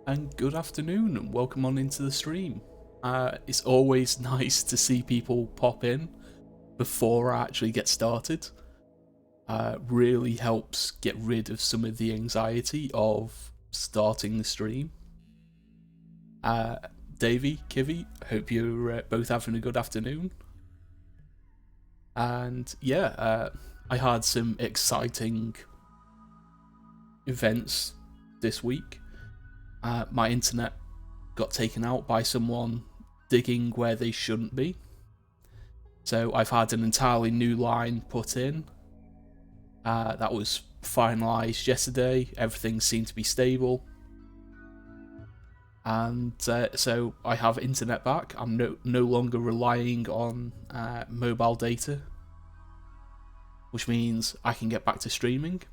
And good afternoon, and welcome on into the stream. It's always nice to see people pop in before I actually get started. Really helps get rid of some of the anxiety of starting the stream. Davey, Kivy, hope you're both having a good afternoon. And yeah, I had some exciting events this week. My internet got taken out by someone digging where they shouldn't be. So I've had an entirely new line put in. That was finalised yesterday. Everything seemed to be stable. And so I have internet back. I'm no longer relying on mobile data, which means I can get back to streaming.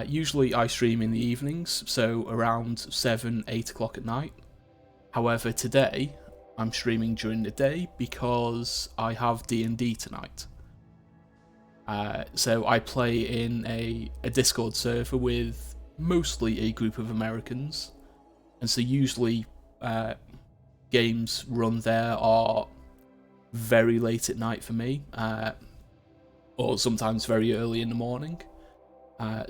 Usually I stream in the evenings, so around 7, 8 o'clock at night. However, today I'm streaming during the day because I have D&D tonight. So I play in a Discord server with mostly a group of Americans, and so usually games run there are very late at night for me, or sometimes very early in the morning.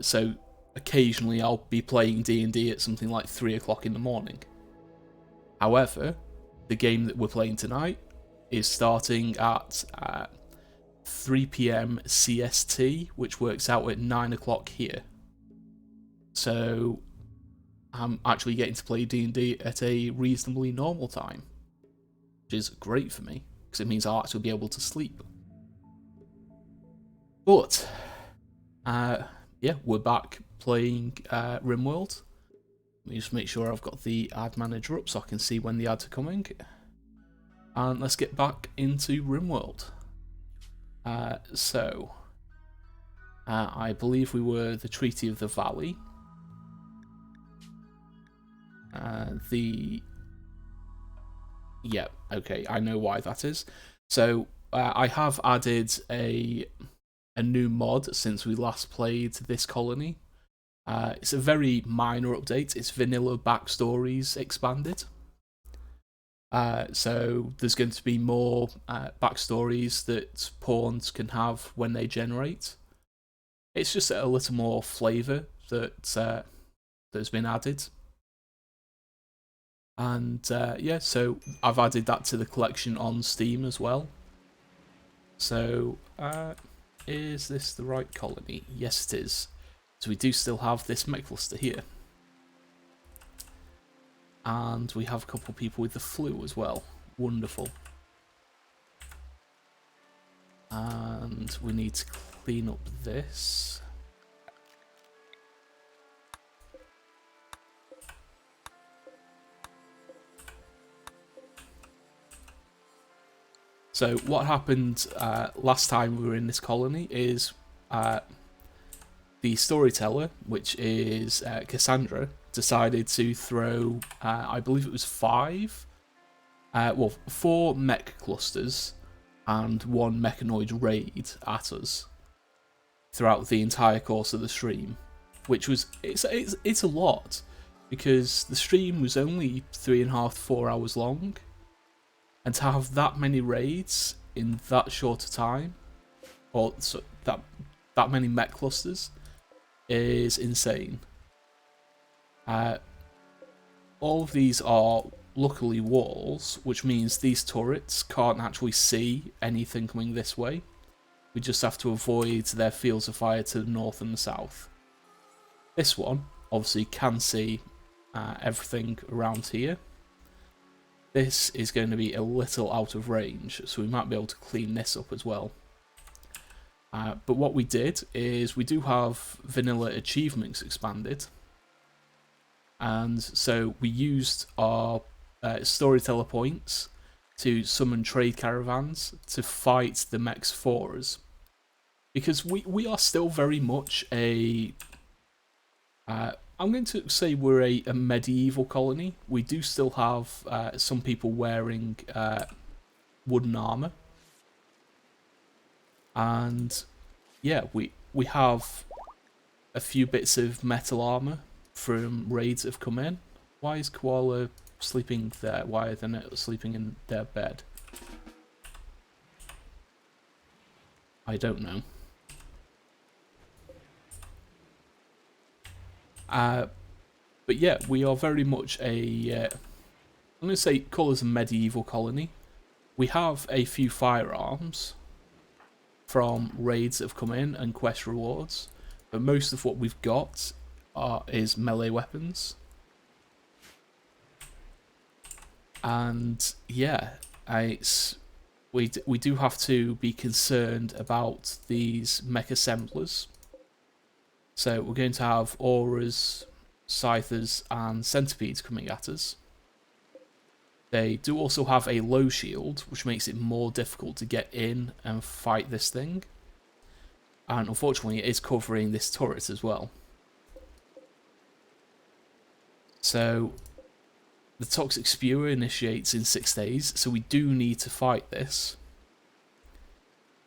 So occasionally I'll be playing D&D at something like 3 o'clock in the morning. However, the game that we're playing tonight is starting at 3 PM CST, which works out at 9 o'clock here. So I'm actually getting to play D&D at a reasonably normal time, which is great for me, because it means I'll actually be able to sleep. But, yeah, we're back playing RimWorld. Let me just make sure I've got the ad manager up so I can see when the ads are coming. And let's get back into RimWorld. I believe we were the Treaty of the Valley. Yeah, okay, I know why that is. So I have added a new mod since we last played this colony. It's a very minor update. It's vanilla backstories expanded. So there's going to be more backstories that pawns can have when they generate. It's just a little more flavour that's been added. And yeah, so I've added that to the collection on Steam as well. So is this the right colony? Yes, it is. So we do still have this mech cluster here. And we have a couple people with the flu as well. Wonderful. And we need to clean up this. So what happened last time we were in this colony is the storyteller, which is Cassandra, decided to throw, I believe it was 4 mech clusters and 1 mechanoid raid at us throughout the entire course of the stream, which was it's a lot, because the stream was only 3.5 to 4 hours long, and to have that many raids in that short a time, or so that many mech clusters, is insane. All of these are luckily walls, which means these turrets can't actually see anything coming this way. We just have to avoid their fields of fire to the north and the south. This one obviously can see everything around here. This is going to be a little out of range, so we might be able to clean this up as well. But what we did is we do have vanilla achievements expanded, and so we used our storyteller points to summon trade caravans to fight the mechs for us, because we are still very much a I'm going to say we're a medieval colony. We do still have some people wearing wooden armour. And yeah, we have a few bits of metal armour, from raids that have come in. Why is Koala sleeping there? Why are they not sleeping in their bed? I don't know. But yeah, we are very much I'm going to say call us a medieval colony. We have a few firearms from raids that have come in and quest rewards, but most of what we've got is melee weapons. And yeah, we do have to be concerned about these mech assemblers. So we're going to have auras, scythers, and centipedes coming at us. They do also have a low shield, which makes it more difficult to get in and fight this thing. And unfortunately, it is covering this turret as well. So the toxic spewer initiates in 6 days, so we do need to fight this.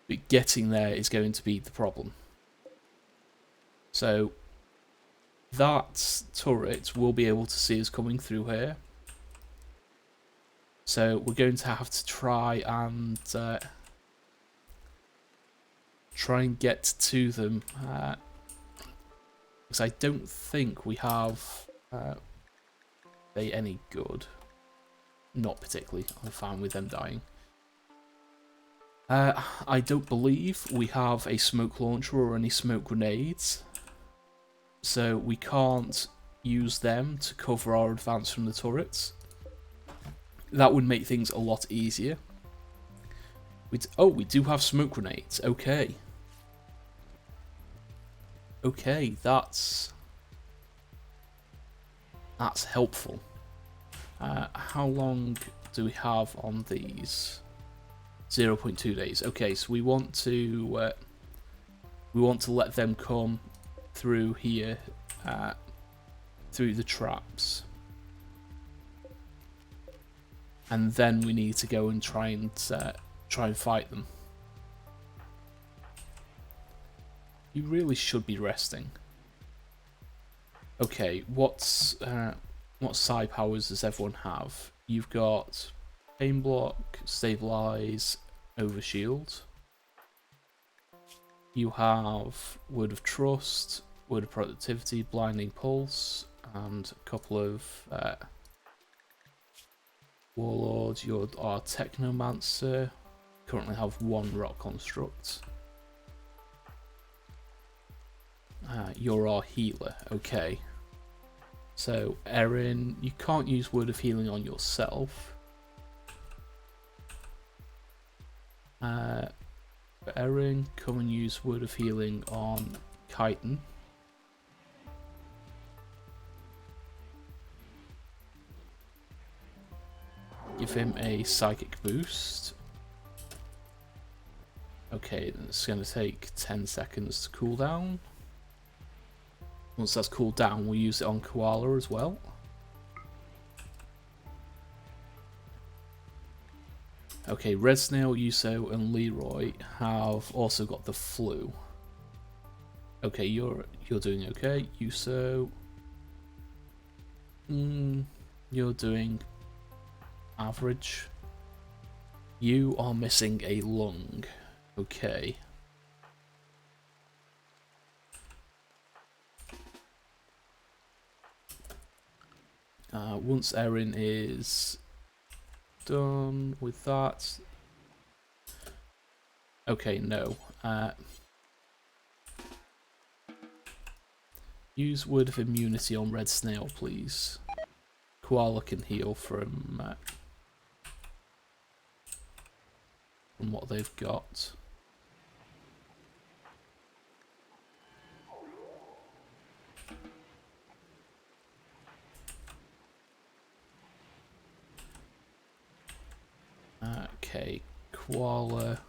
But getting there is going to be the problem. So that turret will be able to see us coming through here. So we're going to have to try and get to them, because I don't think we have they any good. Not particularly. I'm fine with them dying. I don't believe we have a smoke launcher or any smoke grenades, so we can't use them to cover our advance from the turrets. That would make things a lot easier. We do have smoke grenades. Okay. Okay, that's helpful. How long do we have on these? 0.2 days. Okay, so we want to let them come through here, through the traps. And then we need to go and try and fight them. You really should be resting. Okay, what psi powers does everyone have? You've got pain block, stabilize, overshield. You have word of trust, word of productivity, blinding pulse, and a couple of warlords. You're our technomancer. Currently have 1 rock construct. You're our healer. Okay. So Erin, you can't use word of healing on yourself. Erin, come and use word of healing on Chitin. Give him a psychic boost. Okay, then it's going to take 10 seconds to cool down. Once that's cooled down, we'll use it on Koala as well. Okay, Red Snail, Yuso, and Leroy have also got the flu. Okay, you're doing okay. Yuso, you're doing average. You are missing a lung. Okay. Once Erin is done with that. Okay, no. Use word of immunity on Red Snail, please. Koala can heal from what they've got. Okay, Koala.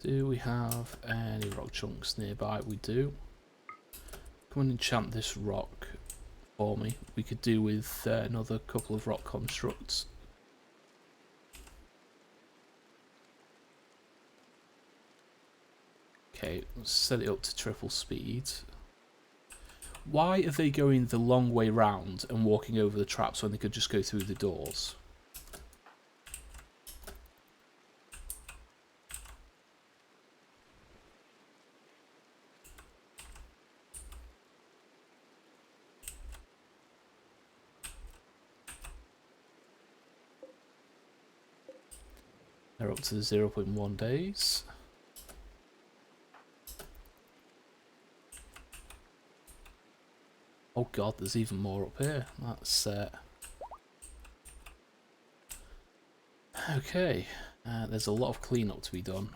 Do we have any rock chunks nearby? We do. Come and enchant this rock for me. We could do with another couple of rock constructs. Okay, let's set it up to triple speed. Why are they going the long way round and walking over the traps when they could just go through the doors? They're up to 0.1 days. Oh god, there's even more up here. That's okay. There's a lot of cleanup to be done.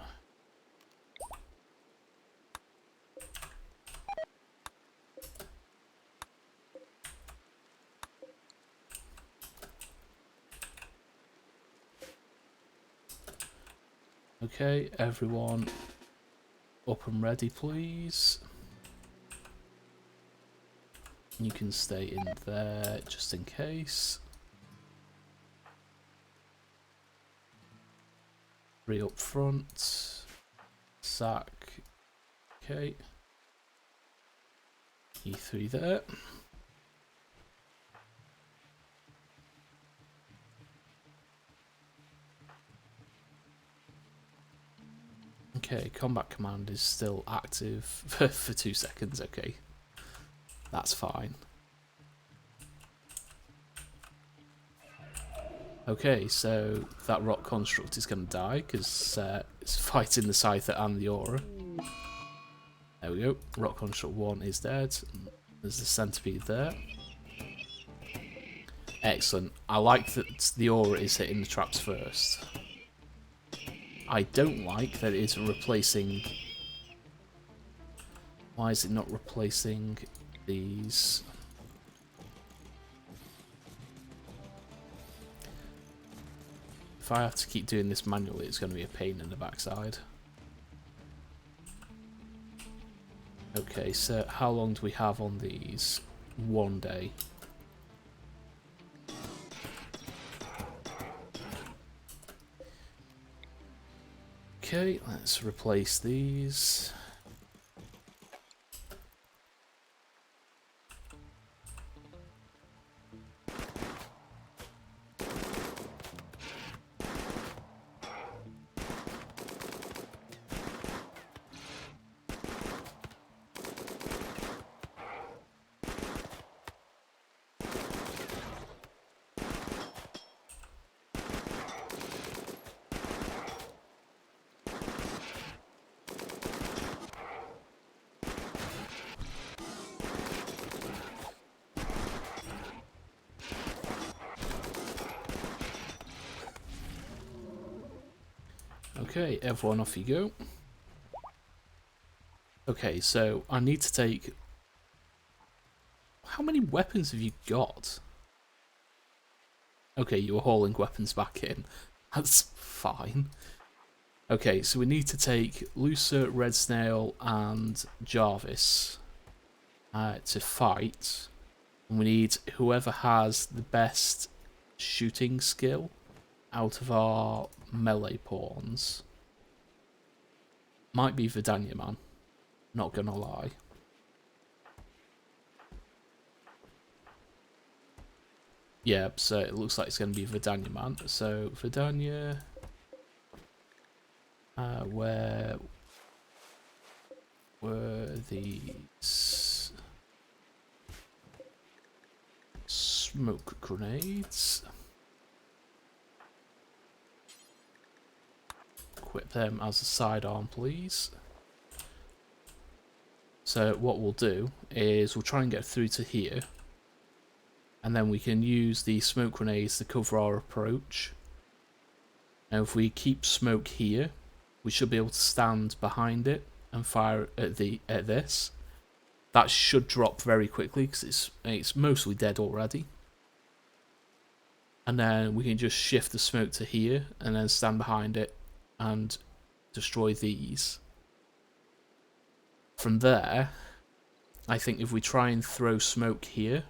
Okay, everyone up and ready, please. You can stay in there just in case. 3 up front. Sack. Okay. You 3 there. Okay, combat command is still active for 2 seconds, okay. That's fine. Okay, so that rock construct is going to die because it's fighting the Scyther and the Aura. There we go. Rock construct 1 is dead. There's the centipede there. Excellent. I like that the Aura is hitting the traps first. I don't like that it's replacing... Why is it not replacing these? If I have to keep doing this manually, it's going to be a pain in the backside. Okay, so how long do we have on these? 1 day. Okay, let's replace these. Okay, everyone off you go. Okay, so I need to take... How many weapons have you got? Okay, you were hauling weapons back in. That's fine. Okay, so we need to take Lucer, Red Snail and Jarvis to fight. And we need whoever has the best shooting skill out of our melee pawns. Might be Vidania Man, not gonna lie. Yeah, so it looks like it's gonna be Vidania Man. So Vidania, where were these smoke grenades? Equip them as a sidearm, please. So what we'll do is we'll try and get through to here, and then we can use the smoke grenades to cover our approach. Now if we keep smoke here, we should be able to stand behind it and fire at this. That should drop very quickly because it's mostly dead already. And then we can just shift the smoke to here and then stand behind it and destroy these. From there, I think if we try and throw smoke here,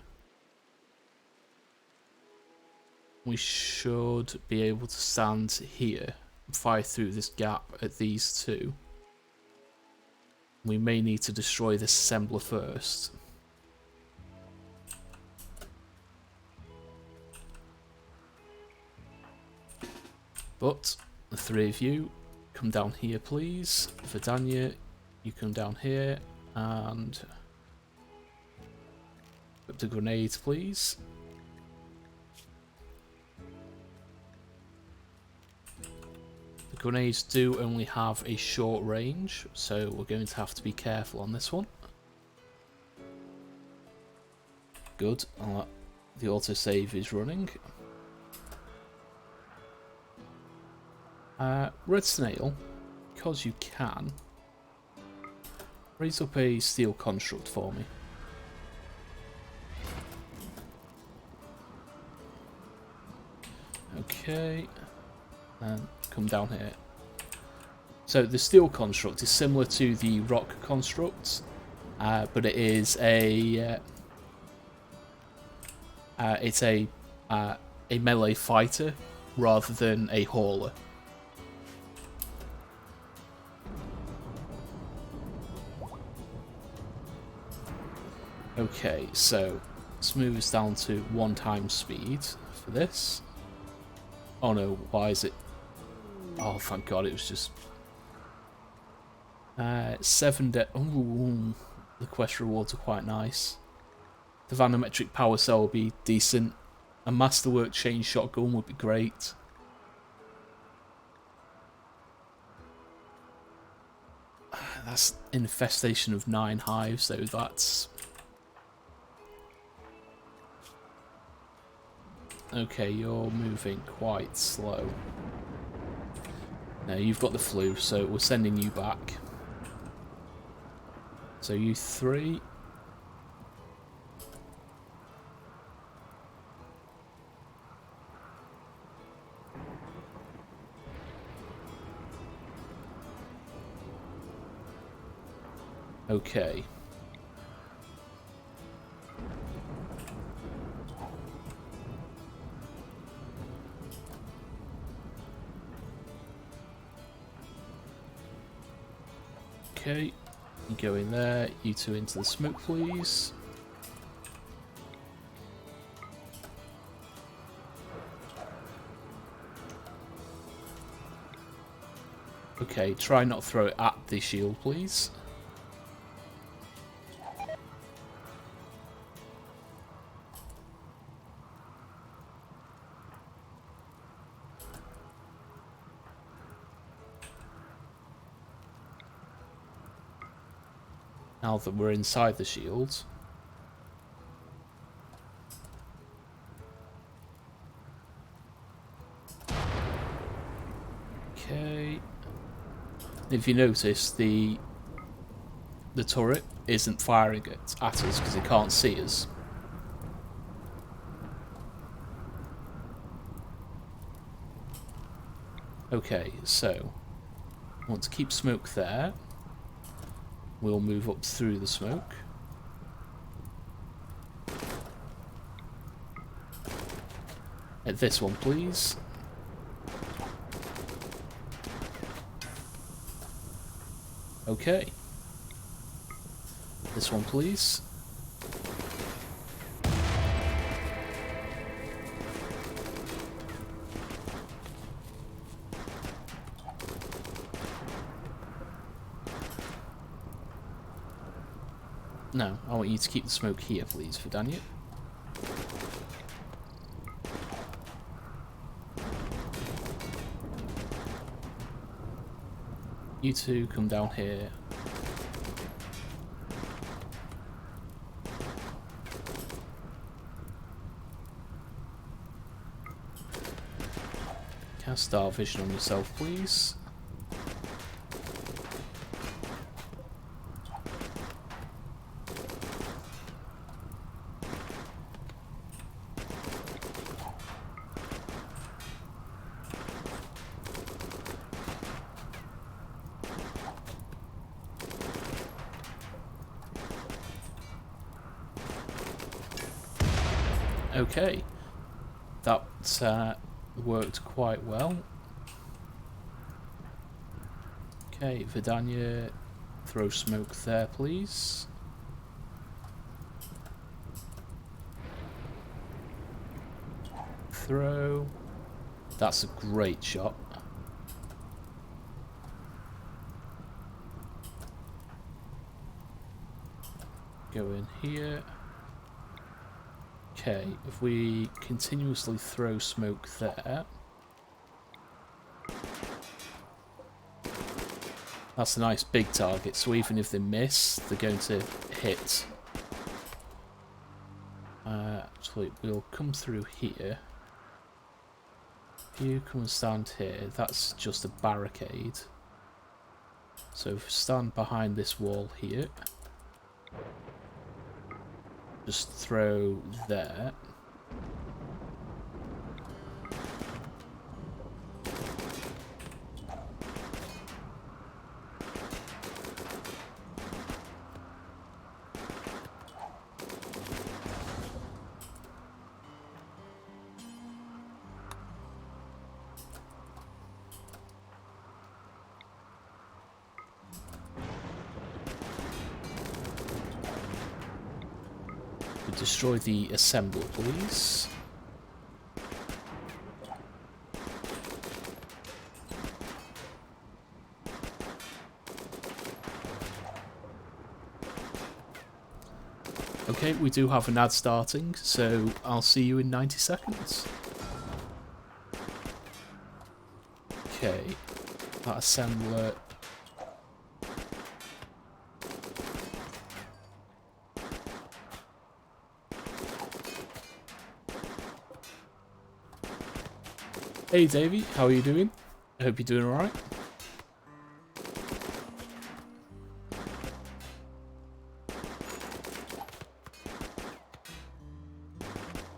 we should be able to stand here and fire through this gap at these two. We may need to destroy this assembler first. But the three of you come down here, please. Vidania, you come down here and put the grenades, please. The grenades do only have a short range, so we're going to have to be careful on this one. Good, the autosave is running. Red Snail, because you can, raise up a steel construct for me. Okay, and come down here. So the steel construct is similar to the rock construct, but it is it's a melee fighter rather than a hauler. Okay, so let's move us down to 1 times speed for this. Oh no, why is it? Oh, thank God, it was just 7 ooh, the quest rewards are quite nice. The vanometric power cell would be decent. A masterwork chain shotgun would be great. That's infestation of 9 hives, so that's... Okay, you're moving quite slow. Now you've got the flu, so we're sending you back. So you 3. Okay. Okay, you go in there, you 2 into the smoke, please. Okay, try not to throw it at the shield, please. Now that we're inside the shield. Okay. If you notice, the turret isn't firing at us because it can't see us. Okay, so I want to keep smoke there. We'll move up through the smoke. At this one, please. Okay. This one, please. No, I want you to keep the smoke here, please, for Daniel. You 2 come down here. Cast Star Vision on yourself, please. Okay, that worked quite well. Okay, Vidania, Throw smoke there, please. Throw. That's a great shot. Go in here. Okay, if we continuously throw smoke there, that's a nice big target, so even if they miss, they're going to hit. Actually, we'll come through here. You come and stand here. That's just a barricade. So if we stand behind this wall here, just throw there. Destroy the assembler, please. Okay, we do have an ad starting, so I'll see you in 90 seconds. Okay, that assembler. Hey Davey, how are you doing? I hope you're doing alright.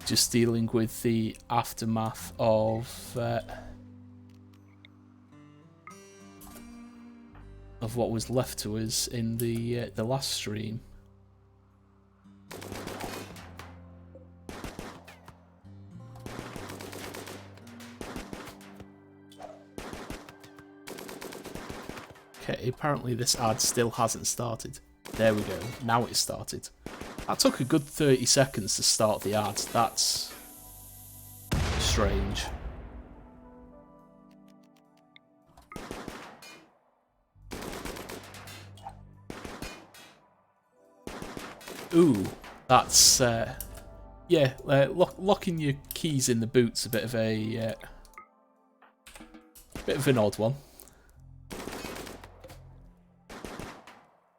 Just dealing with the aftermath of what was left to us in the last stream. Okay, apparently this ad still hasn't started. There we go, now it's started. That took a good 30 seconds to start the ad, that's strange. Ooh, that's, yeah, locking your keys in the boot's a bit of an odd one.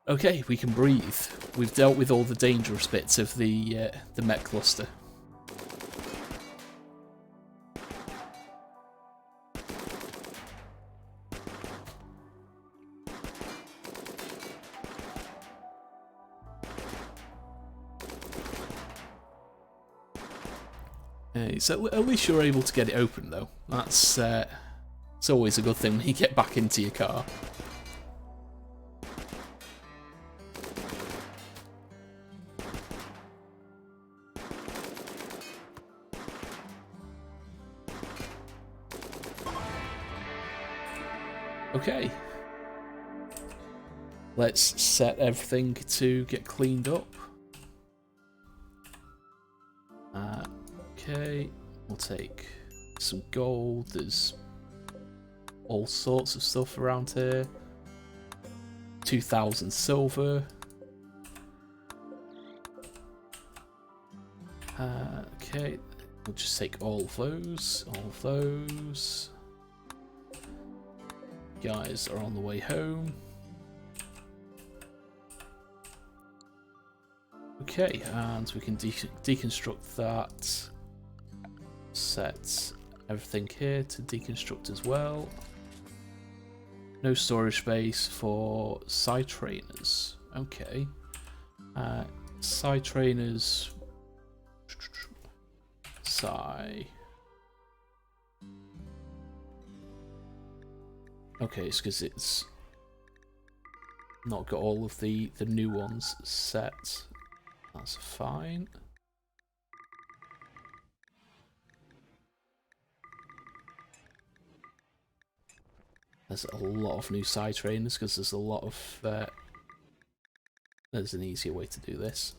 Okay, we can breathe. We've dealt with all the dangerous bits of the mech cluster. So at least you're able to get it open, though. That's it's always a good thing when you get back into your car. Okay, let's set everything to get cleaned up. Okay, we'll take some gold. There's all sorts of stuff around here. 2,000 silver. Okay, we'll just take all of those. All of those. Guys are on the way home. Okay, and we can deconstruct that. Set everything here to deconstruct as well. No storage space for side trainers. Okay. Side trainers. Okay, it's because it's not got all of the new ones set. That's fine. There's a lot of new side trainers because there's a lot of There's an easier way to do this.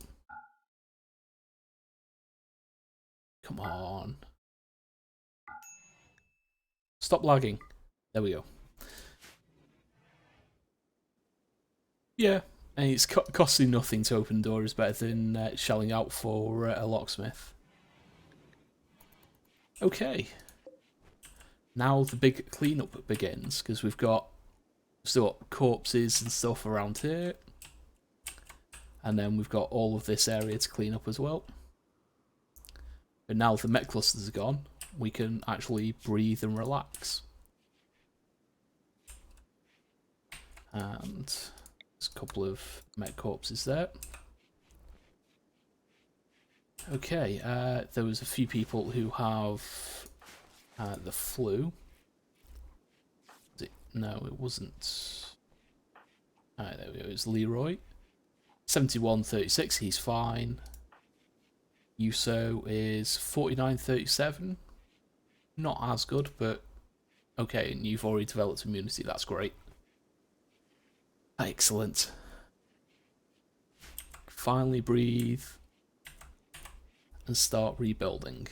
Come on. Stop lagging. There we go. Yeah, and it's costing nothing to open the door is better than shelling out for a locksmith. Okay. Now the big cleanup begins, because we've still got corpses and stuff around here. And then we've got all of this area to clean up as well. But now the mech clusters are gone, we can actually breathe and relax. And there's a couple of mech corpses there. Okay, there was a few people who have the flu. No, it wasn't. There we go, it was Leroy. 71.36, he's fine. Yuso is 49.37. Not as good, but okay, and you've already developed immunity, that's great. Excellent. Finally breathe and start rebuilding.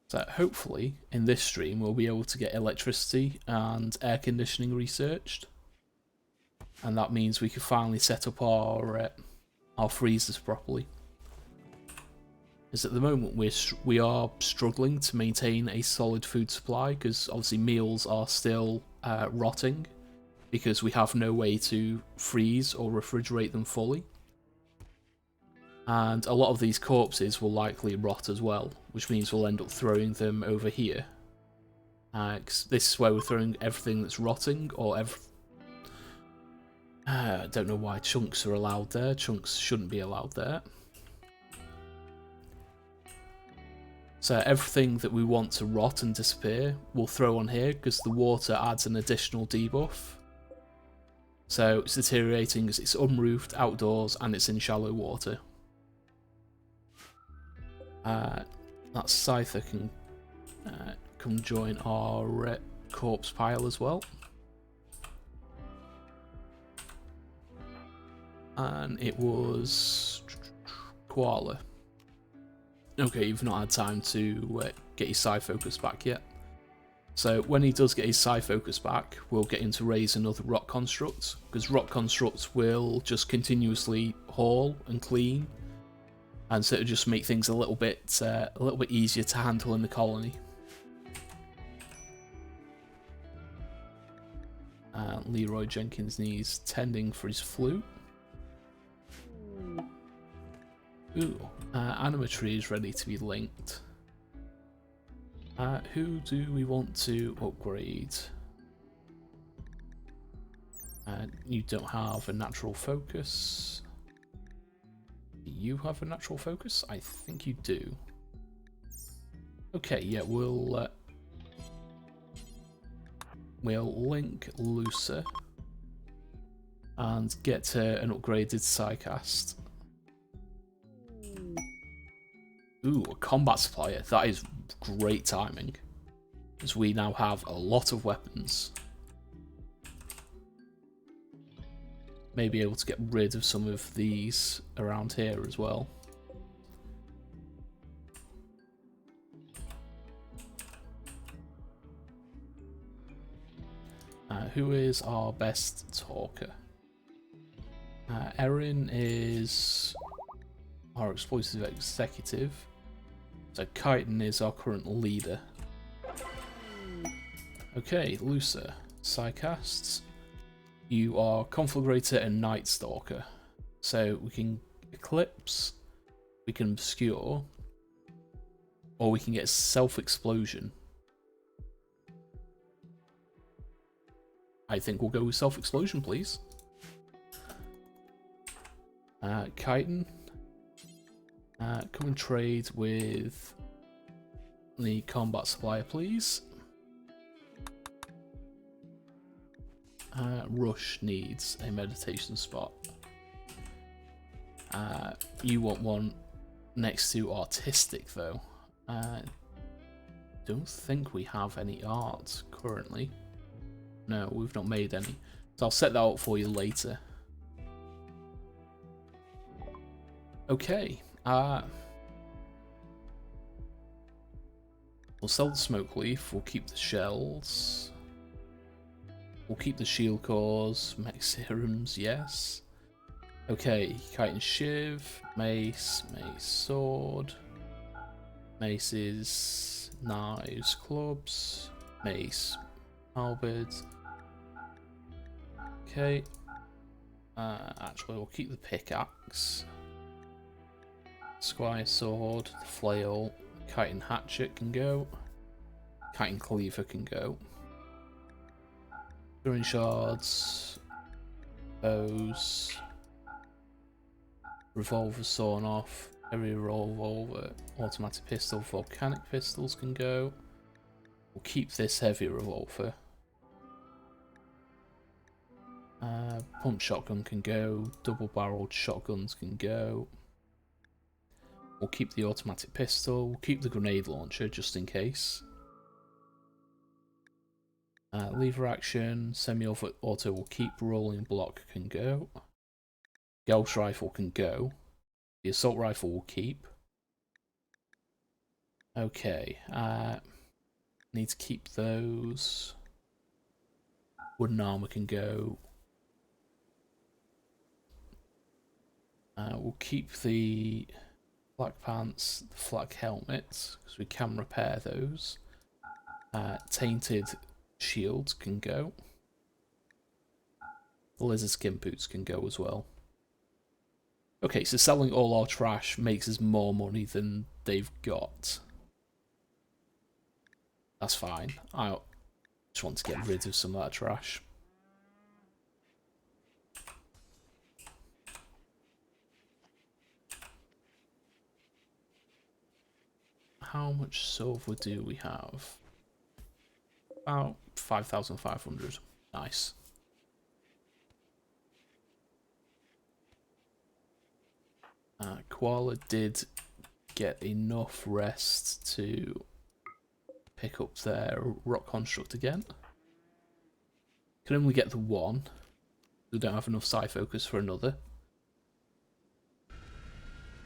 So hopefully in this stream we'll be able to get electricity and air conditioning researched, and that means we can finally set up our freezers properly. Because at the moment we are struggling to maintain a solid food supply, because obviously meals are still rotting because we have no way to freeze or refrigerate them fully. And a lot of these corpses will likely rot as well, which means we'll end up throwing them over here. 'Cause this is where we're throwing everything that's rotting, or I don't know why chunks are allowed there. Chunks shouldn't be allowed there. So everything that we want to rot and disappear, we'll throw on here, because the water adds an additional debuff. So it's deteriorating because it's unroofed, outdoors, and it's in shallow water. That Scyther can come join our corpse pile as well. And it was Koala. Okay, you've not had time to get your Psi focus back yet. So when he does get his Psi focus back, we'll get him to raise another rock construct, because rock constructs will just continuously haul and clean, and so it'll just make things a little bit easier to handle in the colony. Leroy Jenkins needs tending for his flu. Ooh, Animatry is ready to be linked. Who do we want to upgrade? You don't have a natural focus. Do you have a natural focus? I think you do. Okay, yeah, we'll link Lucer and get her an upgraded Psycast. Ooh, a combat supplier. That is great timing, because we now have a lot of weapons. May be able to get rid of some of these around here as well. Who is our best talker? Erin is our explosive executive. So Chitin is our current leader. Okay, Lucer, Psycasts. You are Conflagrator and Night Stalker. So we can Eclipse, we can Obscure, or we can get Self-Explosion. I think we'll go with Self-Explosion, please. Chitin. Come and trade with the combat supplier, please. Rush needs a meditation spot. You want one next to Artistic, though. Don't don't think we have any art currently. No, we've not made any. So I'll set that up for you later. Okay. We'll sell the smoke leaf. We'll keep the shells. We'll keep the shield cores. Mech serums, yes. Okay, kite and shiv. Mace. Mace sword. Maces. Knives. Clubs. Mace. Halberds. Okay. Actually, we'll keep the pickaxe. Squire sword. The flail. Kite and hatchet can go. Kite and cleaver can go. Throwing shards. Bows. Revolver sawn off. Heavy revolver. Automatic pistol. Volcanic pistols can go. We'll keep this heavy revolver. Pump shotgun can go. Double barreled shotguns can go. We'll keep the automatic pistol. We'll keep the grenade launcher just in case. Lever action. Semi-auto will keep. Rolling block can go. Gauss rifle can go. The assault rifle will keep. Okay. Need to keep those. Wooden armor can go. We'll keep the black pants, the flak helmet, because we can repair those. Tainted shields can go. The lizard skin boots can go as well. Okay, so selling all our trash makes us more money than they've got. That's fine. I just want to get rid of some of that trash. How much silver do we have? About 5,500. Nice. Koala did get enough rest to pick up their rock construct again. Can only get the one. We don't have enough psi focus for another.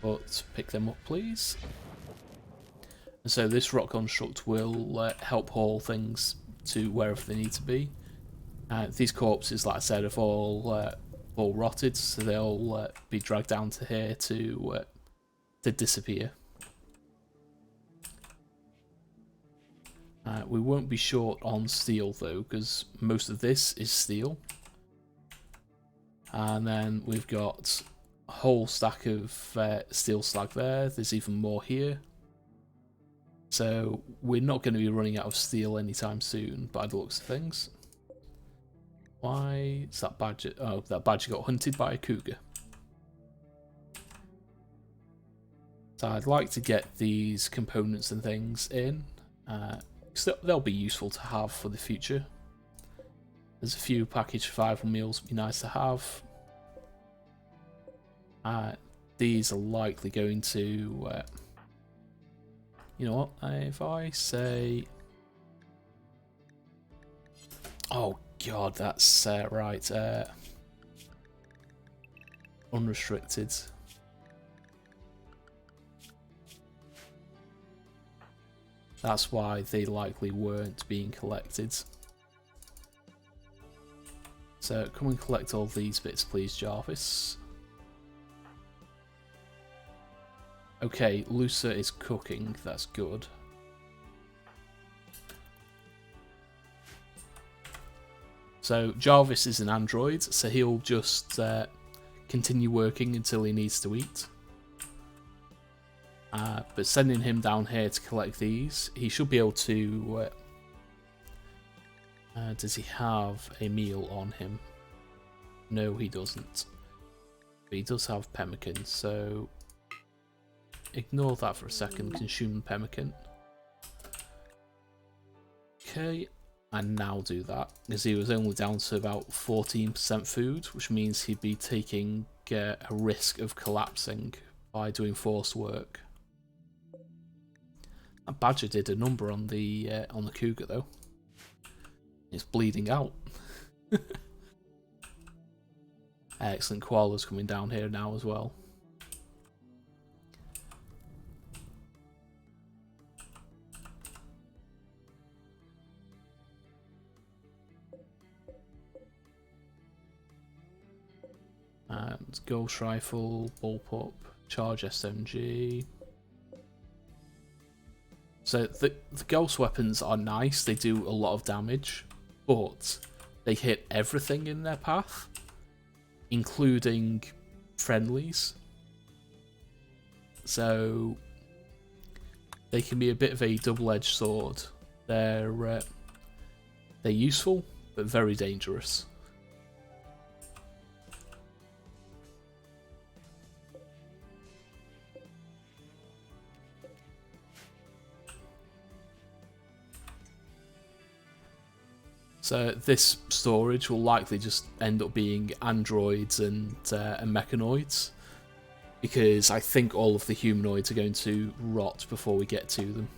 But pick them up, please. And so this rock construct will help haul things to wherever they need to be. These corpses, like I said, have all rotted, so they'll be dragged down to here to disappear. We won't be short on steel though, because most of this is steel. And then we've got a whole stack of steel slag there. There's even more here. So we're not going to be running out of steel anytime soon, by the looks of things. Why is that badger? Oh, that badger got hunted by a cougar. So I'd like to get these components and things in, because they'll be useful to have for the future. There's a few packaged survival meals would be nice to have. These are likely going to... you know what, if I say... Oh god, that's right. Unrestricted. That's why they likely weren't being collected. So come and collect all these bits, please, Jarvis. Okay, Lucer is cooking, that's good. So Jarvis is an android, so he'll just continue working until he needs to eat. But sending him down here to collect these, he should be able to... does he have a meal on him? No, he doesn't. But he does have pemmican, so... ignore that for a second, consume pemmican. Okay, and now do that, because he was only down to about 14% food, which means he'd be taking a risk of collapsing by doing forced work. That badger did a number on the cougar though. It's bleeding out. Excellent, koala's coming down here now as well. And ghost rifle, bullpup, charge SMG. So the ghost weapons are nice, they do a lot of damage, but they hit everything in their path, including friendlies. So they can be a bit of a double-edged sword. They're useful, but very dangerous. So this storage will likely just end up being androids and mechanoids, because I think all of the humanoids are going to rot before we get to them.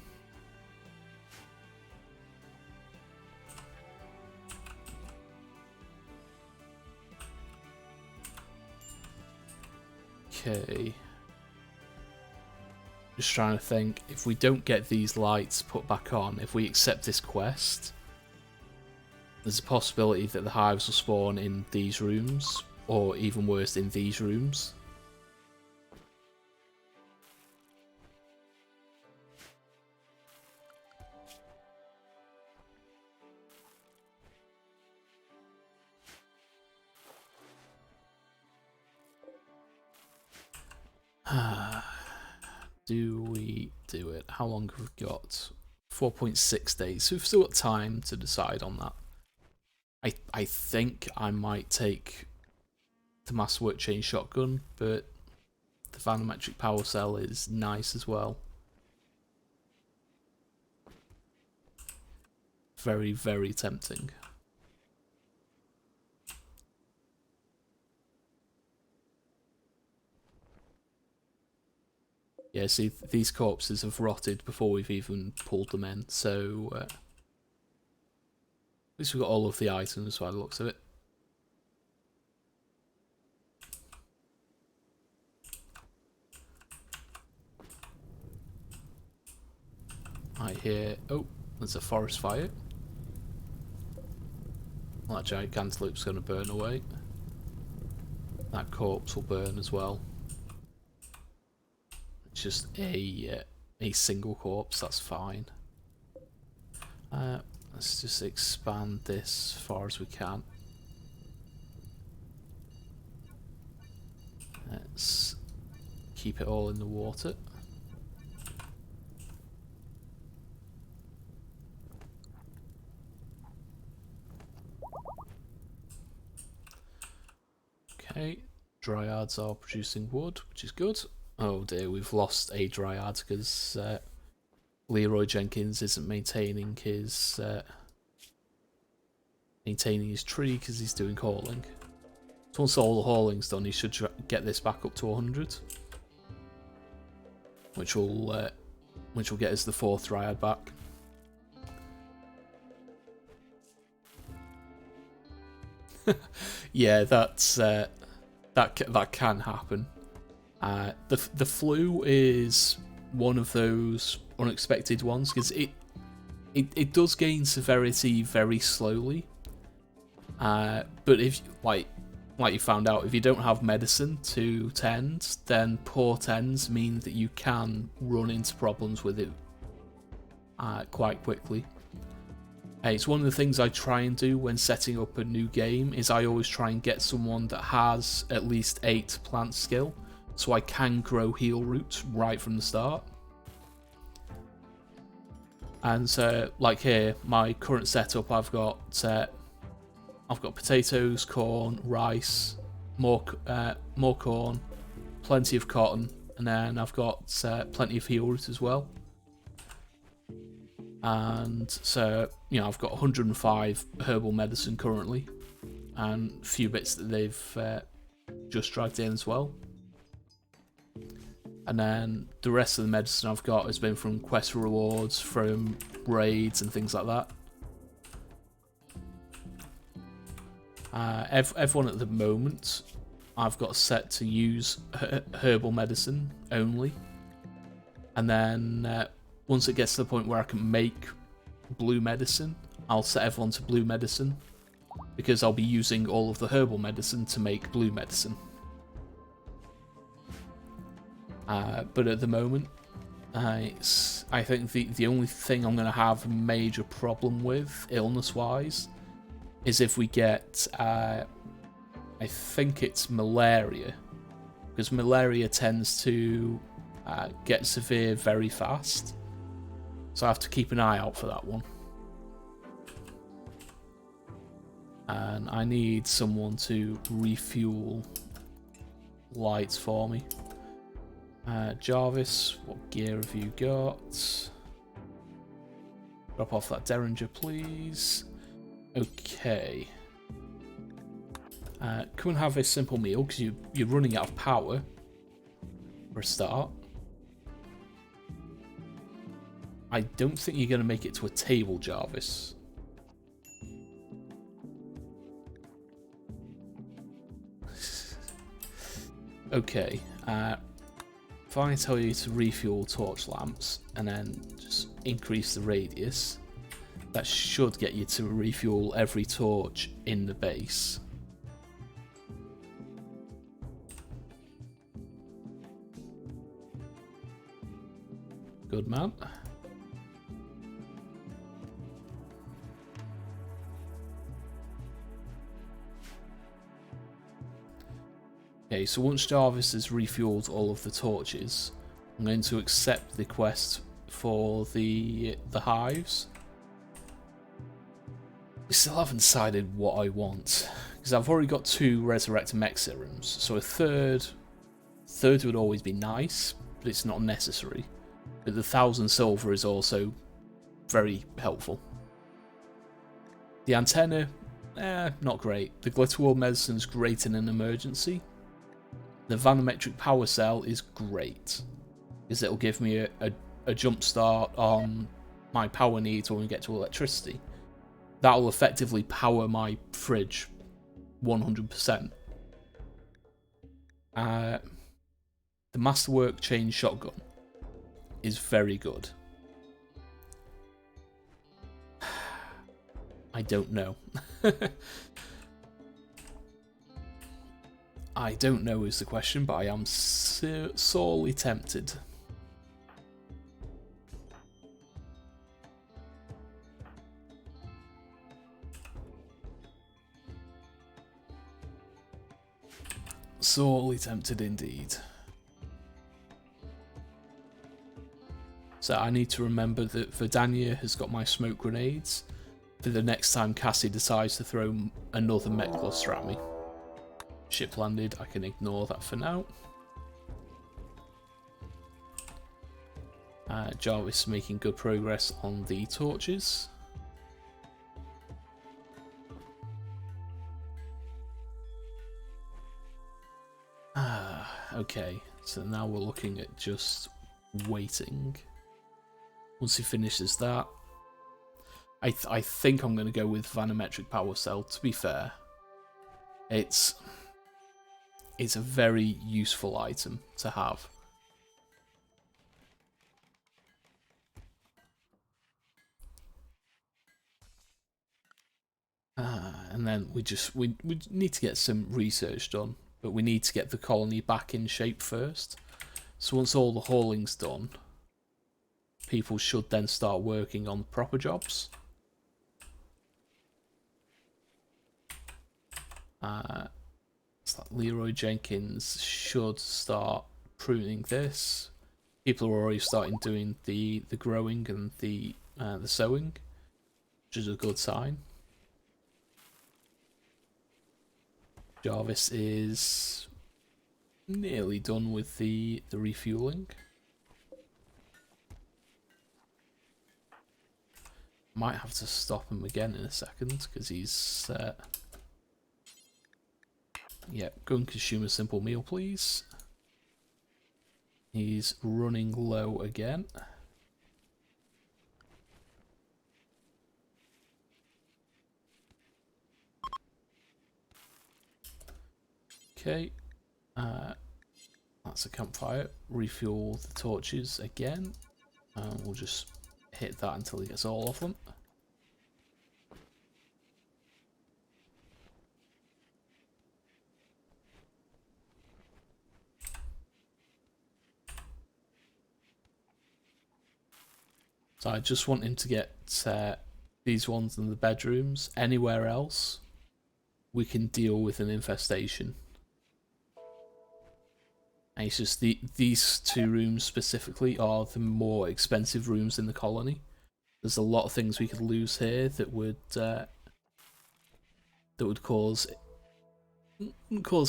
Okay. Just trying to think, if we don't get these lights put back on, if we accept this quest, there's a possibility that the hives will spawn in these rooms, or even worse, in these rooms. Do we do it? How long have we got? 4.6 days, so we've still got time to decide on that. I think I might take the Masterwork Chain Shotgun, but the Vanometric Power Cell is nice as well. Very, very tempting. Yeah, see, these corpses have rotted before we've even pulled them in, so at least we've got all of the items by the looks of it. I hear... oh, there's a forest fire. Well, that giant cantaloupe's going to burn away. That corpse will burn as well. It's just a single corpse, that's fine. Let's just expand this as far as we can. Let's keep it all in the water. Okay, dryads are producing wood, which is good. Oh dear, we've lost a dryad because Leroy Jenkins isn't maintaining his tree because he's doing hauling. So once all the hauling's done, he should get this back up to 100, which will get us the 4th dryad back. Yeah, that's that can happen. The flu is one of those unexpected ones because it does gain severity very slowly. But if like you found out, if you don't have medicine to tend, then poor tends mean that you can run into problems with it quite quickly. It's one of the things I try and do when setting up a new game, is I always try and get someone that has at least 8 plant skill, so I can grow heal roots right from the start. And so, like here, my current setup, I've got potatoes, corn, rice, more corn, plenty of cotton, and then I've got plenty of heal root as well. And so, you know, I've got 105 herbal medicine currently, and a few bits that they've just dragged in as well. And then the rest of the medicine I've got has been from quest rewards, from raids and things like that. Everyone at the moment I've got set to use herbal medicine only. And then once it gets to the point where I can make blue medicine, I'll set everyone to blue medicine, because I'll be using all of the herbal medicine to make blue medicine. But at the moment, I think the only thing I'm going to have a major problem with, illness-wise, is if we get, I think it's malaria, because malaria tends to get severe very fast, so I have to keep an eye out for that one. And I need someone to refuel lights for me. Jarvis, what gear have you got? Drop off that Derringer, please. Okay. Come and have a simple meal, because you're running out of power for a start. I don't think you're going to make it to a table, Jarvis. Okay. If I tell you to refuel torch lamps and then just increase the radius, that should get you to refuel every torch in the base. Good man. Okay, so once Jarvis has refueled all of the torches, I'm going to accept the quest for the hives. We still haven't decided what I want, because I've already got 2 resurrect mech serums, so a third would always be nice, but it's not necessary. But the 1,000 silver is also very helpful. The antenna, not great. The Glitterworld medicine's great in an emergency. The vanometric power cell is great, because it'll give me a jump start on my power needs when we get to electricity. That'll effectively power my fridge 100%. The Masterwork chain shotgun is very good. I don't know. I don't know is the question, but I am sorely tempted. Sorely tempted indeed. So I need to remember that Verdania has got my smoke grenades for the next time Cassie decides to throw another mech cluster at me. Ship landed, I can ignore that for now. Jarvis making good progress on the torches. Okay, so now we're looking at just waiting. Once he finishes that, I think I'm going to go with Vanometric Power Cell, to be fair. It's a very useful item to have. And then we need to get some research done, but we need to get the colony back in shape first. So once all the hauling's done, people should then start working on proper jobs. So Leroy Jenkins should start pruning this. People are already starting doing the growing and the sowing, which is a good sign. Jarvis is nearly done with the refueling. Might have to stop him again in a second because he's yeah, go and consume a simple meal, please. He's running low again. Okay, that's a campfire. Refuel the torches again. We'll just hit that until he gets all of them. So I just want him to get these ones in the bedrooms. Anywhere else, we can deal with an infestation. And it's just these two rooms specifically are the more expensive rooms in the colony. There's a lot of things we could lose here that would cause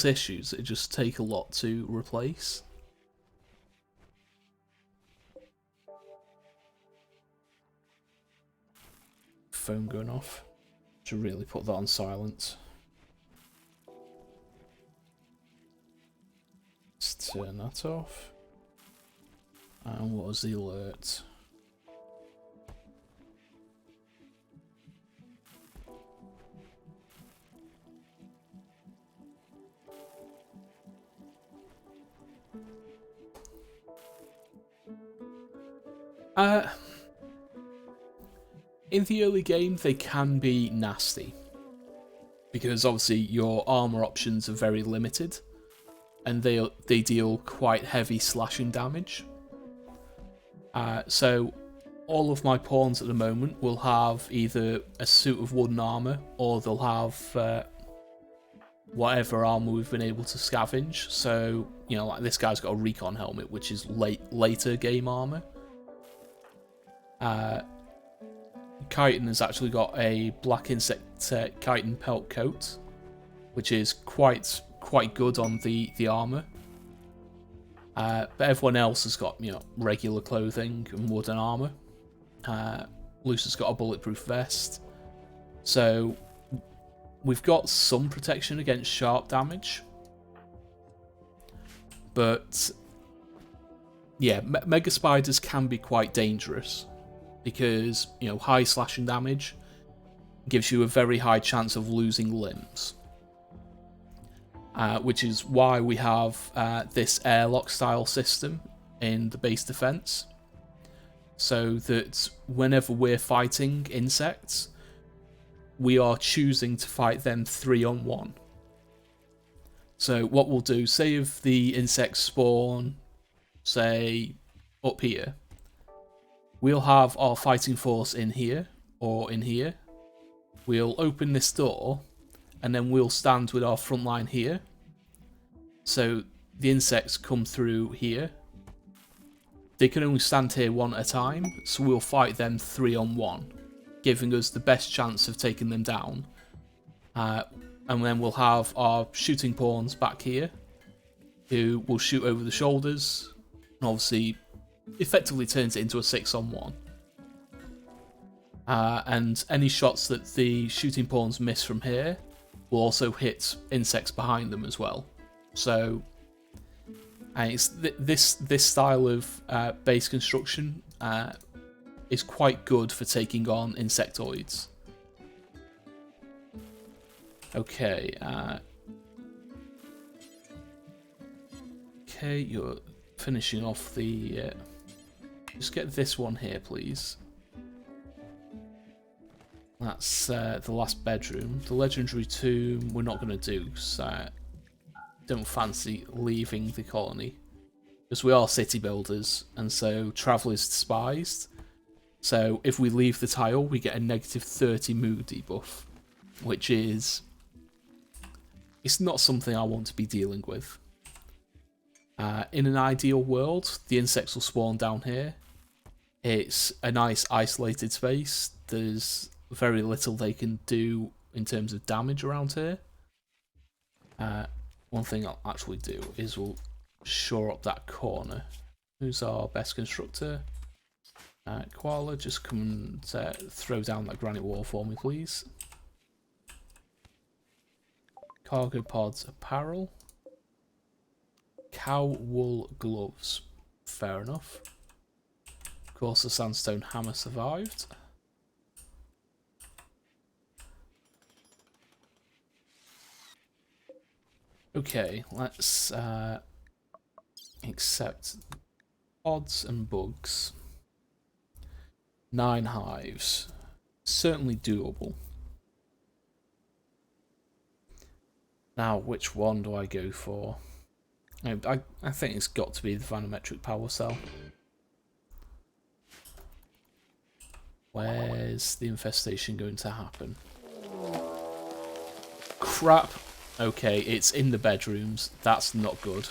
issues. It just take a lot to replace. Phone going off. Should really put that on silent. Let's turn that off. And what was the alert? In the early game, they can be nasty. Because obviously your armor options are very limited. And they deal quite heavy slashing damage. So all of my pawns at the moment will have either a suit of wooden armor, or they'll have whatever armor we've been able to scavenge. So, you know, like this guy's got a recon helmet, which is later game armor. Chitin has actually got a black insect chitin pelt coat, which is quite good on the armor. But everyone else has got, you know, regular clothing and wooden armor. Lucy's got a bulletproof vest. So we've got some protection against sharp damage. But yeah, Mega Spiders can be quite dangerous. Because, you know, high slashing damage gives you a very high chance of losing limbs. Which is why we have this airlock style system in the base defense. So that whenever we're fighting insects, we are choosing to fight them 3-on-1. So what we'll do, say if the insects spawn, say, up here, we'll have our fighting force in here, or in here. We'll open this door, and then we'll stand with our front line here. So the insects come through here. They can only stand here one at a time, so we'll fight them 3-on-1, giving us the best chance of taking them down. And then we'll have our shooting pawns back here, who will shoot over the shoulders, and obviously effectively turns it into a 6-on-1. And any shots that the shooting pawns miss from here will also hit insects behind them as well. So it's this style of base construction is quite good for taking on insectoids. Okay. Okay, you're finishing off the... just get this one here, please. That's the last bedroom. The legendary tomb we're not going to do, so don't fancy leaving the colony. Because we are city builders, and so travel is despised. So if we leave the tile, we get a negative 30 mood debuff, which is... it's not something I want to be dealing with. In an ideal world, the insects will spawn down here. It's a nice isolated space. There's very little they can do in terms of damage around here. One thing I'll actually do is we'll shore up that corner. Who's our best constructor? Koala, just come and throw down that granite wall for me, please. Cargo pods apparel. Cow wool gloves. Fair enough. Of course, the sandstone hammer survived. Okay, let's accept odds and bugs. 9 hives. Certainly doable. Now, which one do I go for? I think it's got to be the vanometric power cell. Where's the infestation going to happen? Crap! Okay, it's in the bedrooms. That's not good.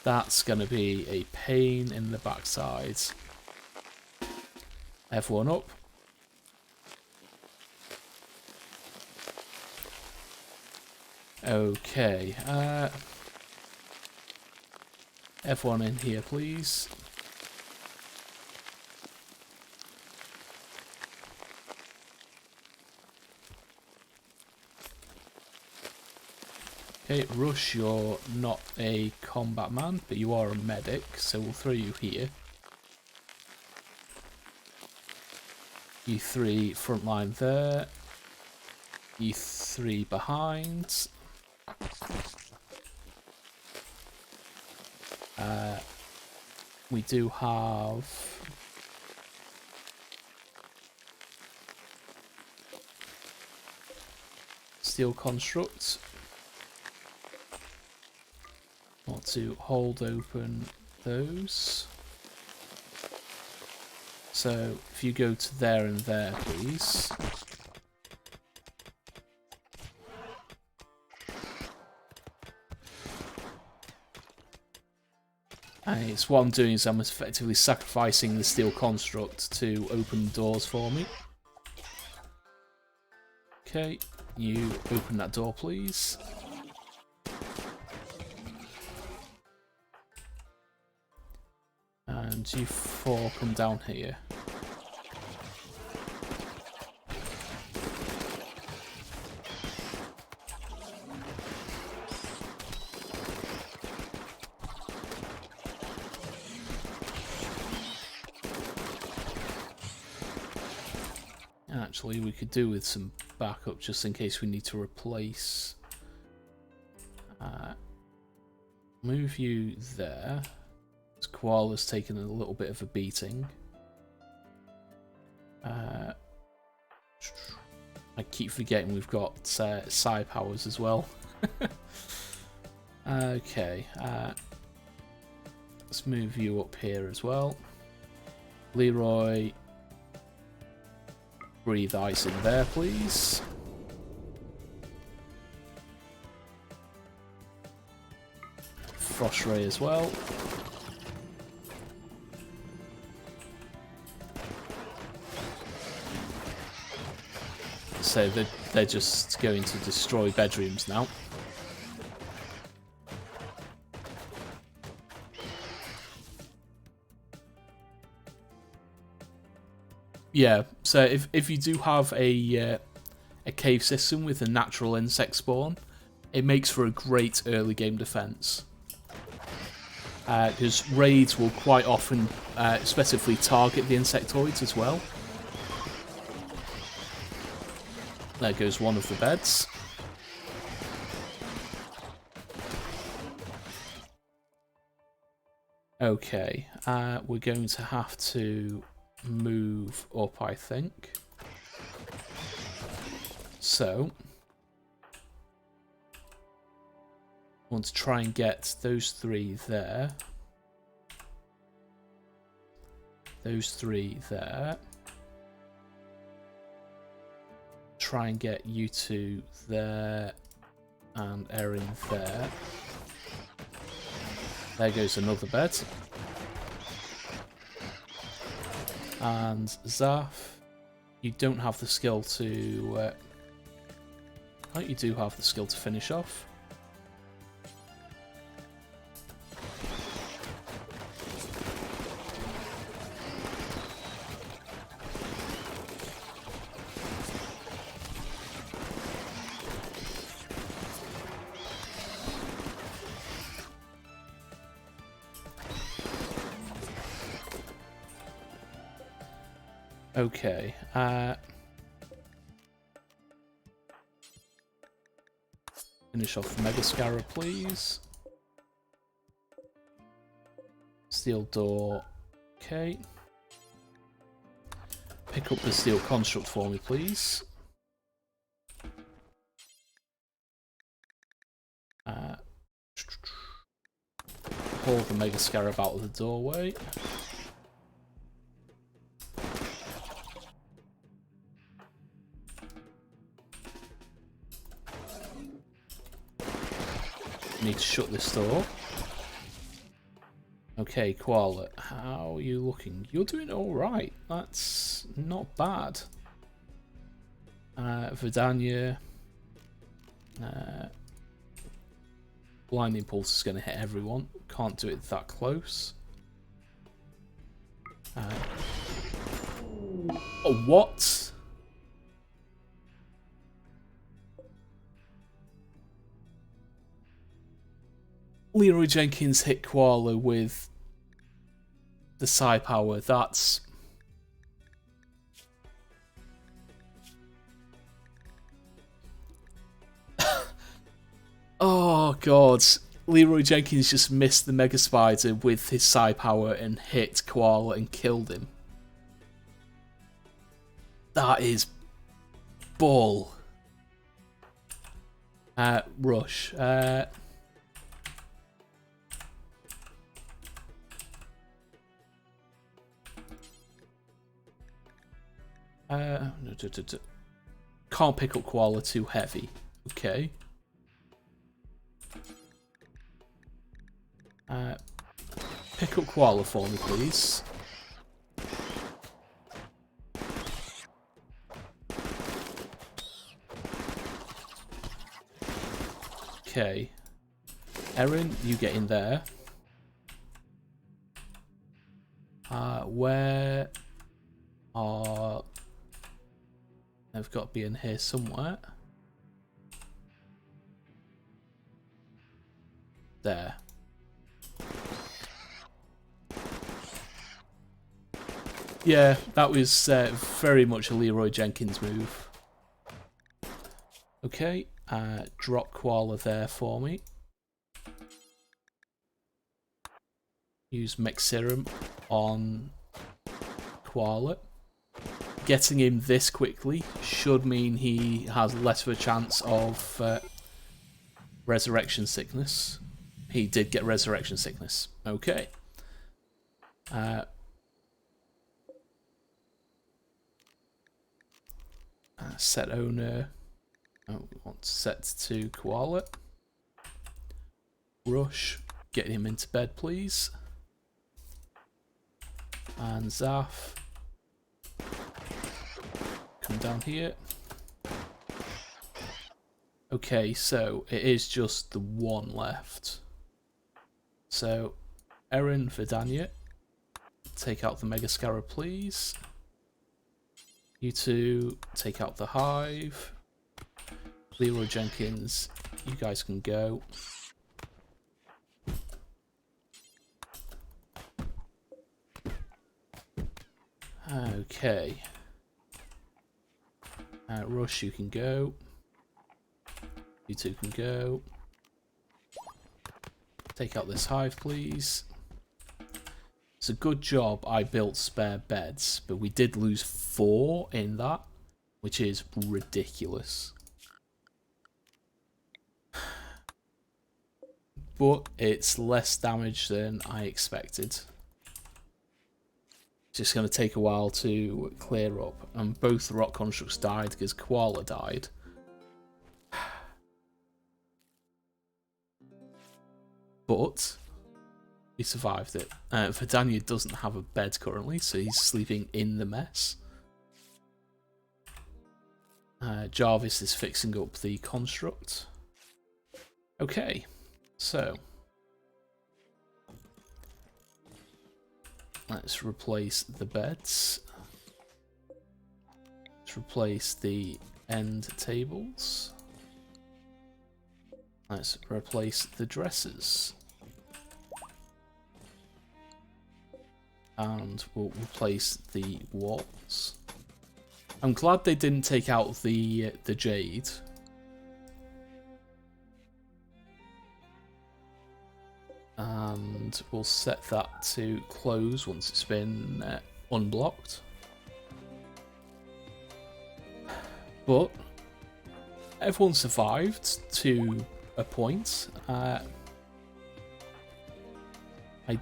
That's going to be a pain in the backside. Everyone up. Okay, everyone in here, please. Okay, Rush, you're not a combat man, but you are a medic, so we'll throw you here. You 3 frontline there. You 3 behind. We do have steel construct. Want to hold open those. So if you go to there and there, please. And it's what I'm doing is I'm effectively sacrificing the steel construct to open doors for me. Okay, you open that door, please. And you 4 come down here. Actually, we could do with some backup just in case we need to replace. Move you there. Koala's taken a little bit of a beating. I keep forgetting we've got psi powers as well. Okay, let's move you up here as well. Leroy, breathe ice in there, please. Frost ray as well. So they're just going to destroy bedrooms now. Yeah, so if you do have a cave system with a natural insect spawn, it makes for a great early game defense. Because raids will quite often specifically target the insectoids as well. There goes one of the beds. Okay, we're going to have to move up, I think. So, I want to try and get those 3 there. Those 3 there. Try and get you 2 there and Erin there. There goes another bed. And Zaf, you don't have the skill to... oh, you do have the skill to finish off. Okay. Finish off the Mega Scarab, please. Steel door. Okay. Pick up the steel construct for me, please. Pull the Mega Scarab out of the doorway. Need to shut this door. Okay, Koala, how are you looking? You're doing alright. That's not bad. Vidania. Blinding Pulse is going to hit everyone. Can't do it that close. Oh, what? Leroy Jenkins hit Koala with the Psi Power. That's... Oh, God. Leroy Jenkins just missed the Mega Spider with his Psi Power and hit Koala and killed him. That is bull. Rush. Can't pick up Koala, too heavy. Okay. Pick up Koala for me, please. Okay. Erin, you get in there. Where are... They've got to be in here somewhere. There. Yeah, that was very much a Leroy Jenkins move. Okay, drop Koala there for me. Use Mech Serum on Koala. Getting him this quickly should mean he has less of a chance of Resurrection Sickness. He did get Resurrection Sickness. Okay. Set owner. Oh, we want set to Koala. Rush. Get him into bed, please. And Zaf. Come down here. Okay, so it is just the one left. So, Erin, Vidania. Take out the Mega Scarab, please. You two take out the Hive. Leroy Jenkins, you guys can go. Okay. Rush, you can go. You two can go. Take out this Hive, please. It's a good job I built spare beds, but we did lose 4 in that, which is ridiculous. But it's less damage than I expected. It's just going to take a while to clear up. And both the rock constructs died because Koala died. But he survived it. Vidania doesn't have a bed currently, so he's sleeping in the mess. Jarvis is fixing up the construct. Okay, so let's replace the beds. Let's replace the end tables. Let's replace the dressers. And we'll replace the walls. I'm glad they didn't take out the jade. And we'll set that to close once it's been unblocked. But everyone survived to a point. I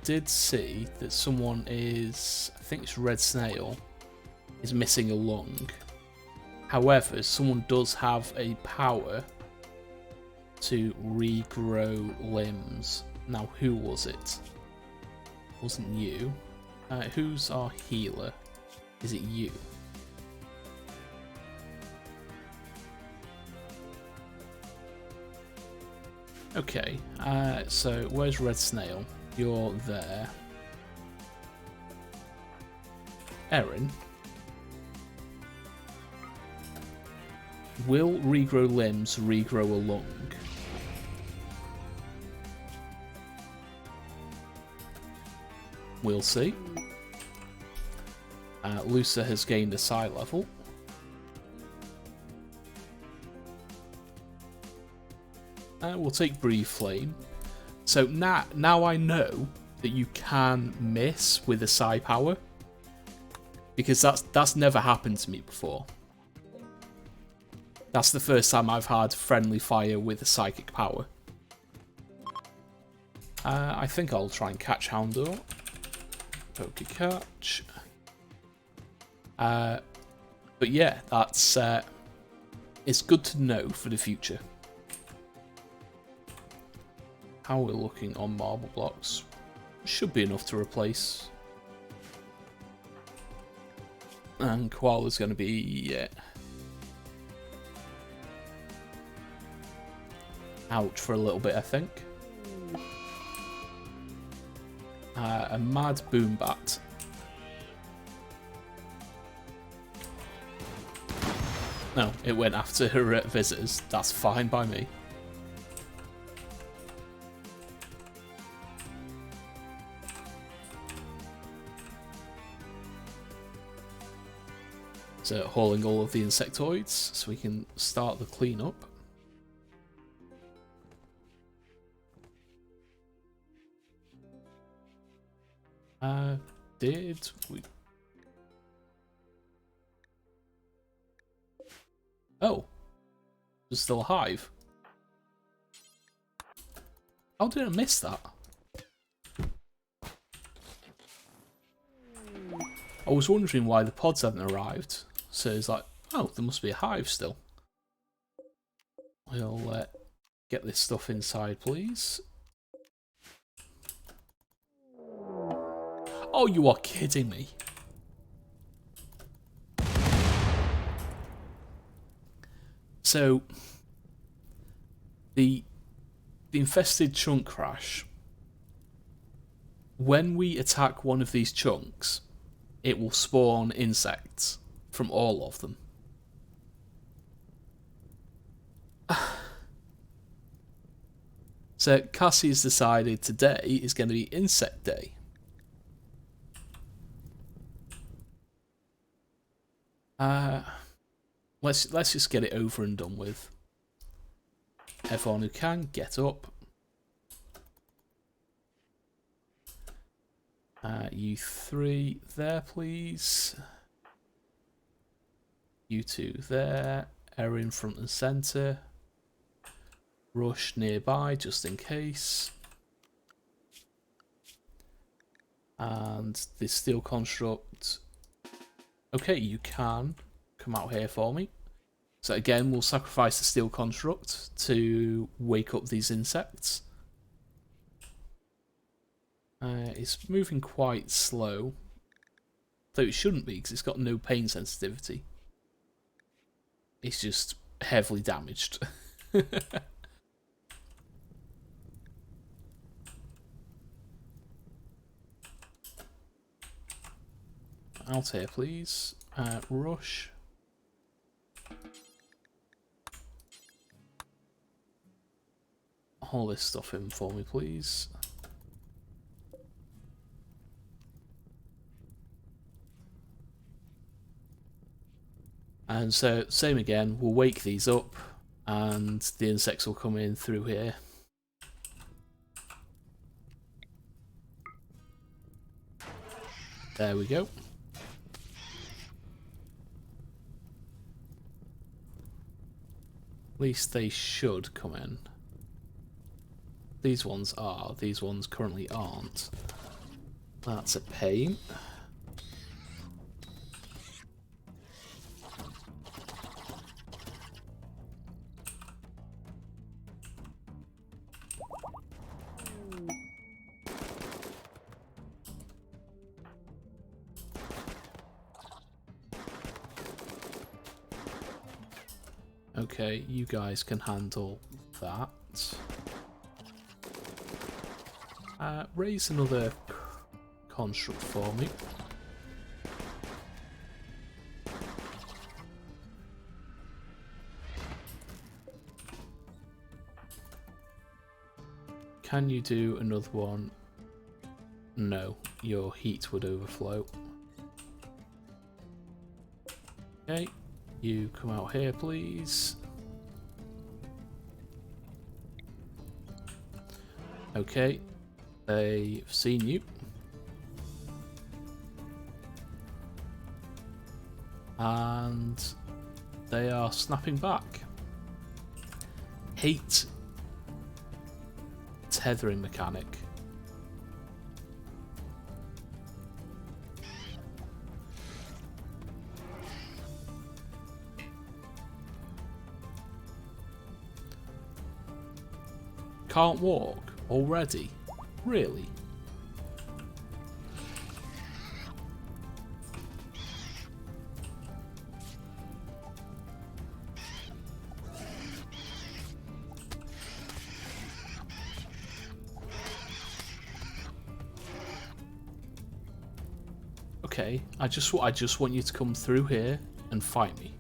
did see that someone is, I think it's Red Snail, is missing a lung. However, someone does have a power to regrow limbs. Now, who was it? It wasn't you. Who's our healer? Is it you? Okay, so where's Red Snail? You're there. Erin. Will regrow limbs regrow a lung? We'll see. Lusa has gained a psi level. We'll take Breathe Flame. So now I know that you can miss with a psi power, because that's never happened to me before. That's the first time I've had friendly fire with a psychic power. I think I'll try and catch Houndour. Poke catch. But yeah, that's it's good to know for the future. How we're looking on marble blocks. Should be enough to replace. And Koala's going to be out for a little bit, I think. A mad Boombat. No, it went after her visitors. That's fine by me. So hauling all of the insectoids so we can start the cleanup. Did we? Oh, there's still a hive. How did I miss that? I was wondering why the pods hadn't arrived. So it's like, oh, there must be a hive still. We'll get this stuff inside, please. Oh, you are kidding me. So, the infested chunk crash, when we attack one of these chunks, it will spawn insects from all of them. So Cassie's decided today is going to be insect day. Let's just get it over and done with. Everyone who can, get up. You three there, please. You two there. Erin front and centre. Rush nearby, just in case. And the steel construct. Okay, you can come out here for me. So again, we'll sacrifice the steel construct to wake up these insects. It's moving quite slow. Though it shouldn't be, because it's got no pain sensitivity. It's just heavily damaged. Out here, please. Rush. Haul this stuff in for me, please. And so, same again, we'll wake these up, and the insects will come in through here. There we go. At least they should come in. These ones are, these ones currently aren't. That's a pain. Okay, you guys can handle that. Raise another construct for me. Can you do another one? No, your heat would overflow. Okay, you come out here, please. Okay, they've seen you. And they are snapping back. Hate tethering mechanic. Can't walk already? Really? Okay, I just want you to come through here and fight me.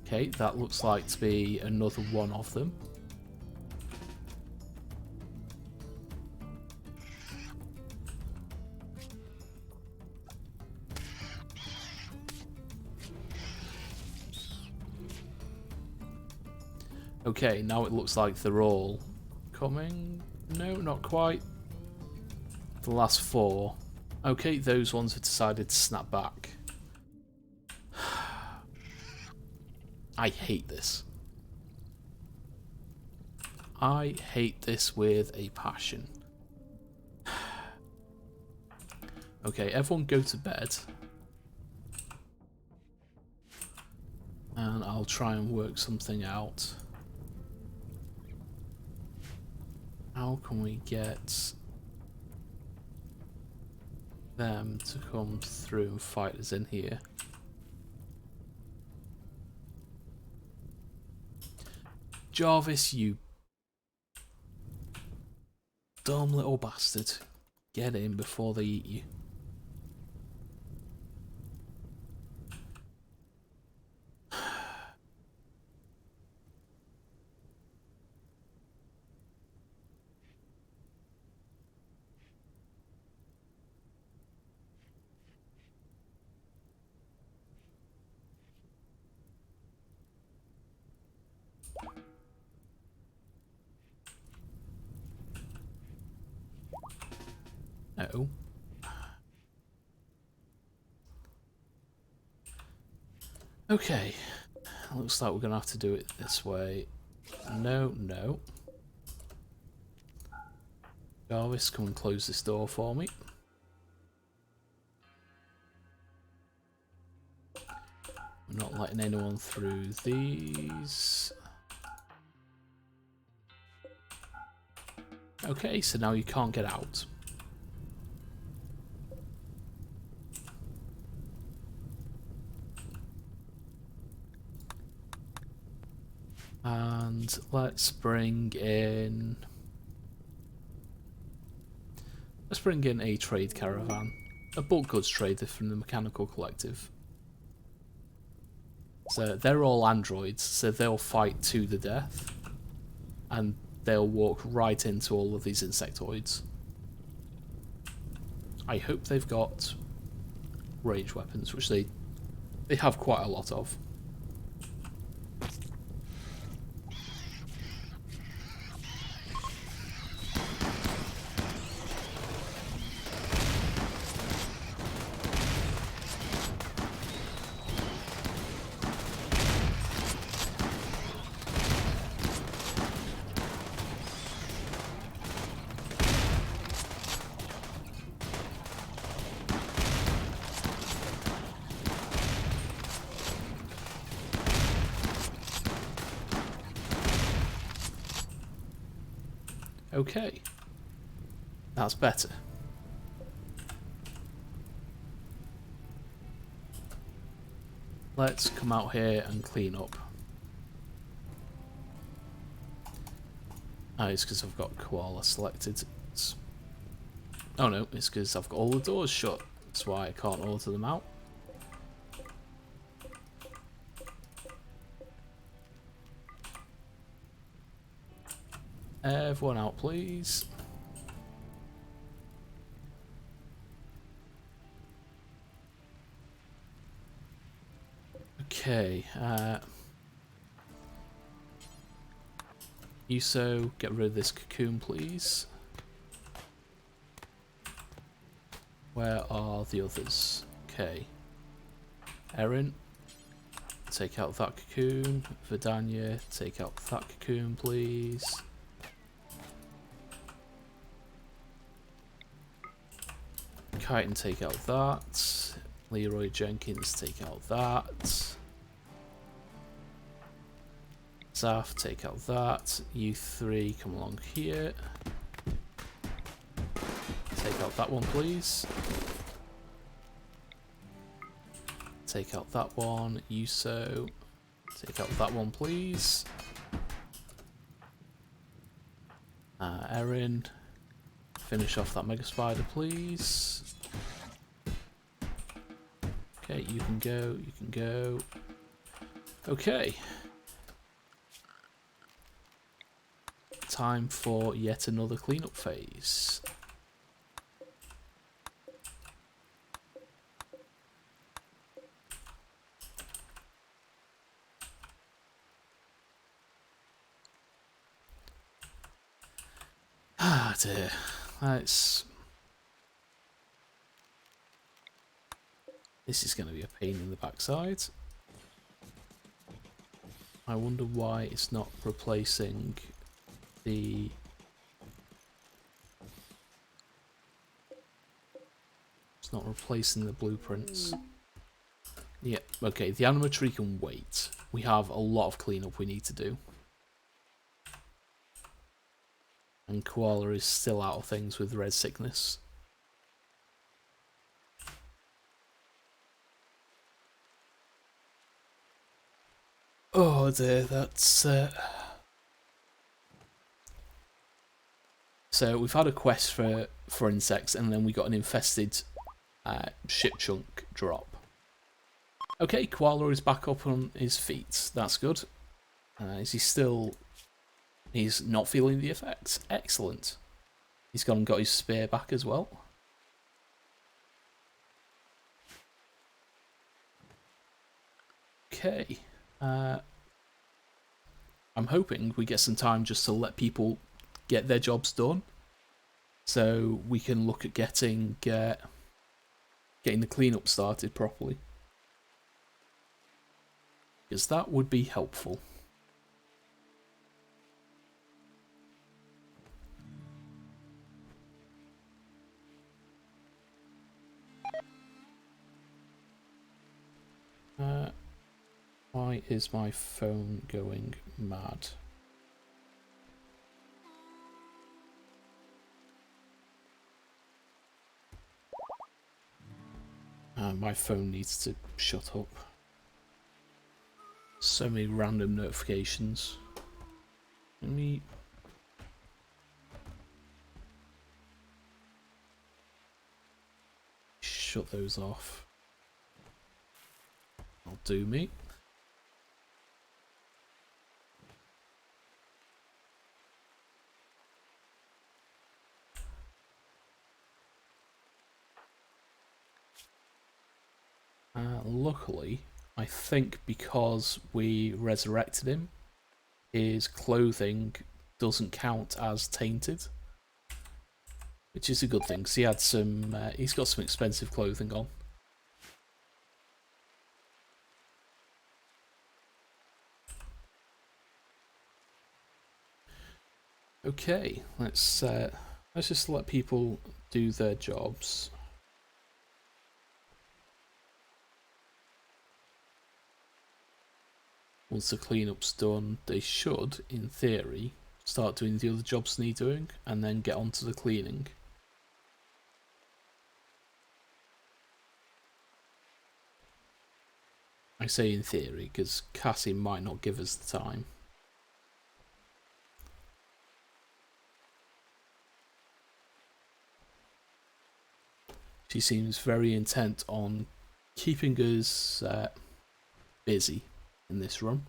Okay, that looks like to be another one of them. Okay, now it looks like they're all coming. No, not quite. The last four. Okay, those ones have decided to snap back. I hate this. I hate this with a passion. Okay, everyone go to bed. And I'll try and work something out. How can we get them to come through and fight us in here? Jarvis, you dumb little bastard. Get in before they eat you. No. Okay. Looks like we're going to have to do it this way. No, no. Jarvis, come and close this door for me. We're not letting anyone through these. Okay, so now you can't get out. And let's bring in a trade caravan, a bulk goods trader from the Mechanical Collective. So they're all androids, so they'll fight to the death, and they'll walk right into all of these insectoids. I hope they've got range weapons, which they they have quite a lot of. Okay, that's better. Let's come out here and clean up. Oh, it's because I've got koala selected. Oh no, it's because I've got all the doors shut. That's why I can't order them out. Everyone out, please. Okay, Yuso, get rid of this cocoon, please. Where are the others? Okay. Erin, take out that cocoon. Vidania, take out that cocoon, please. Chitin, take out that. Leroy Jenkins, take out that. Zaf, take out that. You three, come along here. Take out that one, please. Take out that one. Yuso, take out that one, please. Erin, finish off that Mega Spider, please. Okay, you can go, you can go. Okay. Time for yet another cleanup phase. Ah dear, this is going to be a pain in the backside. I wonder why it's not replacing the... It's not replacing the blueprints. Yeah, okay, the animatronic can wait. We have a lot of cleanup we need to do. And Koala is still out of things with red sickness. Oh dear, that's... So we've had a quest for insects, and then we got an infested ship chunk drop. Okay, Koala is back up on his feet. That's good. Is he still... He's not feeling the effects. Excellent. He's gone and got his spear back as well. Okay. I'm hoping we get some time just to let people get their jobs done, so we can look at getting the cleanup started properly, because that would be helpful. Why is my phone going mad? My phone needs to shut up. So many random notifications. Let me... shut those off. I'll do me. Luckily, I think because we resurrected him, his clothing doesn't count as tainted, which is a good thing. Because he had some, he's got some expensive clothing on. Okay, let's just let people do their jobs. Once the cleanup's done, they should, in theory, start doing the other jobs they need doing, and then get on to the cleaning. I say in theory, because Cassie might not give us the time. She seems very intent on keeping us busy in this run.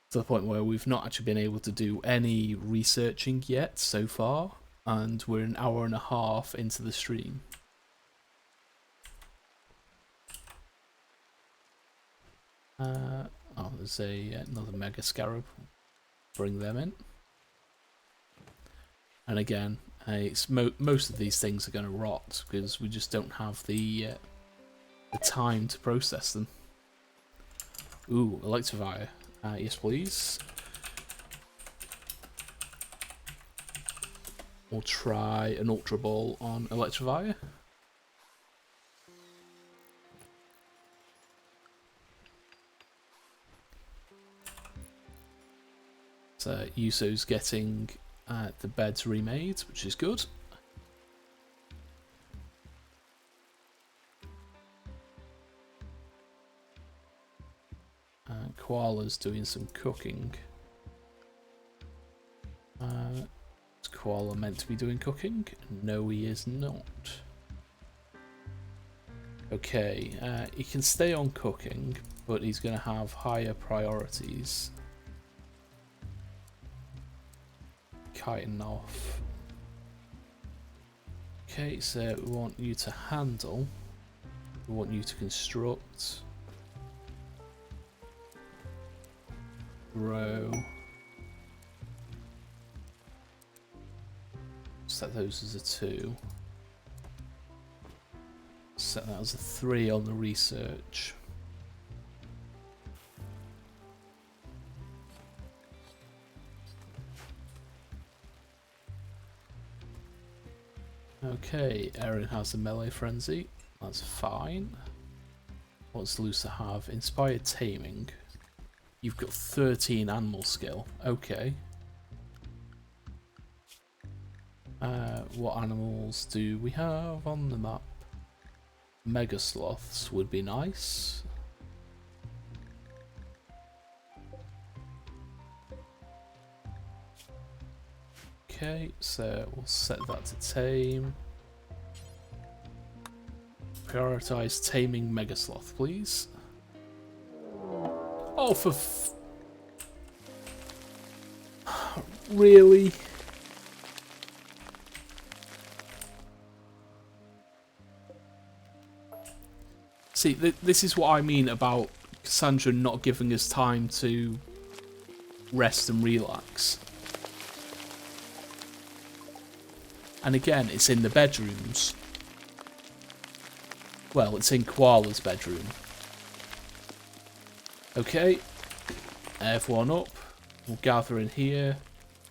To the point where we've not actually been able to do any researching yet so far, and we're an hour and a half into the stream. Oh, there's another Mega Scarab. Bring them in. And again, it's most of these things are going to rot because we just don't have the time to process them. Ooh, Electivire. Yes, please. We'll try an Ultra Ball on Electivire. So Yuso's getting the beds remade, which is good. Koala's doing some cooking. Is Koala meant to be doing cooking? No, he is not. Okay, he can stay on cooking, but he's going to have higher priorities. Kiting off. Okay, so we want you to handle. We want you to construct. Grow. Set those as a 2. Set that as a 3 on the research. Okay, Erin has a melee frenzy. That's fine. What's Lusa have? Inspired taming. You've got 13 animal skill. Okay. What animals do we have on the map? Mega sloths would be nice. Okay, so we'll set that to tame. Prioritize taming Mega Sloth, please. Oh, for really? See, this is what I mean about Cassandra not giving us time to rest and relax. And again, it's in the bedrooms. Well, it's in Koala's bedroom. Okay, everyone up. We'll gather in here.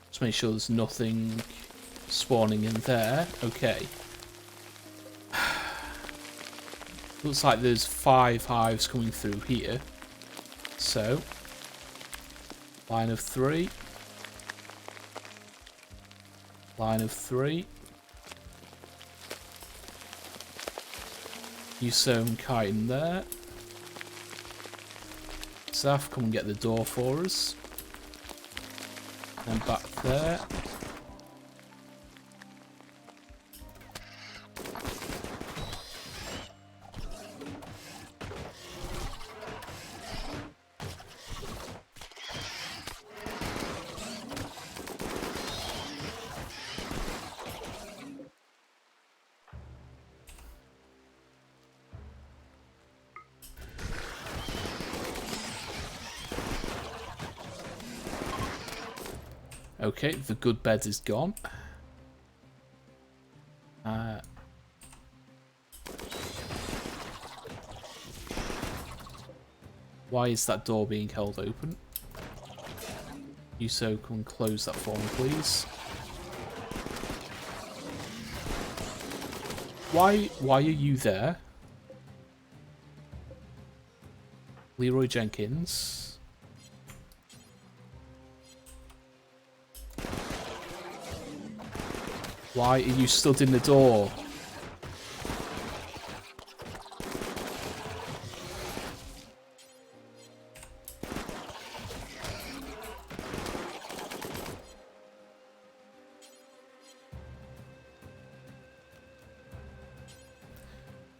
Just make sure there's nothing spawning in there. Okay. Looks like there's 5 hives coming through here. So, line of 3. Line of 3. Yuso and Kiten there. Zaf, come and get the door for us. And back there. Okay, the good bed is gone. Why is that door being held open? You so can close that for me, please. Why are you there? Leroy Jenkins. Why are you stood in the door?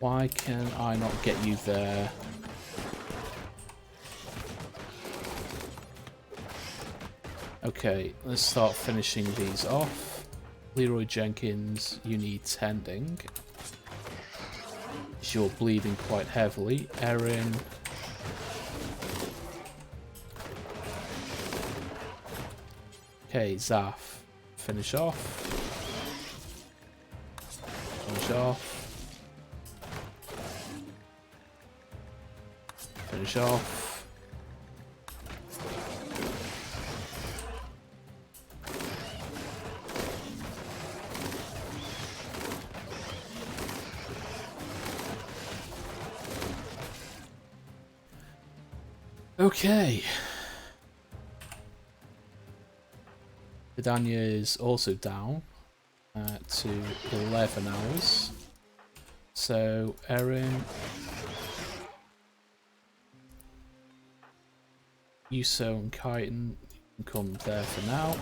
Why can I not get you there? Okay, let's start finishing these off. Leroy Jenkins, you need tending. You're bleeding quite heavily. Erin. Okay, Zaf. Finish off. Finish off. Finish off. Okay. Vidania is also down to 11 hours. So, Erin, Yuso and Kyton can come there for now.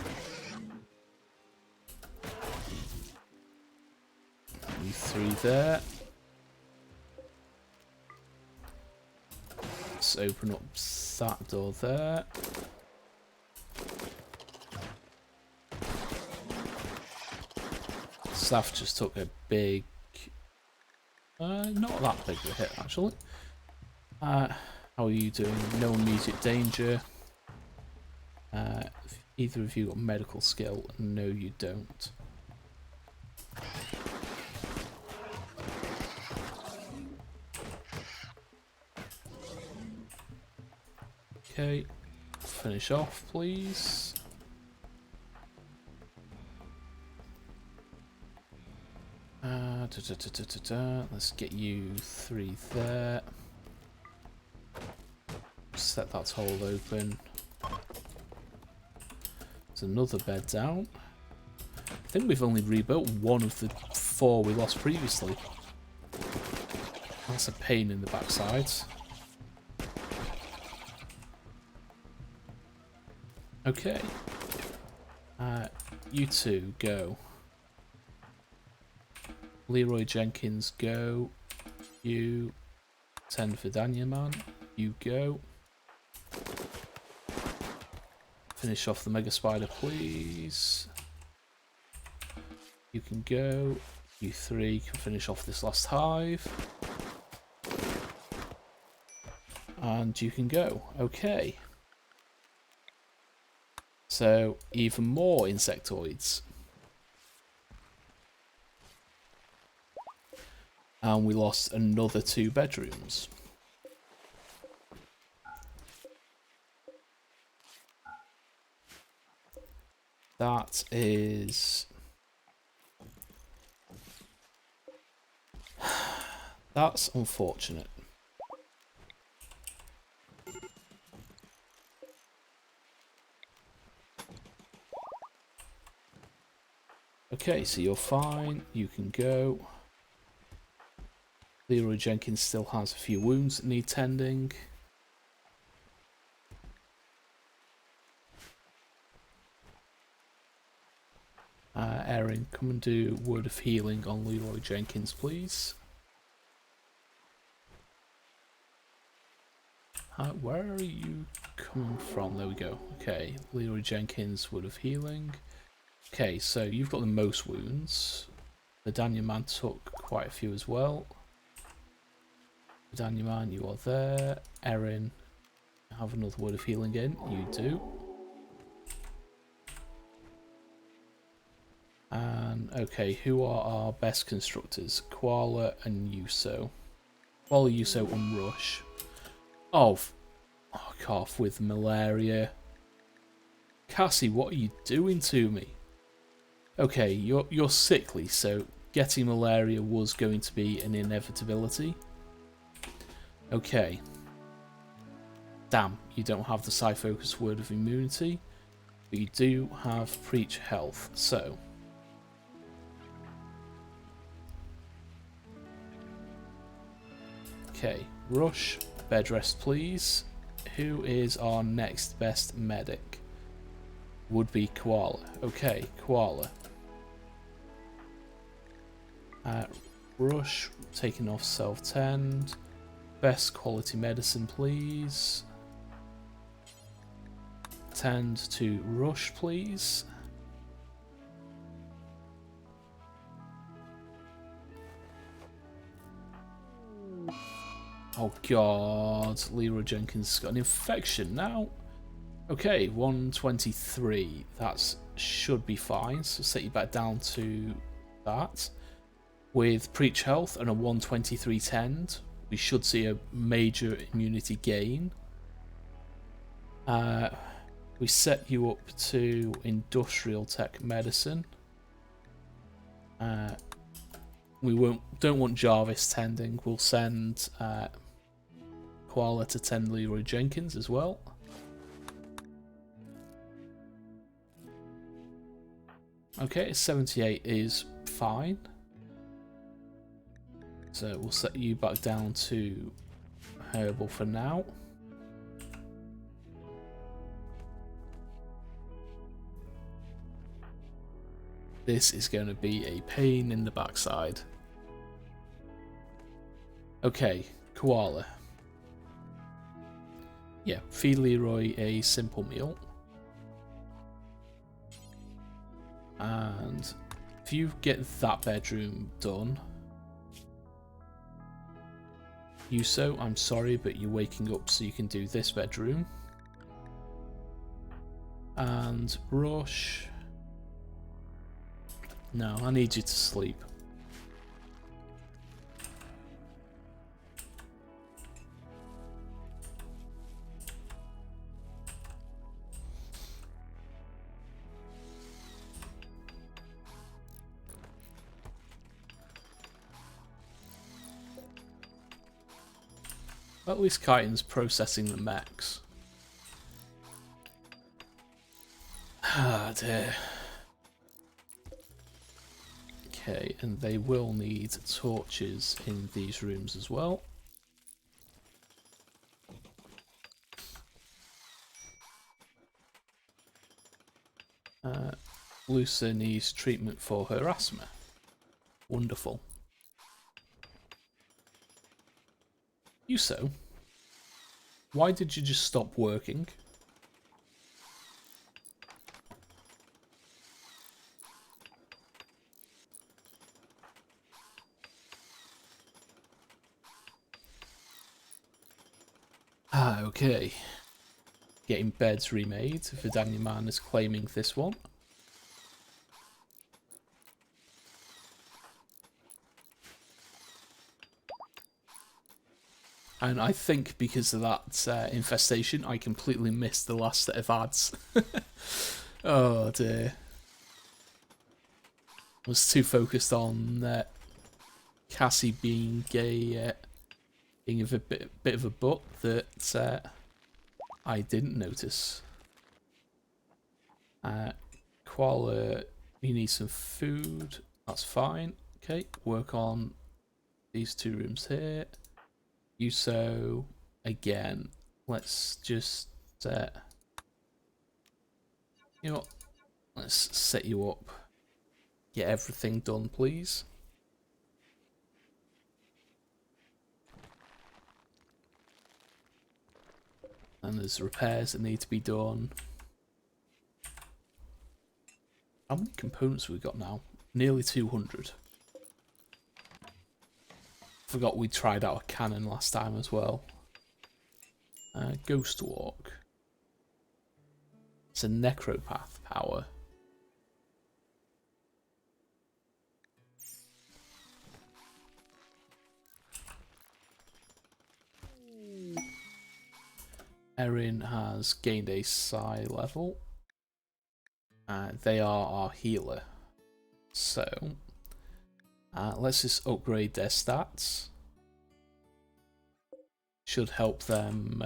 You three there. Let's open up that door there. Saf just took a big, not that big of a hit actually. How are you doing? No immediate danger. Either of you got medical skill? No, you don't. Okay, finish off, please. Let's get you three there. Set that hole open. There's another bed down. I think we've only rebuilt one of the 4 we lost previously. That's a pain in the backside. Okay. You two, go. Leroy Jenkins, go. You. 10 for Daniel, man. You go. Finish off the Mega Spider, please. You can go. You three can finish off this last hive. And you can go. Okay. So, even more insectoids. And we lost another 2 bedrooms. That is... That's unfortunate. Okay, so you're fine. You can go. Leroy Jenkins still has a few wounds that need tending. Erin, come and do Word of Healing on Leroy Jenkins, please. Where are you coming from? There we go. Okay, Leroy Jenkins, Word of Healing. Okay, so you've got the most wounds. The Daniel man took quite a few as well. Daniel man, you are there. Erin, have another Word of Healing in. You do. And okay, who are our best constructors? Koala and Yuso. Koala, Yuso, and Rush. Oh, cough with malaria. Cassie, what are you doing to me? Okay, you're sickly, so getting malaria was going to be an inevitability. Okay. Damn, you don't have the Psi-Focus Word of Immunity, but you do have Preach Health, so... Okay, Rush, bed rest please. Who is our next best medic? Would be Koala. Okay, Koala. Rush, taking off self-tend. Best quality medicine please. Tend to Rush please. Oh god, Leroy Jenkins has got an infection now. Okay, 123. That should be fine. So set you back down to that. With Preach Health and a 123 tend, we should see a major immunity gain. We set you up to Industrial Tech Medicine. We don't want Jarvis tending. We'll send Koala to tend Leroy Jenkins as well. Okay, 78 is fine. So we'll set you back down to Herbal for now. This is going to be a pain in the backside. Okay, Koala. Yeah, feed Leroy a simple meal. And if you get that bedroom done... Yuso, I'm sorry, but you're waking up so you can do this bedroom. And Rush... No, I need you to sleep. At least Chitin's processing the mechs. Ah dear. Okay, and they will need torches in these rooms as well. Luca needs treatment for her asthma. Wonderful. Yuso, why did you just stop working? Ah, okay. Getting beds remade. Vidania Man is claiming this one. And I think because of that infestation, I completely missed the last set of ads. Oh dear. I was too focused on Cassie being a bit of a butt that I didn't notice. Koala, you need some food. That's fine. Okay, work on these two rooms here. Yuso, again, let's just, you know what, let's set you up. Get everything done, please. And there's repairs that need to be done. How many components have we got now? Nearly 200. Forgot we tried out a cannon last time as well. Ghost Walk. It's a necropath power. Erin has gained a psi level. They are our healer. So, let's just upgrade their stats. Should help them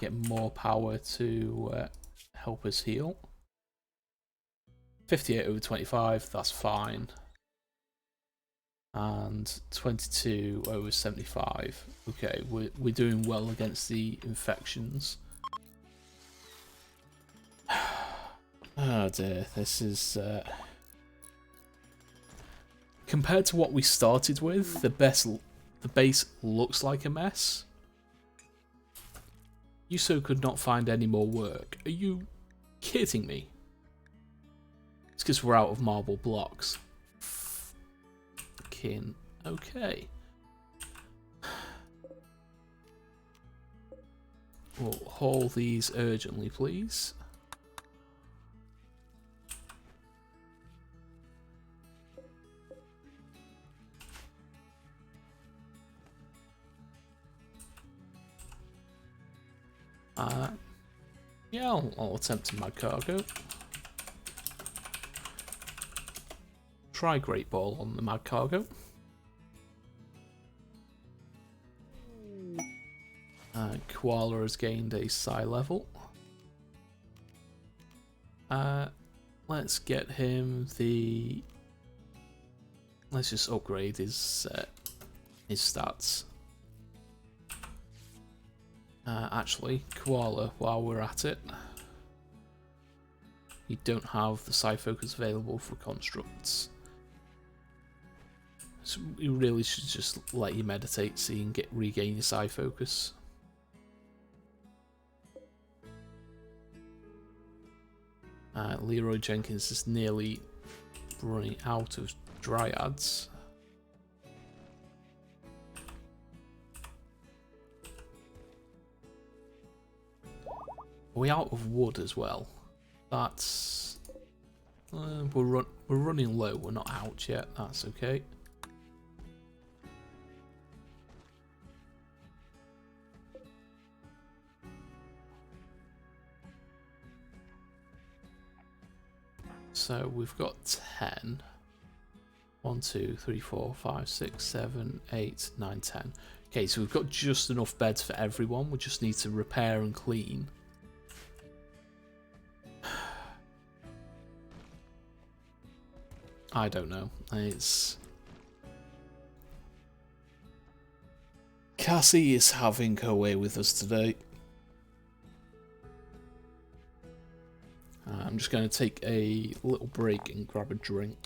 get more power to help us heal. 58 over 25, that's fine. And 22 over 75. Okay, we're doing well against the infections. Oh dear, this is... compared to what we started with, the base looks like a mess. Yuso could not find any more work. Are you kidding me? It's because we're out of marble blocks. Fucking okay. We'll haul these urgently, please. Yeah, I'll attempt to mad cargo. Try Great Ball on the mad cargo. Koala has gained a psi level. Let's get him the... Let's just upgrade his stats. Actually, Koala, while we're at it, you don't have the psi focus available for constructs. So we really should just let you meditate so you can regain your psi focus. Leroy Jenkins is nearly running out of dryads. Are we out of wood as well? That's... we're running low, we're not out yet, that's okay. So we've got 10. 1, 2, 3, 4, 5, 6, 7, 8, 9, 10. Okay, so we've got just enough beds for everyone. We just need to repair and clean. I don't know. It's... Cassie is having her way with us today. I'm just going to take a little break and grab a drink.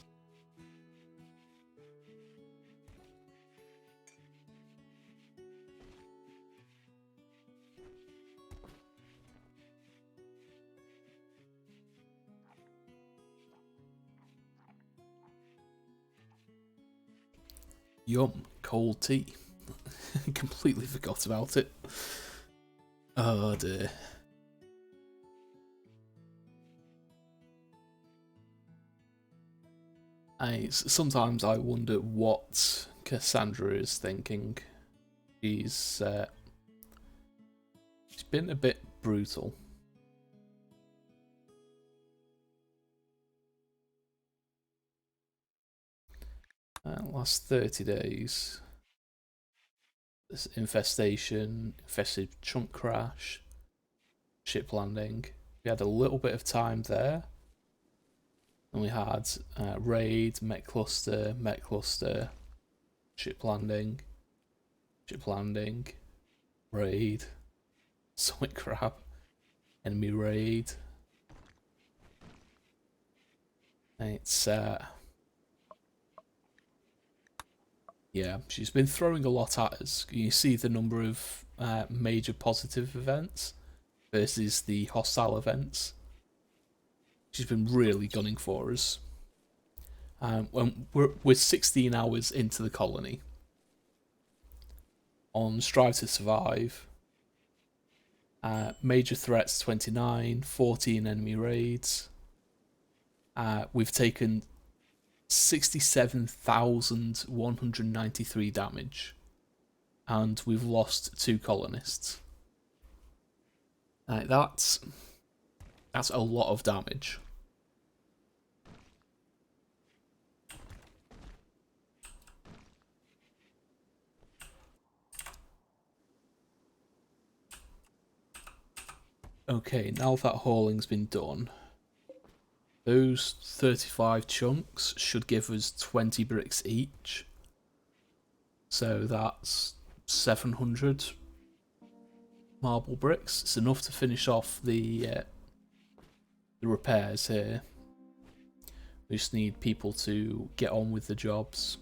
Yum, cold tea. Completely forgot about it. Oh dear. Sometimes I wonder what Cassandra is thinking. She's been a bit brutal. Last 30 days. This infestation, infested chunk crash, ship landing. We had a little bit of time there. And we had raid, mech cluster, ship landing, raid, summit crab, enemy raid. It's yeah, she's been throwing a lot at us. You see the number of major positive events versus the hostile events. She's been really gunning for us. When we're 16 hours into the colony. On Strive to Survive. Major threats 29, 14 enemy raids. We've taken 67,193 damage. And we've lost 2 colonists. That's a lot of damage. Okay, now that hauling's been done, those 35 chunks should give us 20 bricks each. So that's 700 marble bricks. It's enough to finish off the repairs here. We just need people to get on with the jobs.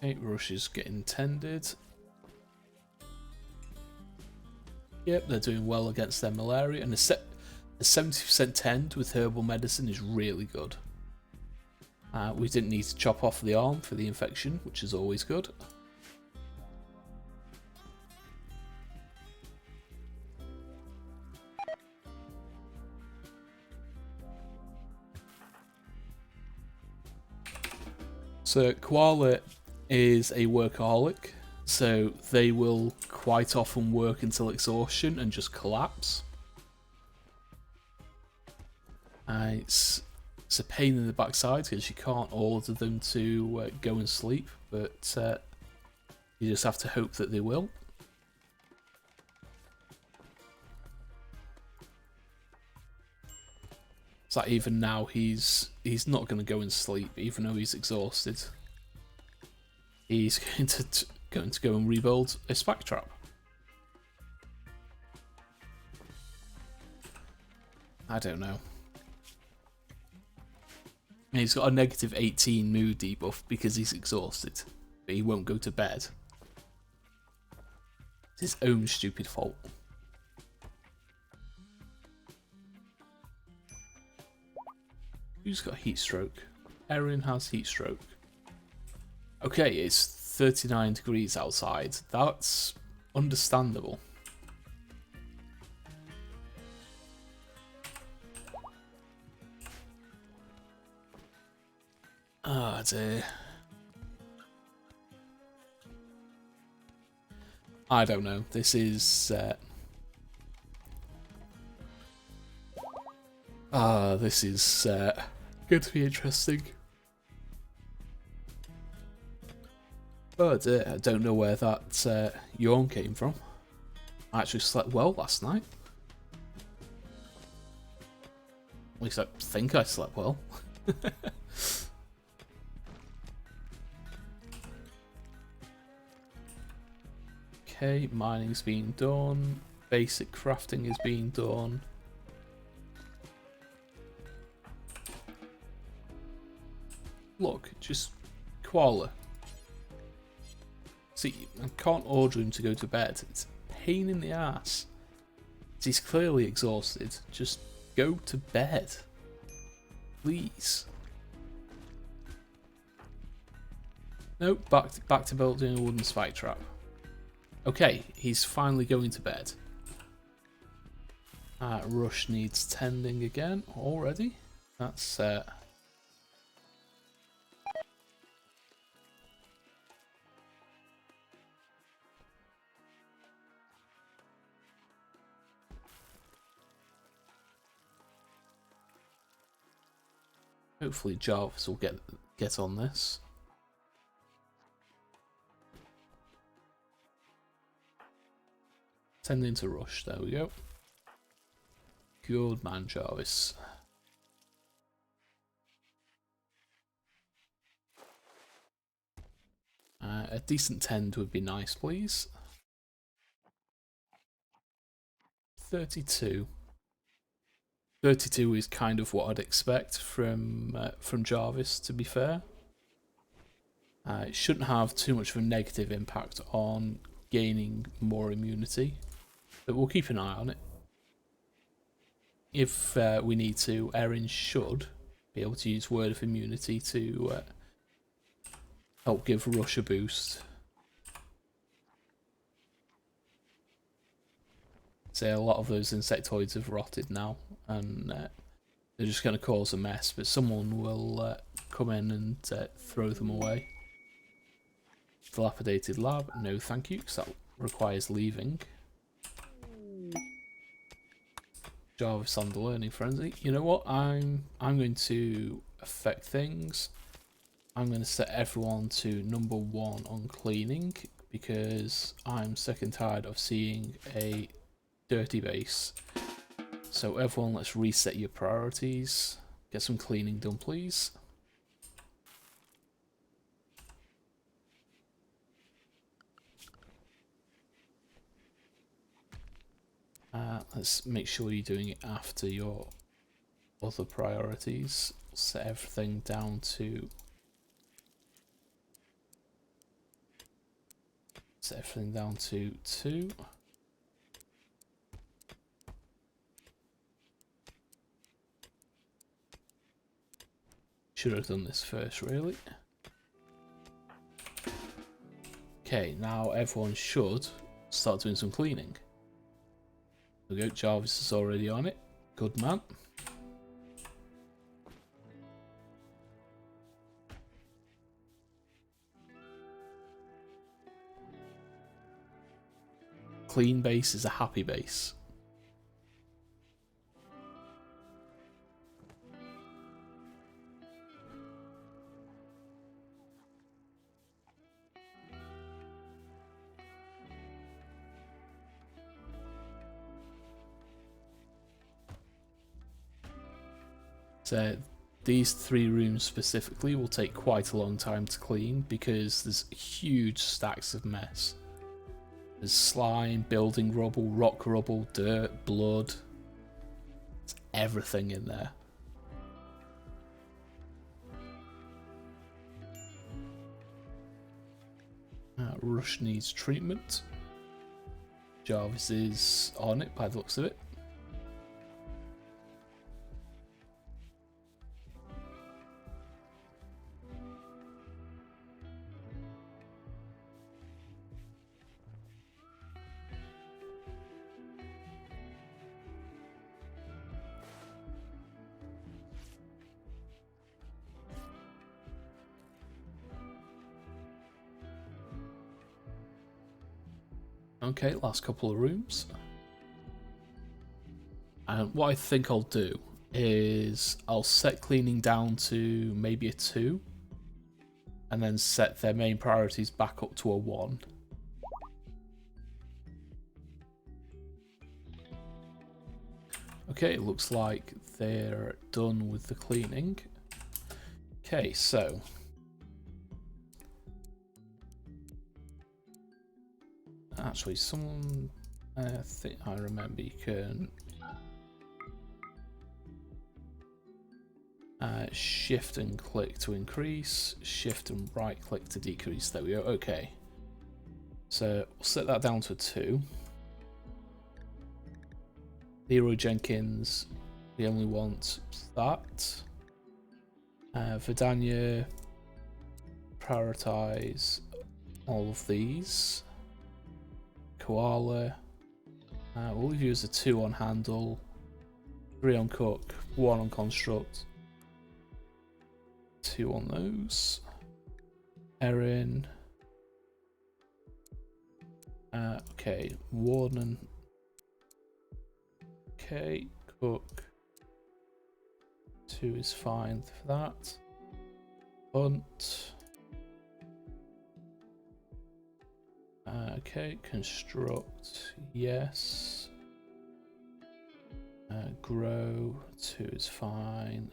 Okay, rush is getting tended. Yep, they're doing well against their malaria, and a 70% tend with herbal medicine is really good. We didn't need to chop off the arm for the infection, which is always good. So Koala is a workaholic, so they will quite often work until exhaustion and just collapse. It's a pain in the backside because you can't order them to go and sleep, but you just have to hope that they will. It's like even now he's not going to go and sleep, even though he's exhausted. He's going to go and rebuild a spike trap. I don't know. He's got a negative 18 mood debuff because he's exhausted, but he won't go to bed. It's his own stupid fault. Who's got heat stroke? Erin has heat stroke. Okay, it's 39 degrees outside. That's understandable. Ah, dear. I don't know. This is... this is going to be interesting. Oh dear, I don't know where that yawn came from. I actually slept well last night. At least I think I slept well. Okay, mining's being done. Basic crafting is being done. Look, just Koala. See, I can't order him to go to bed. It's a pain in the ass. He's clearly exhausted. Just go to bed. Please. Nope, back to building a wooden spike trap. Okay, he's finally going to bed. Rush needs tending again already. That's hopefully Jarvis will get on this. Tending to Rush, there we go. Good man, Jarvis. A decent tend would be nice, please. 32. 32 is kind of what I'd expect from Jarvis, to be fair. It shouldn't have too much of a negative impact on gaining more immunity, but we'll keep an eye on it. If we need to, Erin should be able to use Word of Immunity to help give Rush a boost. Say a lot of those insectoids have rotted now, and They're just going to cause a mess, but someone will come in and throw them away. Dilapidated lab, no thank you, because that requires leaving. Jarvis on the learning frenzy. You know what? I'm going to affect things. I'm going to set everyone to number 1 on cleaning because I'm sick and tired of seeing a dirty base. So everyone, let's reset your priorities. Get some cleaning done, please. Let's make sure you're doing it after your other priorities. Set everything down to 2. Should have done this first, really. Okay, now everyone should start doing some cleaning. There we go, Jarvis is already on it. Good man. Clean base is a happy base. So these 3 rooms specifically will take quite a long time to clean because there's huge stacks of mess. There's slime, building rubble, rock rubble, dirt, blood. There's everything in there. Rush needs treatment. Jarvis is on it by the looks of it. Okay, last couple of rooms. And what I think I'll do is I'll set cleaning down to maybe a 2 and then set their main priorities back up to a 1. Okay, it looks like they're done with the cleaning. Okay, so actually someone, I think I remember you can shift and click to increase, shift and right click to decrease. There we go. Okay, so we'll set that down to 2. Leroy Jenkins, we only want that. Vidania, prioritize all of these. Koala, we'll leave you as a 2 on handle, 3 on cook, 1 on construct, 2 on those. Erin, okay, Warden, okay, cook, 2 is fine for that. Hunt, okay, construct, yes. Grow, 2 is fine.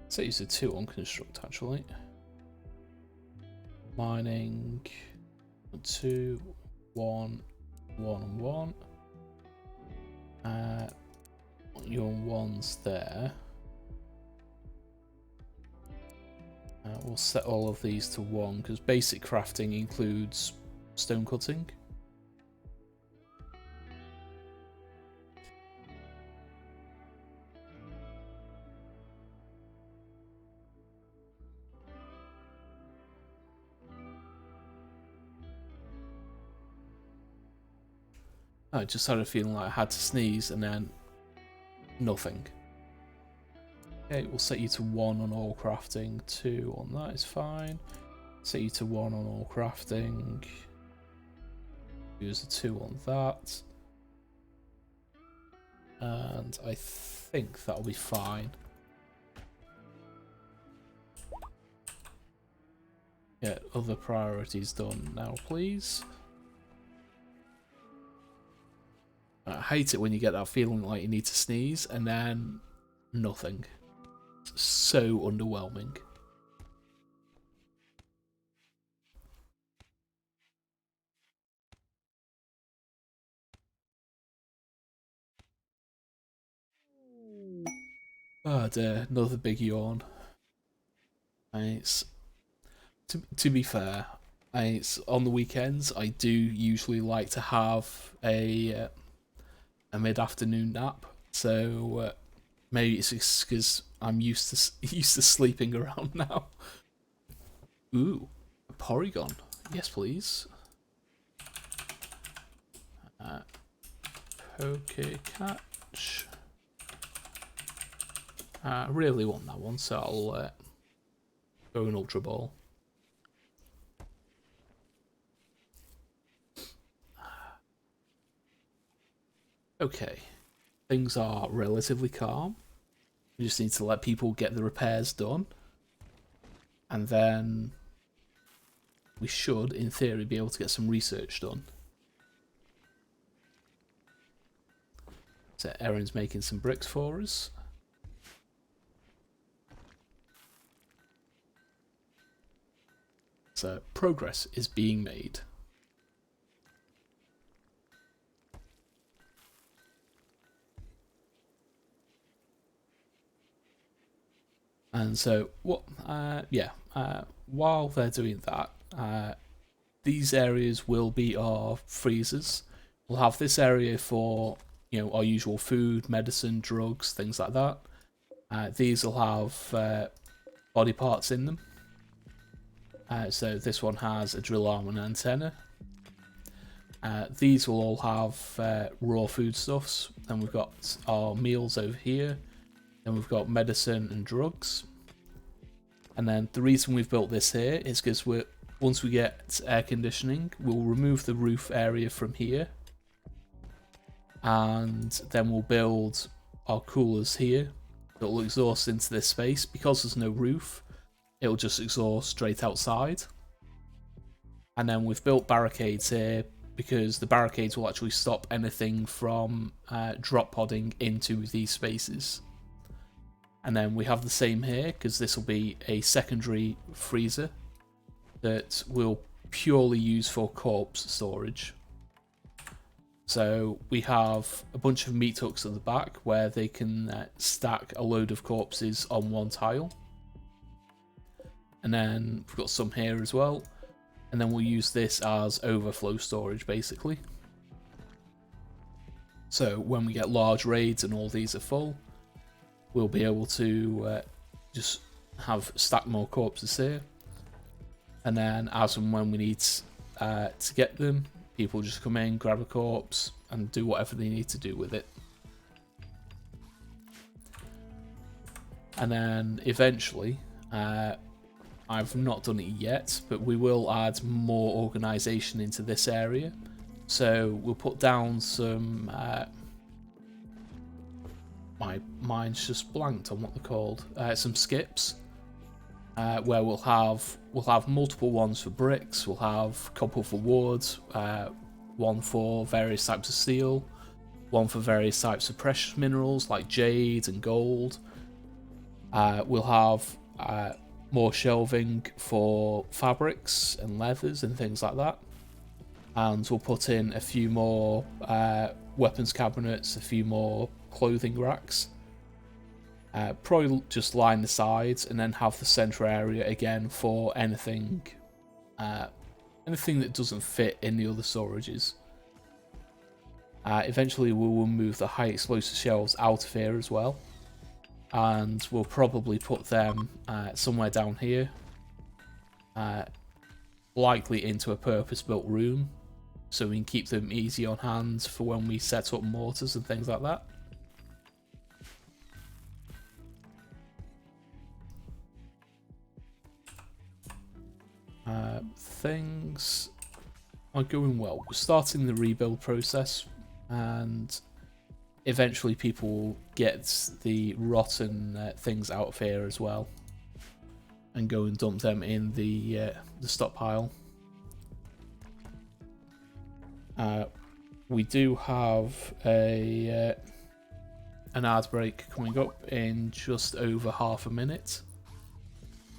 So use a 2 on construct actually. Mining, 2, 1, 1 and 1. Your 1's there. We'll set all of these to 1 because basic crafting includes stone cutting. I just had a feeling like I had to sneeze and then nothing. Okay, we'll set you to 1 on all crafting, 2 on that is fine. Set you to 1 on all crafting. Use a 2 on that. And I think that'll be fine. Get other priorities done now, please. I hate it when you get that feeling like you need to sneeze and then nothing. It's so underwhelming. Oh dear, another big yawn. It's to be fair, it's on the weekends I do usually like to have a mid-afternoon nap. So maybe it's just because I'm used to sleeping around now. Ooh, a Porygon. Yes, please. Poke-catch. I really want that one, so I'll go an Ultra Ball. Okay, things are relatively calm. We just need to let people get the repairs done. And then we should, in theory, be able to get some research done. So Erin's making some bricks for us. So progress is being made. And so what? While they're doing that, these areas will be our freezers. We'll have this area for our usual food, medicine, drugs, things like that. These will have body parts in them. So this one has a drill arm and antenna. These will all have raw foodstuffs. Then we've got our meals over here. Then we've got medicine and drugs. And then the reason we've built this here is because once we get air conditioning, we'll remove the roof area from here. And then we'll build our coolers here that will exhaust into this space. Because there's no roof, it'll just exhaust straight outside. And then we've built barricades here because the barricades will actually stop anything from drop podding into these spaces. And then we have the same here because this will be a secondary freezer that we'll purely use for corpse storage. So we have a bunch of meat hooks at the back where they can stack a load of corpses on one tile. And then we've got some here as well. And then we'll use this as overflow storage basically. So when we get large raids and all these are full, we'll be able to just have stack more corpses here. And then as and when we need to get them, people just come in, grab a corpse, and do whatever they need to do with it. And then eventually, I've not done it yet, but we will add more organisation into this area. So we'll put down some... my mind's just blanked on what they're called. Some skips, where we'll have multiple ones for bricks. We'll have a couple for wood, one for various types of steel, one for various types of precious minerals like jade and gold. We'll have more shelving for fabrics and leathers and things like that. And we'll put in a few more weapons cabinets, a few more clothing racks. Probably just line the sides and then have the central area again for anything that doesn't fit in the other storages. Eventually we will move the high explosive shelves out of here as well, and we'll probably put them somewhere down here, likely into a purpose-built room so we can keep them easy on hand for when we set up mortars and things like that. Things are going well. We're starting the rebuild process, and eventually people will get the rotten things out of here as well, and go and dump them in the stockpile. We do have an ad break coming up in just over half a minute.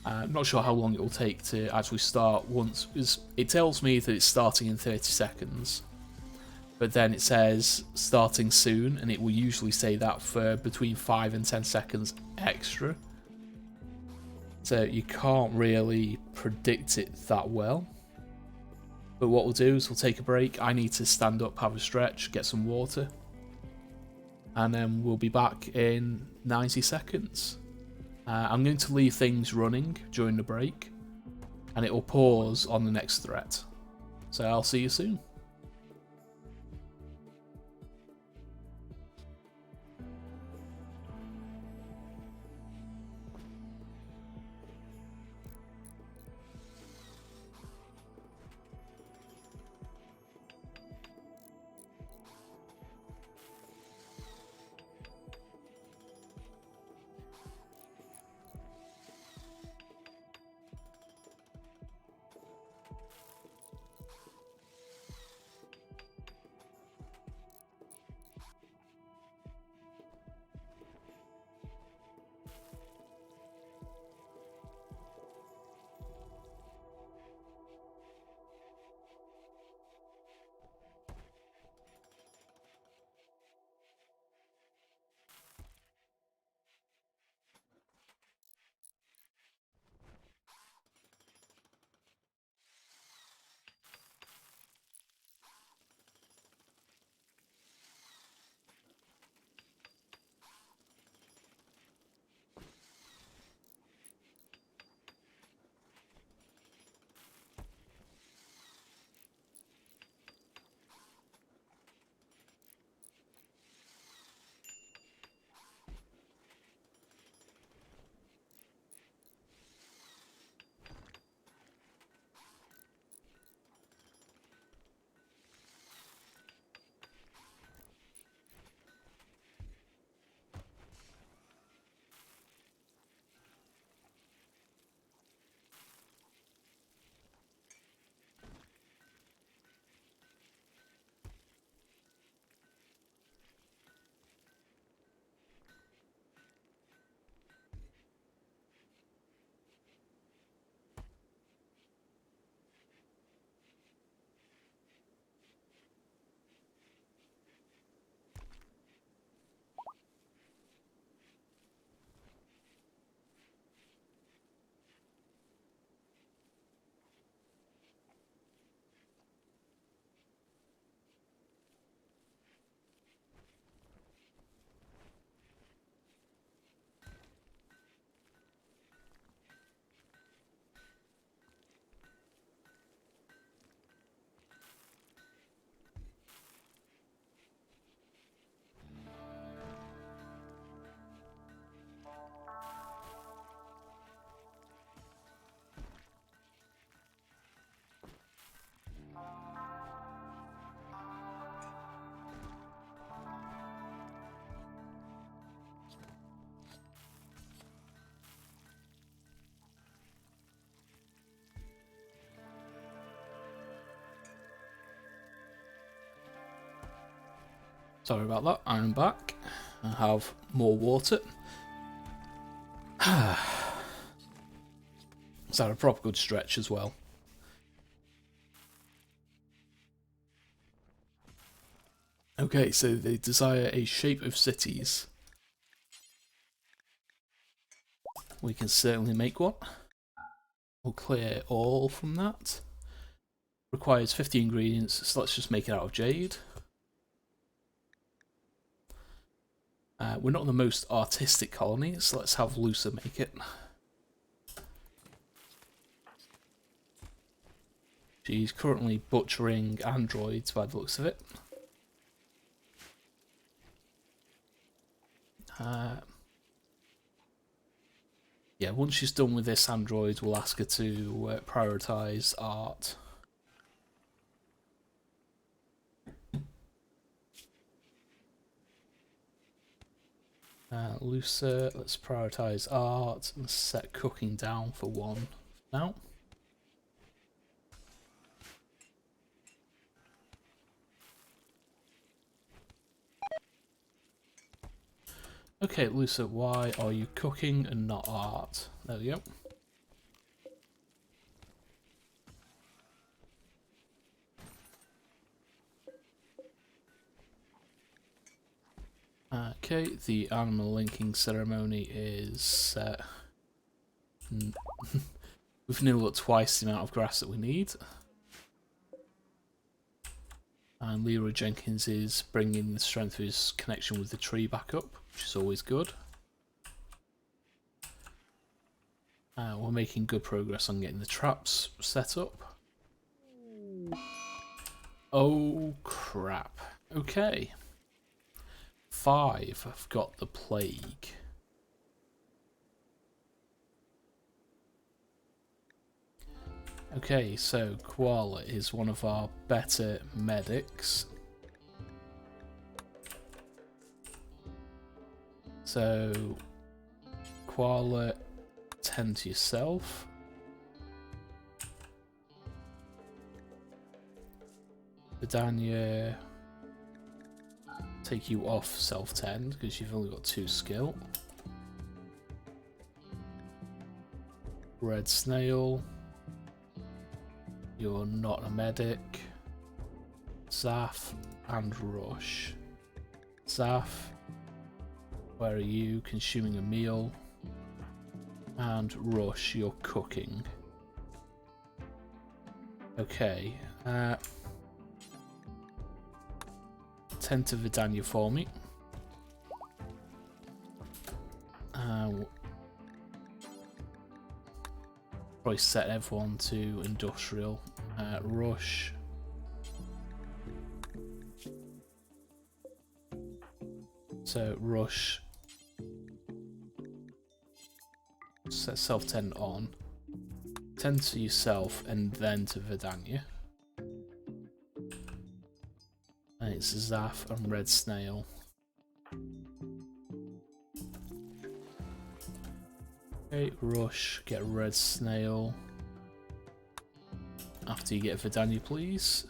I'm not sure how long it will take to actually start once, because it tells me that it's starting in 30 seconds, but then it says starting soon, and it will usually say that for between 5 and 10 seconds extra. So you can't really predict it that well. But what we'll do is we'll take a break. I need to stand up, have a stretch, get some water, and then we'll be back in 90 seconds. I'm going to leave things running during the break, and it will pause on the next threat. So I'll see you soon. Sorry about that, I'm back. I have more water. It's had a proper good stretch as well. Okay, so they desire a shape of cities. We can certainly make one. We'll clear all from that. Requires 50 ingredients, so let's just make it out of jade. We're not the most artistic colony, so let's have Lusa make it. She's currently butchering androids by the looks of it. Yeah, once she's done with this android, we'll ask her to prioritise art. Lucer, let's prioritise art and set cooking down for 1 now. Okay, Lucer, why are you cooking and not art? There we go. Okay, the animal linking ceremony is we've nearly got twice the amount of grass that we need. And Leroy Jenkins is bringing the strength of his connection with the tree back up, which is always good. We're making good progress on getting the traps set up. Oh crap. Okay. 5 have got the plague. Okay, so Koala is one of our better medics. So, Koala, tend to yourself. Vidania, take you off self-tend because you've only got 2 skill. Red Snail, you're not a medic. Zaf and Rush. Zaf, where are you? Consuming a meal. And Rush, you're cooking. Okay. Tend to Vidania for me. Probably set everyone to industrial. Rush. So Rush. Set self-tend on. Tend to yourself and then to Vidania. And it's Zaf and Red Snail. Okay, Rush, get Red Snail. After you get Vidania, please.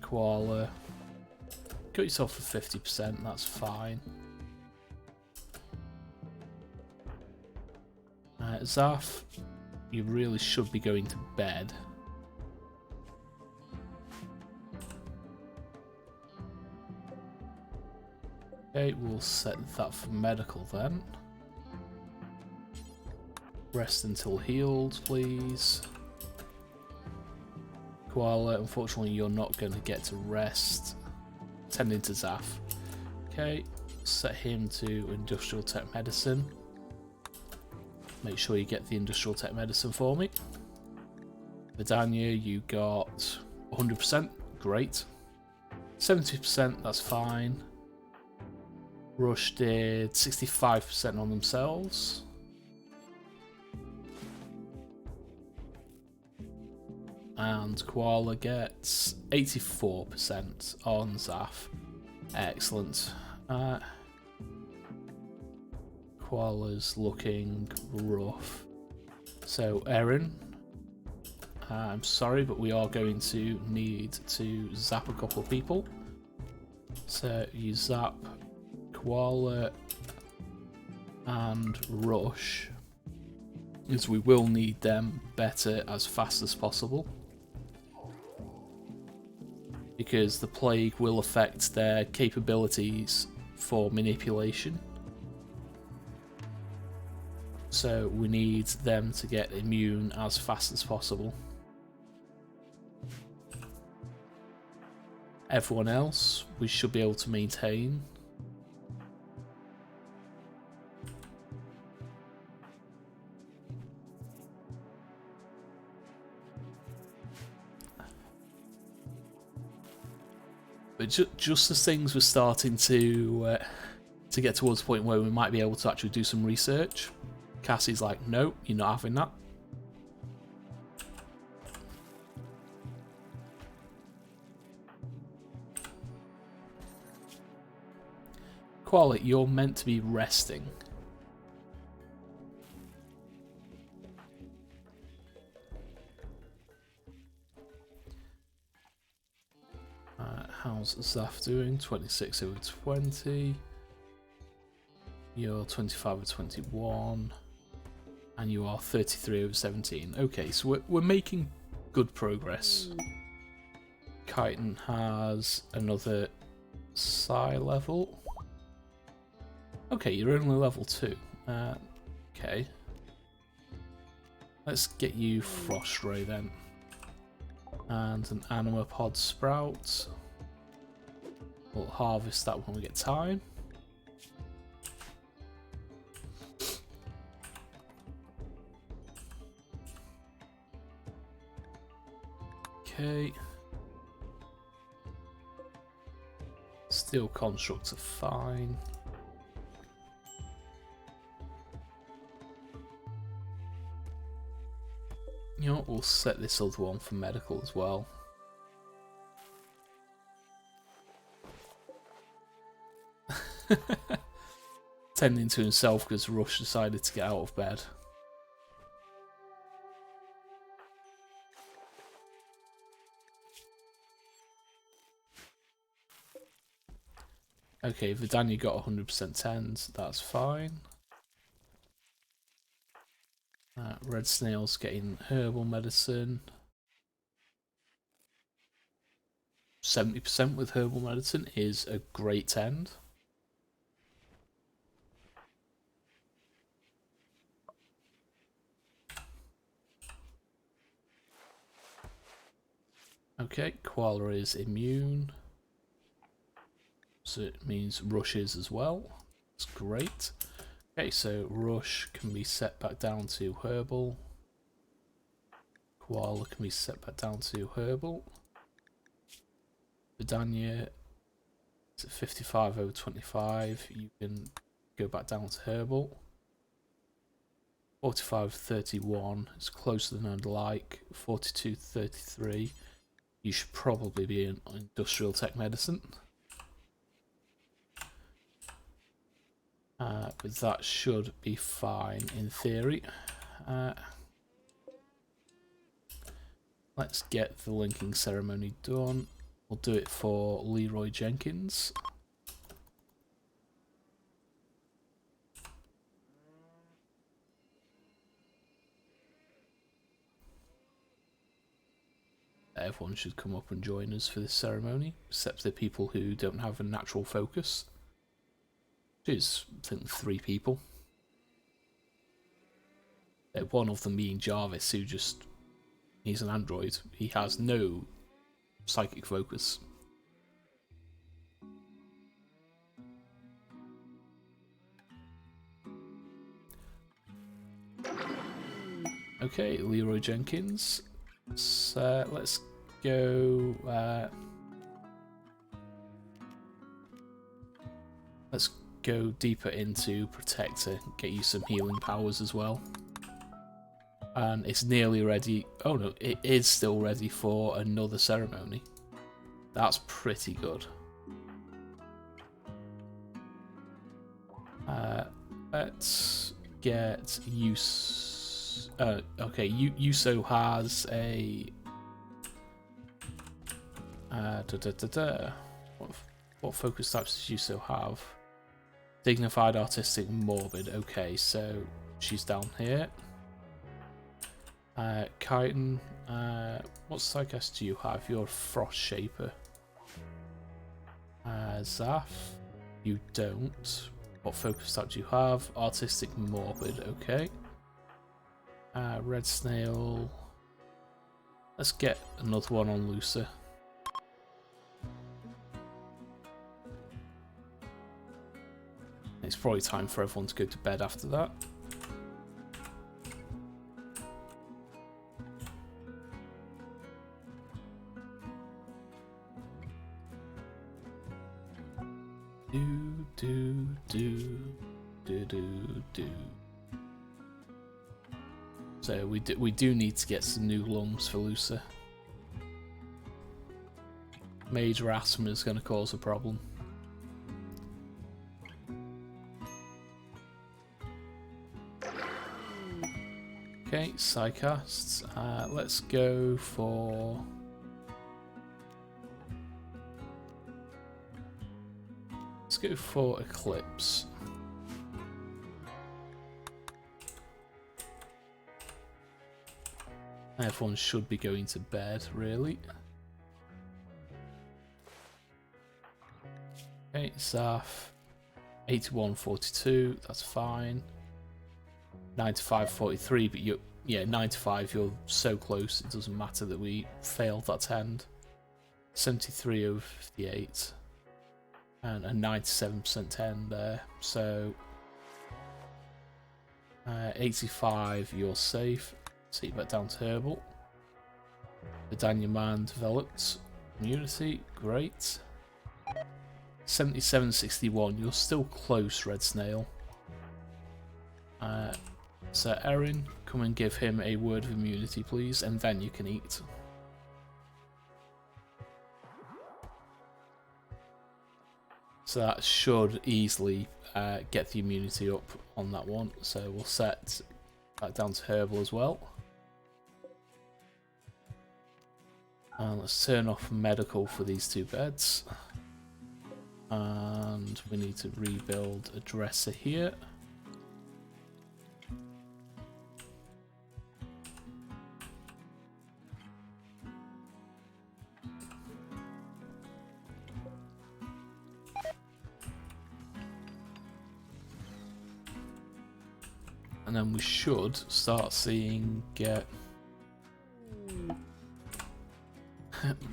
Koala. Got yourself for 50%, that's fine. Zaf, you really should be going to bed. Okay, we'll set that for medical then. Rest until healed, please. Koala, unfortunately you're not going to get to rest. Tending to Zaf. Okay, set him to industrial tech medicine. Make sure you get the industrial tech medicine for me. Vidania, you got 100%, great. 70%, that's fine. Rush did 65% on themselves. And Koala gets 84% on Zaf. Excellent. Koala's looking rough. So, Erin, I'm sorry, but we are going to need to zap a couple of people. So, you zap Koala and Rush, as we will need them better as fast as possible. Because the plague will affect their capabilities for manipulation. So we need them to get immune as fast as possible. Everyone else, we should be able to maintain. But just as things were starting to get towards the point where we might be able to actually do some research, Cassie's like, no, you're not having that. Koala, you're meant to be resting. How's Zaf doing? 26 over 20. You're 25 over 21. And you are 33 over 17. Okay, so we're making good progress. Chitin has another psi level. Okay, you're only level 2. Okay. Let's get you Frost Ray then. And an Anima Pod Sprout. We'll harvest that when we get time. Okay. Steel constructs are fine. You know what, we'll set this other one for medical as well. Tending to himself because Rush decided to get out of bed. Okay, Vidania got 100% tens, that's fine. Red Snail's getting herbal medicine. 70% with herbal medicine is a great tend. Okay, Koala is immune. So it means Rush is as well. That's great. Okay, so Rush can be set back down to herbal. Koala can be set back down to herbal. Vidania is at 55 over 25. You can go back down to herbal. 45-31 is closer than I'd like. 42-33. You should probably be in industrial tech medicine. But that should be fine in theory. Let's get the linking ceremony done. We'll do it for Leroy Jenkins. Everyone should come up and join us for this ceremony, except the people who don't have a natural focus. Which is, I think, 3 people. One of them being Jarvis, who just... he's an android. He has no psychic focus. Okay, Leroy Jenkins. So let's go. Let's go deeper into Protector. Get you some healing powers as well. And it's nearly ready. Oh no, it is still ready for another ceremony. That's pretty good. Let's get use. Okay, Yuso has a. What focus types does Yuso have? Dignified, artistic, morbid. Okay, so she's down here. Chitin, what psychast do you have? You're a Frost Shaper. Zaf, you don't. What focus type do you have? Artistic, morbid. Okay. Red Snail. Let's get another one on Lucer. It's probably time for everyone to go to bed after that. Do. So we do need to get some new lungs for Lucy. Major asthma is going to cause a problem. Okay, Psycasts. Let's go for... Let's go for Eclipse. Everyone should be going to bed, really. Okay, Zaf. 81.42, that's fine. 95.43, but you're, yeah, 95, you're so close, it doesn't matter that we failed that end. 73.58. And a 97% end there, so 85, you're safe. So you back down to Herbal. The Daniel Man developed. Immunity, great. 77.61, you're still close, Red Snail. So Erin, come and give him a word of immunity, please, and then you can eat. So that should easily get the immunity up on that one. So we'll set that down to Herbal as well. And let's turn off medical for these two beds. And we need to rebuild a dresser here. And then we should start seeing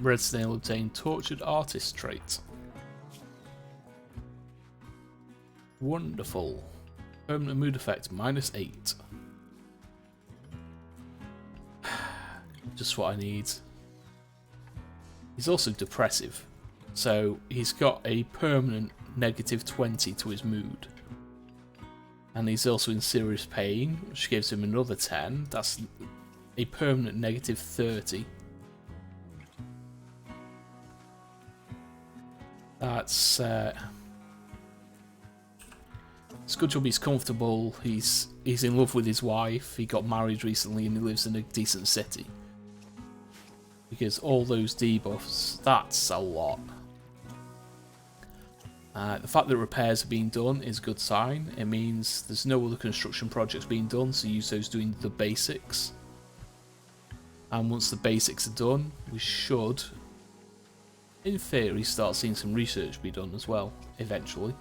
Red Snail obtain Tortured Artist trait. Wonderful. Permanent mood effect, -8. Just what I need. He's also depressive, so he's got a permanent -20 to his mood. And he's also in serious pain, which gives him another 10. That's a permanent -30. That's it's a good job he's comfortable. He's in love with his wife. He got married recently and he lives in a decent city. Because all those debuffs, that's a lot. The fact that repairs are being done is a good sign. It means there's no other construction projects being done, so use those doing the basics. And once the basics are done, we should, in theory, start seeing some research be done as well, eventually.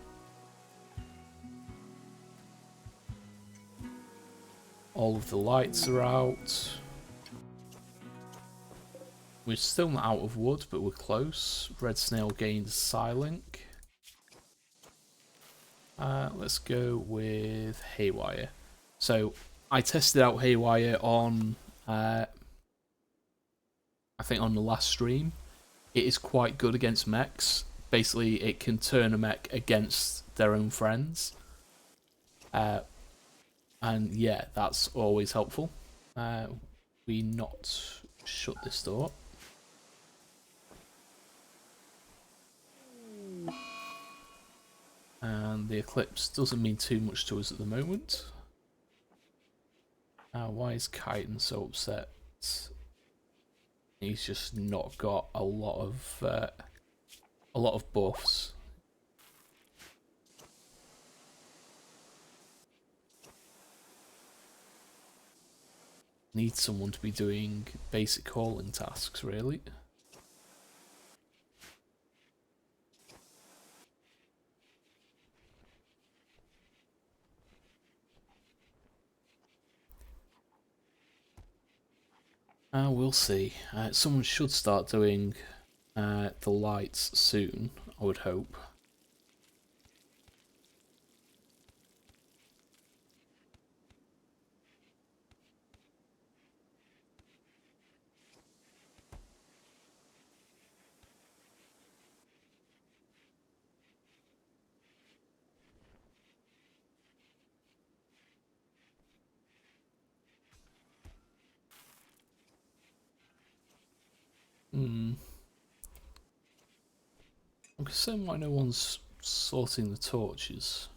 All of the lights are out. We're still not out of wood, but we're close. Red Snail gained Psylink. Let's go with Haywire. So I tested out Haywire on, I think on the last stream. It is quite good against mechs. Basically, it can turn a mech against their own friends. And yeah, that's always helpful. We not shut this door. And the Eclipse doesn't mean too much to us at the moment. Why is Chitin so upset? He's just not got a lot of buffs. Need someone to be doing basic calling tasks, really. We'll see. Someone should start doing the lights soon, I would hope. I'm concerned why no one's sorting the torches.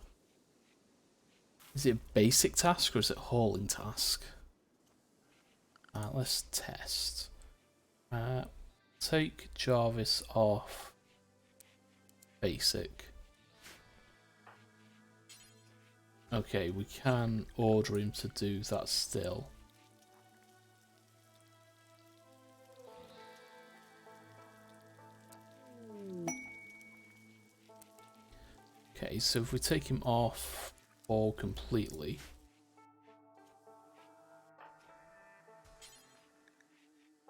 Is it a basic task or is it a hauling task? Let's test. Take Jarvis off basic. Okay, we can order him to do that still. Okay, so if we take him off all completely.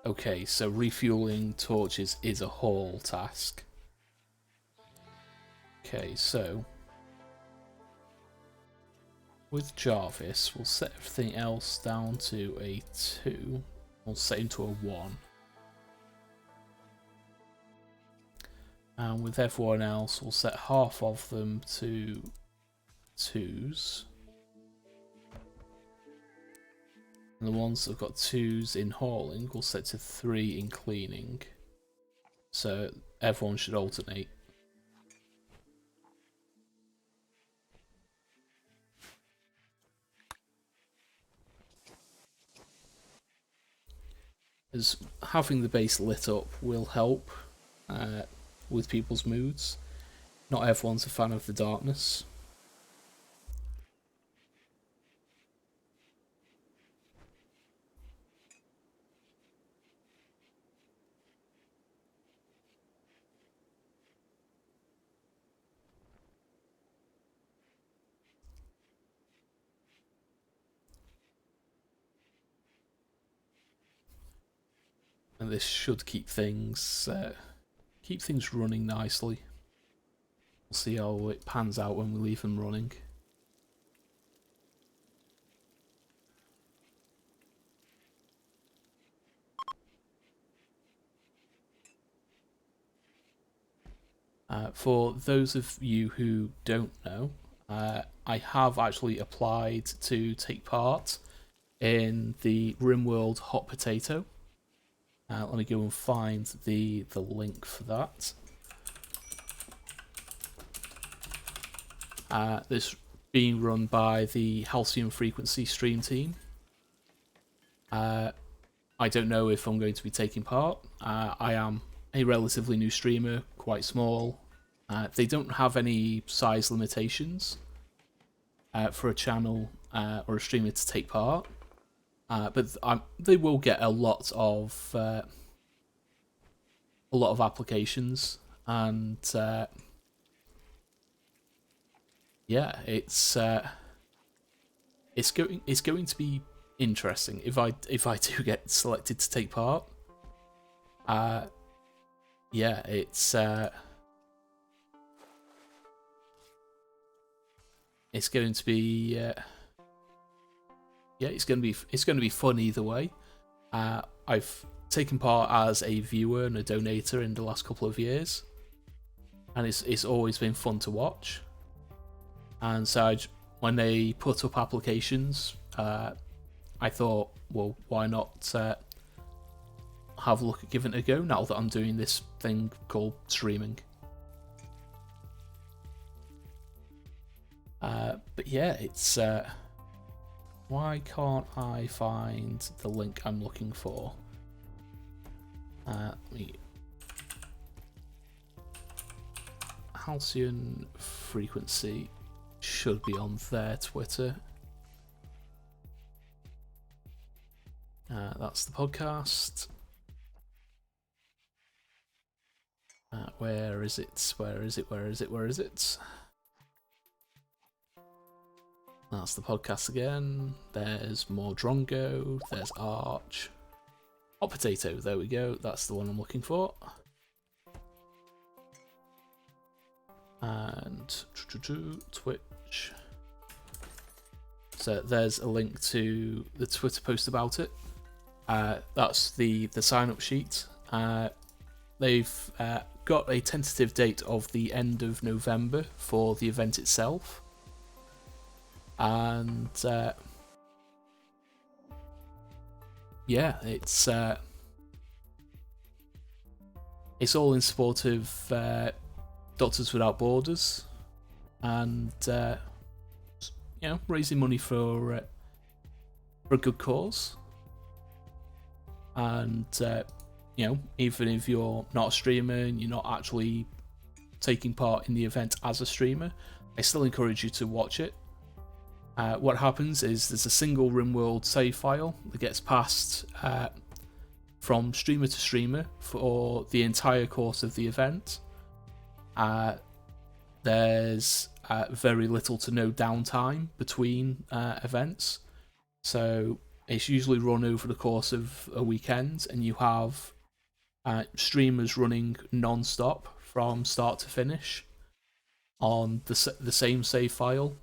Okay, so refueling torches is a haul task. Okay, so with Jarvis, we'll set everything else down to a 2. We'll set him to a 1. And with everyone else, we'll set half of them to 2s. And the ones that have got 2s in hauling, we'll set to 3 in cleaning. So everyone should alternate. As having the base lit up will help with people's moods. Not everyone's a fan of the darkness. And this should keep things running nicely. We'll see how it pans out when we leave them running. For those of you who don't know, I have actually applied to take part in the RimWorld Hot Potato. Let me go and find the link for that. This being run by the Halcyon Frequency stream team. I don't know if I'm going to be taking part. I am a relatively new streamer, quite small. They don't have any size limitations for a channel or a streamer to take part. But they will get a lot of applications, and yeah, it's going to be interesting if I do get selected to take part. Yeah, it's going to be yeah, it's going to be fun either way. I've taken part as a viewer and a donator in the last couple of years, and it's always been fun to watch. And so when they put up applications, I thought, well, why not have a look at giving it a go now that I'm doing this thing called streaming. But yeah, it's why can't I find the link I'm looking for? Halcyon Frequency should be on their Twitter. That's the podcast. Where is it? Where is it? Where is it? Where is it? That's the podcast again. There's more Drongo. There's Arch. Hot Potato. There we go. That's the one I'm looking for. And Twitch. So there's a link to the Twitter post about it. That's the sign up sheet. They've got a tentative date of the end of November for the event itself. And yeah, it's It's all in support of Doctors Without Borders, and raising money for a good cause. And even if you're not a streamer and you're not actually taking part in the event as a streamer, I still encourage you to watch it. What happens is there's a single RimWorld save file that gets passed from streamer to streamer for the entire course of the event. There's very little to no downtime between events, so it's usually run over the course of a weekend, and you have streamers running non-stop from start to finish on the same save file.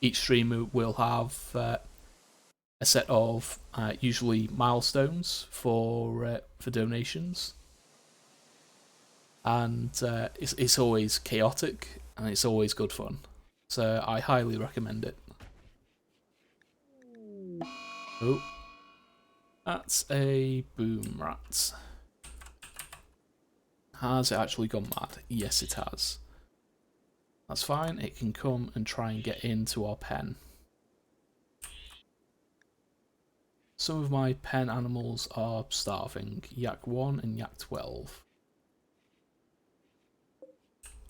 Each streamer will have a set of usually milestones for donations, and it's always chaotic and it's always good fun. So I highly recommend it. Oh, that's a boom rat. Has it actually gone mad? Yes, it has. That's fine, it can come and try and get into our pen. Some of my pen animals are starving, Yak 1 and Yak 12.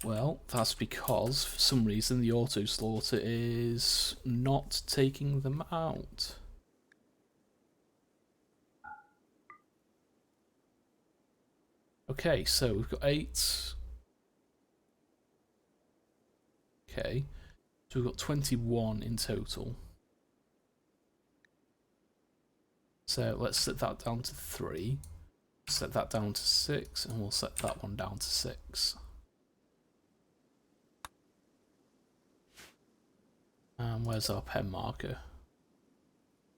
Well, that's because, for some reason, the auto-slaughter is not taking them out. Okay, so we've got 8. Okay, so we've got 21 in total. So let's set that down to 3, set that down to 6, and we'll set that one down to 6. And where's our pen marker?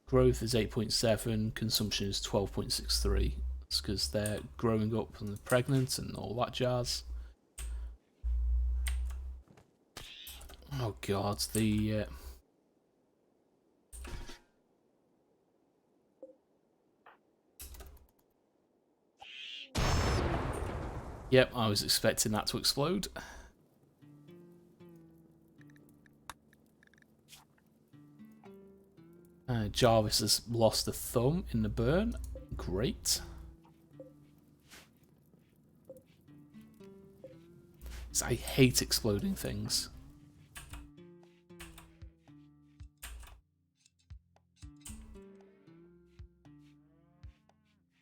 Growth is 8.7, consumption is 12.63. It's because they're growing up and they're pregnant and all that jazz. Oh god, the... Yep, I was expecting that to explode. Jarvis has lost a thumb in the burn. Great. So I hate exploding things.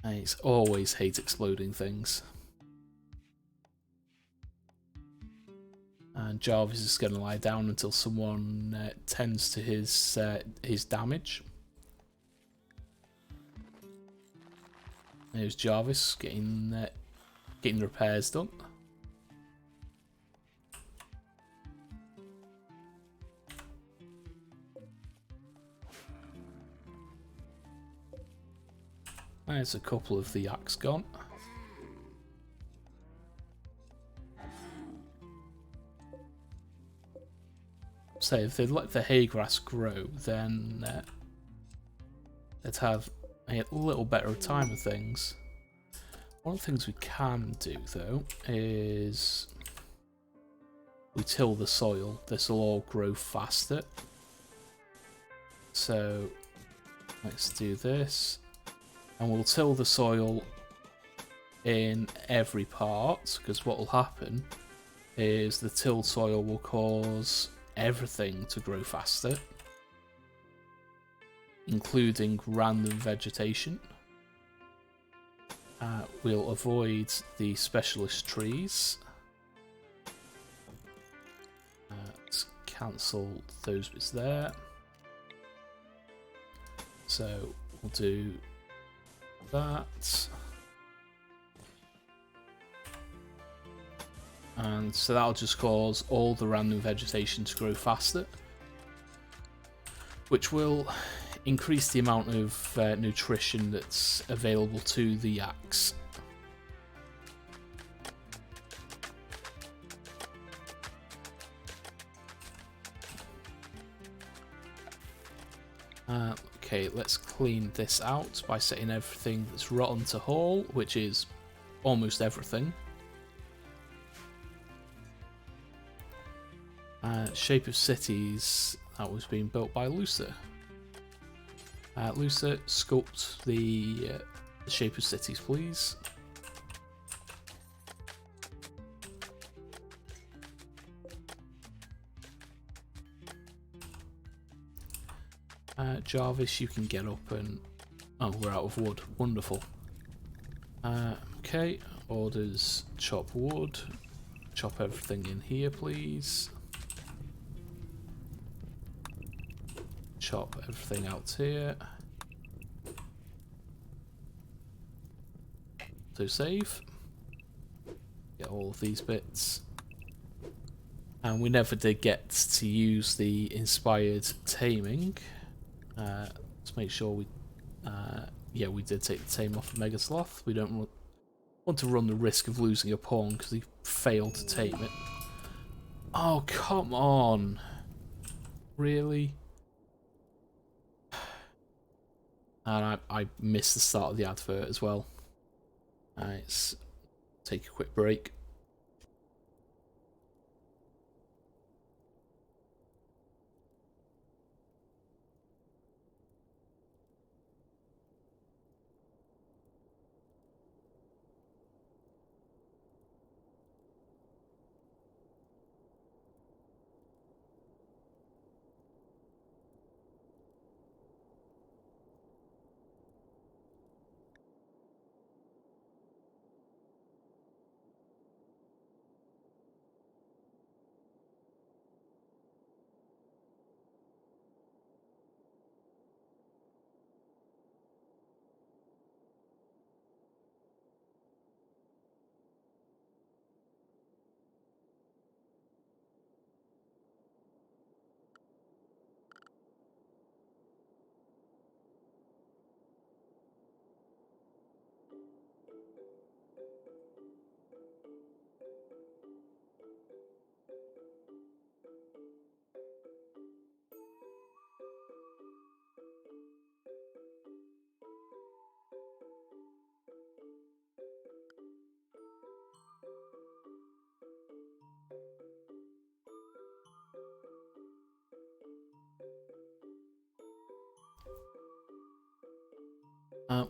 I always hate exploding things. And Jarvis is going to lie down until someone tends to his damage. There's Jarvis getting repairs done. There's a couple of the yaks gone. So if they'd let the hay grass grow, then they'd have a little better time of things. One of the things we can do, though, is we till the soil. This will all grow faster. So let's do this. And we'll till the soil in every part, because what will happen is the tilled soil will cause everything to grow faster, including random vegetation. We'll avoid the specialist trees. Let's cancel those bits there. So we'll do that. And so that'll just cause all the random vegetation to grow faster, which will increase the amount of nutrition that's available to the yaks. Okay, let's clean this out by setting everything that's rotten to whole, which is almost everything. Shape of cities, that was being built by Lucer. Lucer, sculpt the shape of cities, please. Jarvis, you can get up and... Oh, we're out of wood. Wonderful. Okay, orders chop wood. Chop everything in here, please. Chop everything out here. So save. Get all of these bits. And we never did get to use the inspired taming. Let's make sure we... yeah, we did take the tame off of Mega Sloth. We don't want to run the risk of losing a pawn because he failed to tame it. Oh, come on. Really? And I missed the start of the advert as well. Let's take a quick break.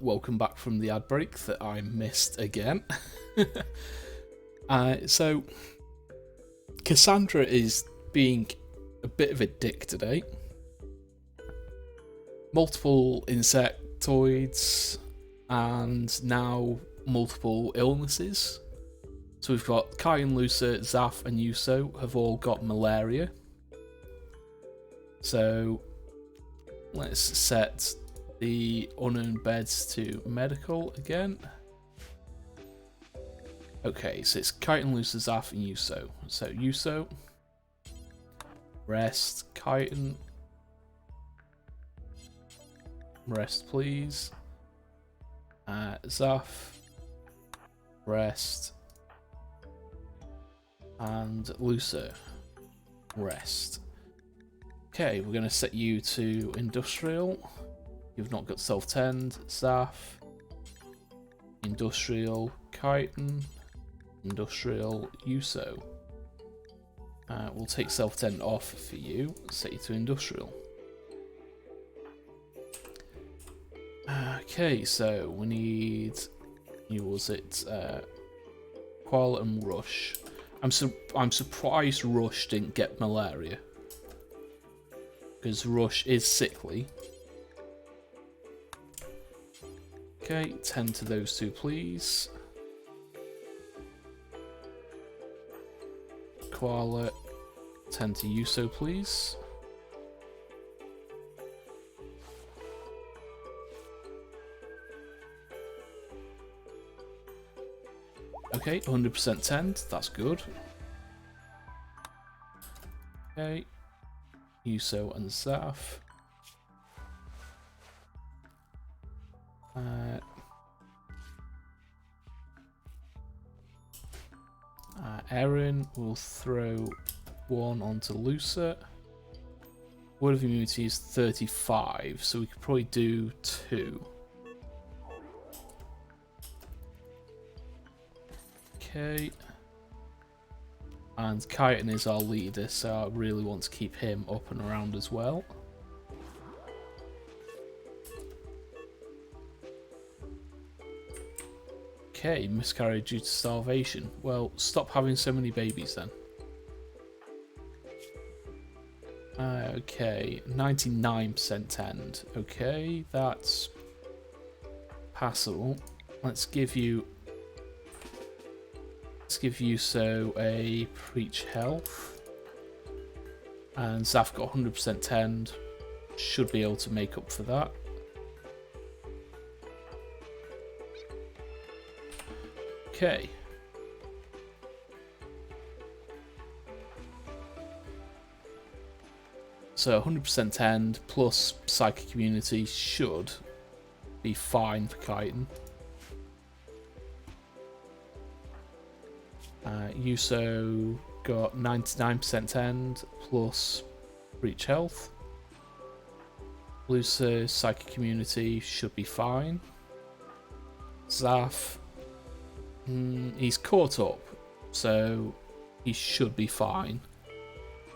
Welcome back from the ad break that I missed again. So, Cassandra is being a bit of a dick today. Multiple insectoids and now multiple illnesses. So we've got Kai and Lucer, Zaf and Yuso have all got malaria. So let's set the unknown beds to medical again. Okay, so it's Chitin, Lucer, Zaf, and Yuso. So Yuso, rest. Chitin, rest, please. Zaf, rest. And Lucer, rest. Okay, we're going to set you to industrial. You've not got self-tend. Zaf, industrial. Chitin, industrial. Yuso. We'll take self-tend off for you. Set you to industrial. Okay, so we need... Who was it? Qual and Rush. I'm surprised Rush didn't get malaria. Because Rush is sickly. Okay, tend to those two, please. Koala, tend to Yuso, please. Okay, 100% tend, that's good. Okay, Yuso and Zaf. Aaron will throw one onto Lucer. Word of immunity is 35, so we could probably do 2. Okay. And Chitin is our leader, so I really want to keep him up and around as well. Okay, miscarriage due to starvation. Well, stop having so many babies then. Okay, 99% tend. Okay, that's passable. Let's give you so a preach health. And Zaf got 100% tend. Should be able to make up for that. Okay. So 100% tend plus psychic immunity should be fine for Chitin. Yuso got 99% tend plus breach health. Lucer psychic immunity should be fine. Zaf, he's caught up, so he should be fine.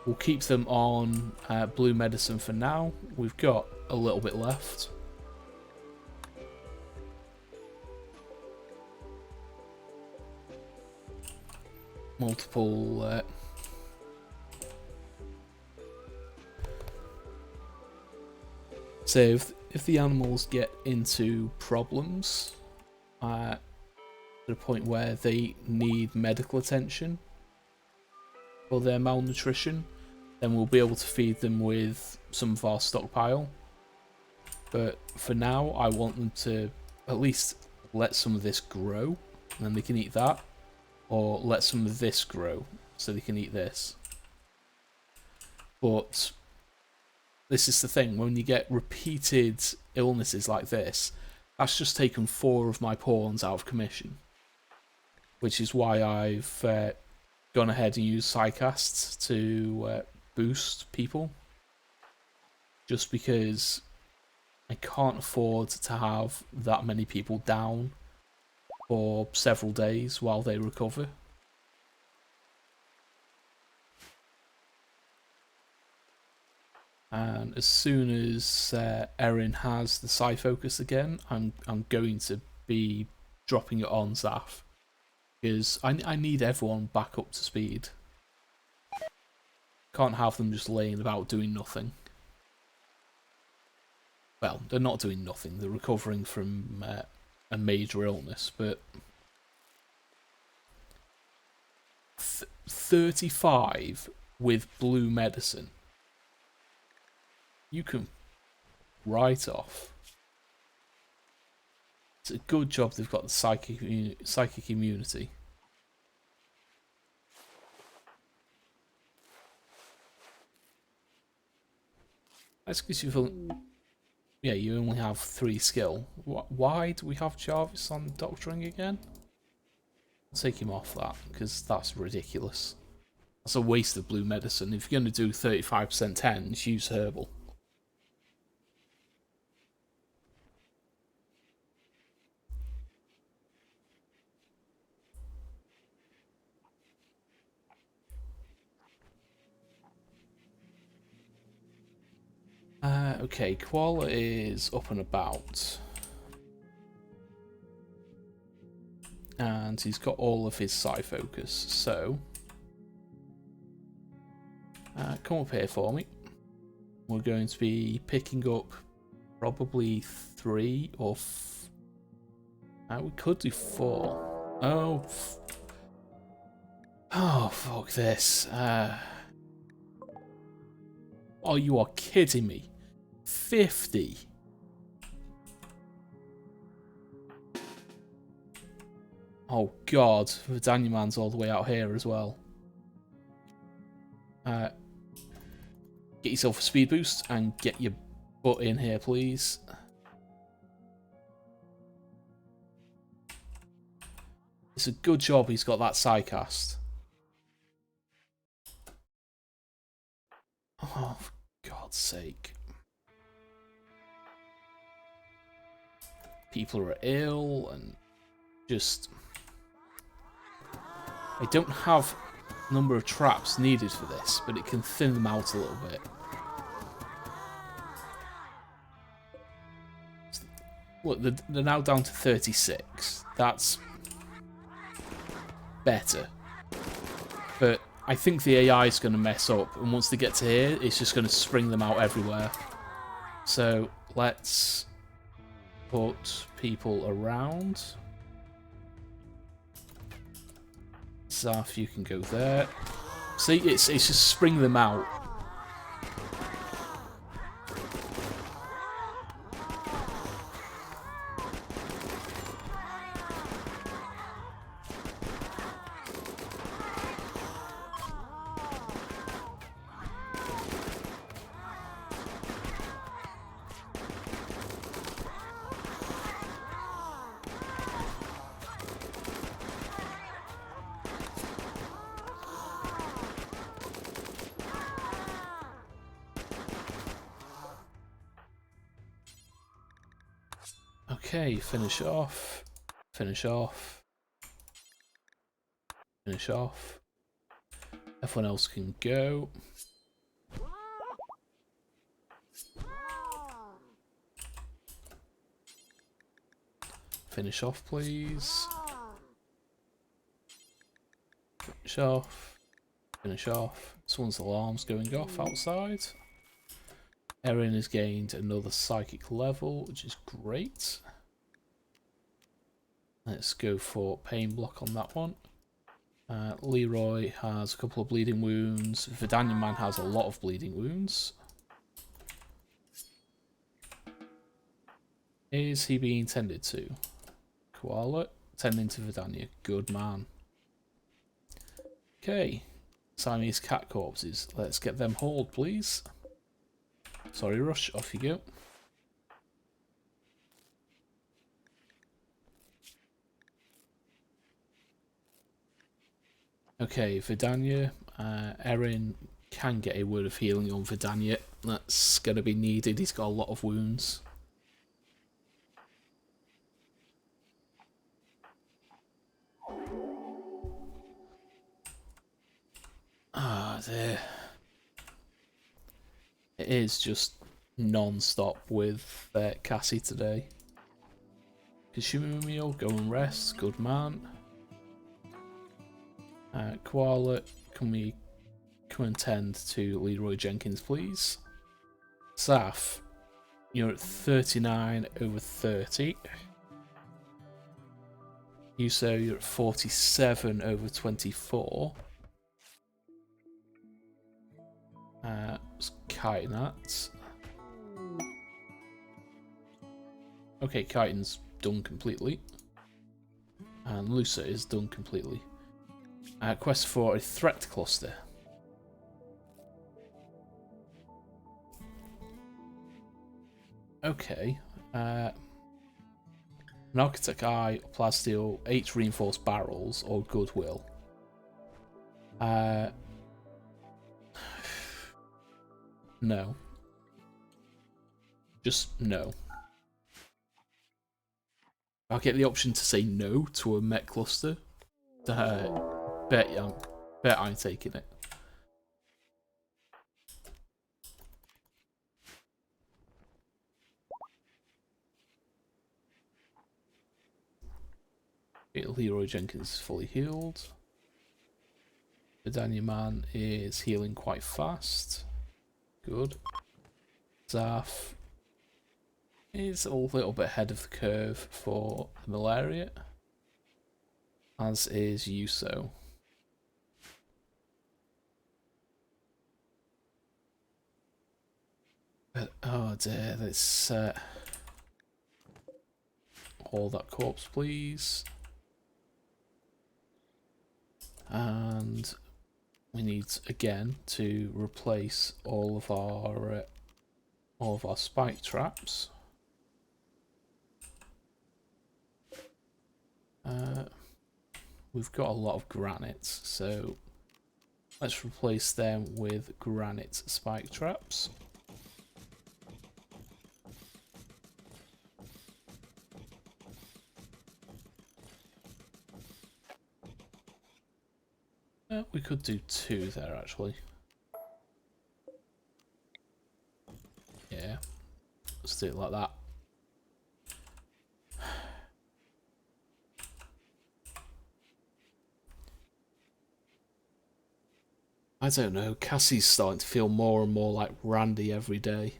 We'll keep them on blue medicine for now. We've got a little bit left. Multiple so if the animals get into problems to the point where they need medical attention for their malnutrition, then we'll be able to feed them with some of our stockpile. But for now, I want them to at least let some of this grow, and then they can eat that. Or let some of this grow, so they can eat this. But this is the thing, when you get repeated illnesses like this, that's just taken 4 of my pawns out of commission. Which is why I've gone ahead and used Psycasts to boost people. Just because I can't afford to have that many people down for several days while they recover. And as soon as Erin has the Psi Focus again, I'm going to be dropping it on Zaf. Because I need everyone back up to speed. Can't have them just laying about doing nothing. Well, they're not doing nothing, they're recovering from a major illness, but 35 with blue medicine. You can write off. It's a good job they've got the psychic immunity. That's because yeah, you only have 3 skill. Why do we have Jarvis on doctoring again? I'll take him off that, because that's ridiculous. That's a waste of blue medicine. If you're going to do 35% tens, use herbal. Okay, Koala is up and about. And he's got all of his Psi Focus, so come up here for me. We're going to be picking up probably 3 or we could do 4. Oh, fuck this. Oh, you are kidding me. 50. Oh god, Vidania Man's all the way out here as well. Get yourself a speed boost and get your butt in here, please. It's a good job he's got that Psycast. Oh, for God's sake. People are ill and just... I don't have a number of traps needed for this, but it can thin them out a little bit. Look, they're now down to 36. That's better. But I think the AI is going to mess up, and once they get to here, it's just going to spring them out everywhere. So let's put people around. Zaf, you can go there. See, it's just spring them out. Okay, finish off, finish off, finish off. Everyone else can go. Finish off, please. Finish off. Finish off. Someone's alarm's going off outside. Erin has gained another psychic level, which is great. Let's go for pain block on that one. Leroy has a couple of bleeding wounds. Vidania Man has a lot of bleeding wounds. Is he being tended to? Koala, tending to Vidania. Good man. Okay. Siamese cat corpses. Let's get them hauled, please. Sorry, Rush. Off you go. Okay, Vidania. Erin can get a word of healing on Vidania. That's going to be needed. He's got a lot of wounds. Ah, dear. It is just non-stop with Cassie today. Kishimumio, go and rest. Good man. Koala, can we come and tend to Leroy Jenkins, please? Zaf, you're at 39 over 30. Yuso, you're at 47 over 24. Chitinat. Okay, Chitin's done completely. And Lusa is done completely. Quest for a threat cluster. Okay. An Architect Eye, Plasteel, 8 reinforced barrels, or Goodwill. No. Just no. I'll get the option to say no to a mech cluster. Bet I'm taking it. Leroy Jenkins is fully healed. Vidania Man is healing quite fast. Good. Zaf is a little bit ahead of the curve for the malaria. As is Yuso. But, oh dear, let's haul that corpse, please. And we need again to replace all of our spike traps. We've got a lot of granite, so let's replace them with granite spike traps. We could do 2 there, actually. Yeah. Let's do it like that. I don't know. Cassie's starting to feel more and more like Randy every day.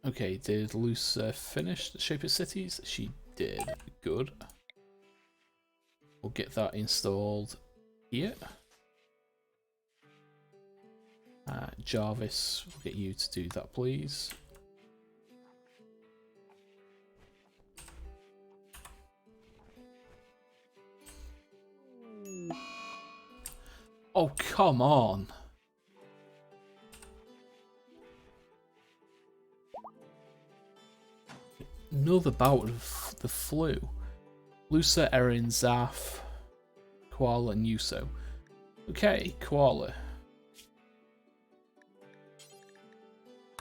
Okay, did Luce finish the Shape of Cities? She did. Good. We'll get that installed here. Jarvis, we'll get you to do that, please. Oh, come on. Another bout of the flu. Lusa, Erin, Zaf, Koala, and Yuso. Okay, Koala.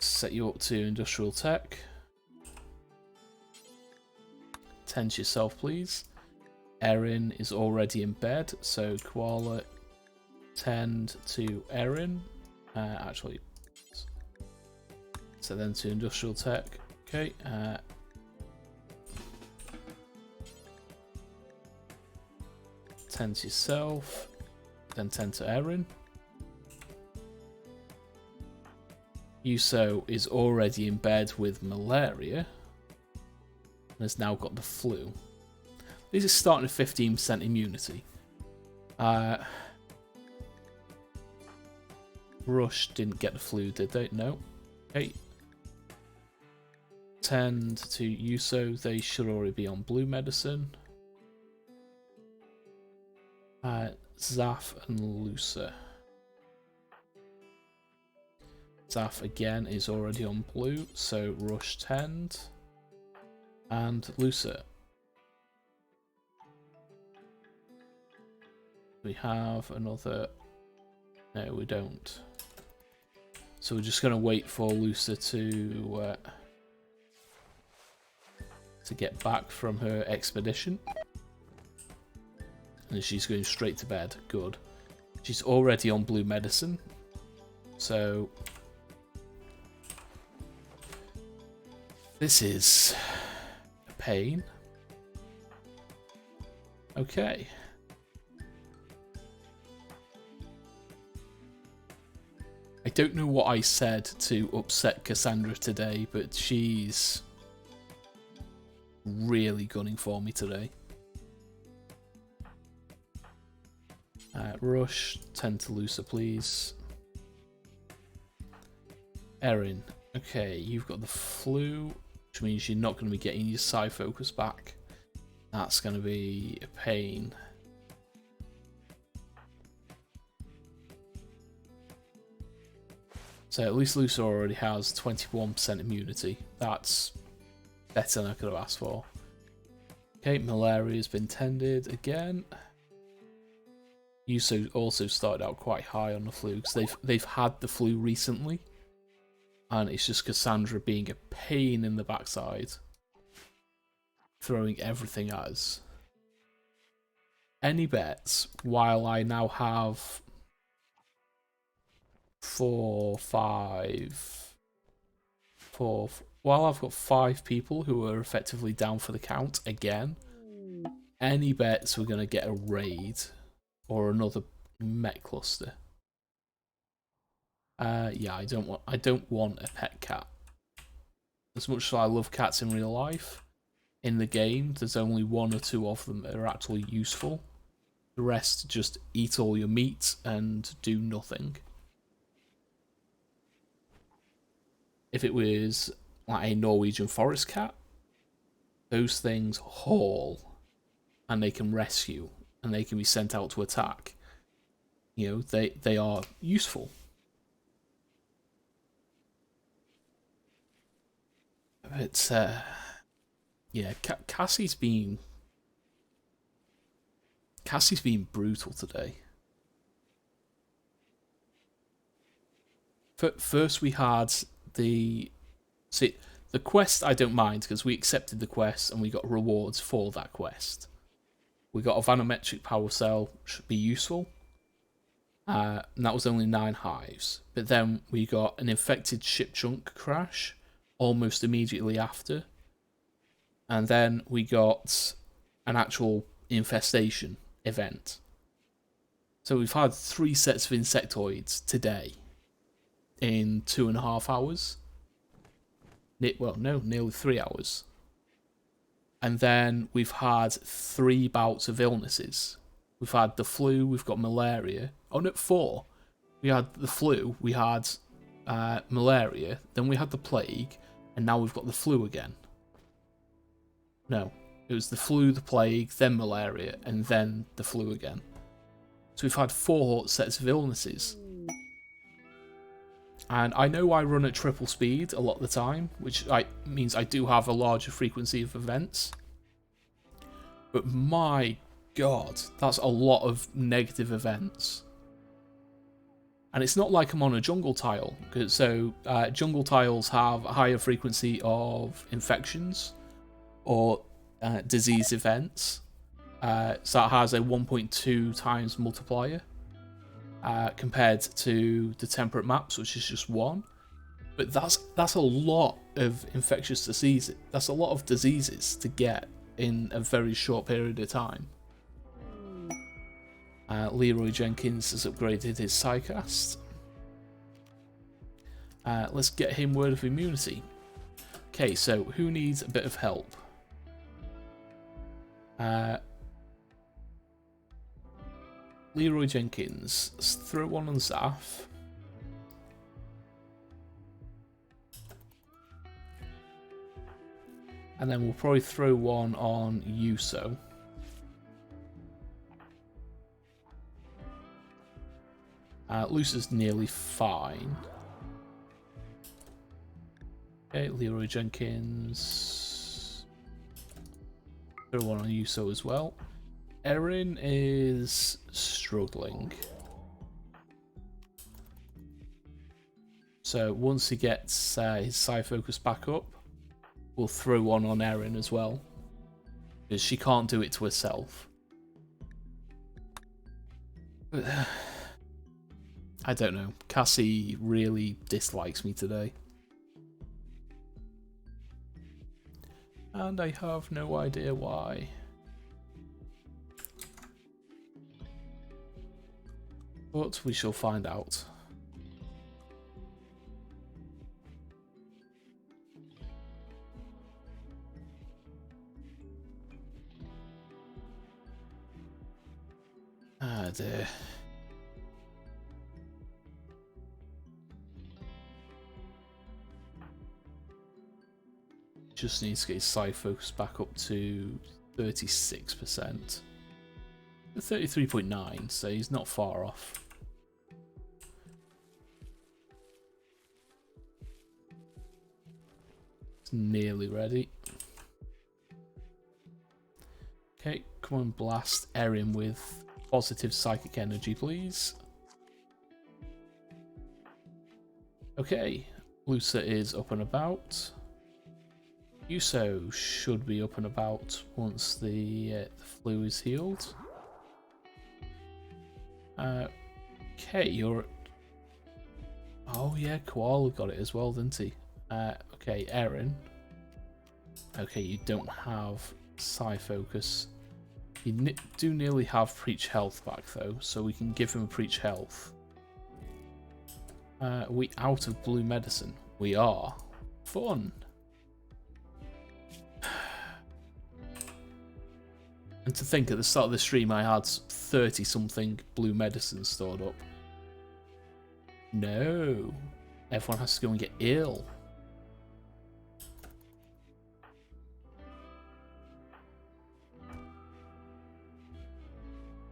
Set you up to Industrial Tech. Tend to yourself, please. Erin is already in bed, so Koala, tend to Erin. Actually, so then to Industrial Tech. Okay. Tend to yourself, then tend to Erin. Yuso is already in bed with malaria and has now got the flu. These are starting at 15% immunity. Rush didn't get the flu, did they? No. Okay. Tend to Yuso, they should already be on blue medicine. Zaf and Lusa. Zaf again is already on blue, so Rush tend. And Lusa. We have another... No, we don't. So we're just going to wait for Lusa to get back from her expedition. And she's going straight to bed. Good. She's already on blue medicine. So... this is a pain. Okay. I don't know what I said to upset Cassandra today, but she's really gunning for me today. Rush, tend to Lusa, please. Erin, okay, you've got the flu, which means you're not going to be getting your psi focus back. That's going to be a pain. So at least Lusa already has 21% immunity. That's better than I could have asked for. Okay, malaria has been tended again. Yuso also started out quite high on the flu because they've had the flu recently, and it's just Cassandra being a pain in the backside, throwing everything at us. Any bets? While I now have 4, 5, 4. While I've got 5 people who are effectively down for the count again. Any bets we're gonna get a raid or another mech cluster? Yeah, I don't want a pet cat. As much as I love cats in real life, in the game there's only 1 or 2 of them that are actually useful. The rest just eat all your meat and do nothing. If it was like a Norwegian forest cat, those things haul and they can rescue and they can be sent out to attack. You know, they are useful. But yeah, Cassie's been brutal today. First we had the quest I don't mind because we accepted the quest and we got rewards for that quest. We got a vanometric power cell, should be useful. And that was only 9 hives. But then we got an infected ship chunk crash almost immediately after. And then we got an actual infestation event. So we've had 3 sets of insectoids today in 2.5 hours. Well, no, nearly 3 hours. And then we've had 3 bouts of illnesses. We've had the flu, we've got malaria. Oh no, 4. We had the flu, we had malaria, then we had the plague, and now we've got the flu again. No, it was the flu, the plague, then malaria, and then the flu again. So we've had 4 sets of illnesses. And I know I run at triple speed a lot of the time, which means I do have a larger frequency of events. But my god, that's a lot of negative events. And it's not like I'm on a jungle tile, so jungle tiles have a higher frequency of infections or disease events. So that has a 1.2 times multiplier compared to the temperate maps, which is just 1. But that's a lot of infectious diseases. That's a lot of diseases to get in a very short period of time. Leroy Jenkins has upgraded his Psycast. Let's get him Word of Immunity. Okay, so who needs a bit of help? Leroy Jenkins. Let's throw one on Zaf. And then we'll probably throw one on Yuso. Lucer's nearly fine. Okay, Leroy Jenkins. Throw one on Yuso as well. Erin is struggling. So once he gets his Psi Focus back up, we'll throw one on Erin as well. Because she can't do it to herself. But, I don't know. Cassie really dislikes me today. And I have no idea why. But we shall find out. Ah dear. Just needs to get his Psi Focus back up to 36%. 33.9, so he's not far off. It's nearly ready. Okay, come on, blast Erin with positive psychic energy, please. Okay, Lucer is up and about. Yuso should be up and about once the flu is healed. Okay, you're... Oh yeah, Koala got it as well, didn't he? Okay, Erin. Okay, you don't have Psi Focus. You do nearly have Preach Health back though, so we can give him a Preach Health. Are we out of blue medicine? We are. Fun! And to think at the start of the stream I had 30 something blue medicine stored up. No. Everyone has to go and get ill.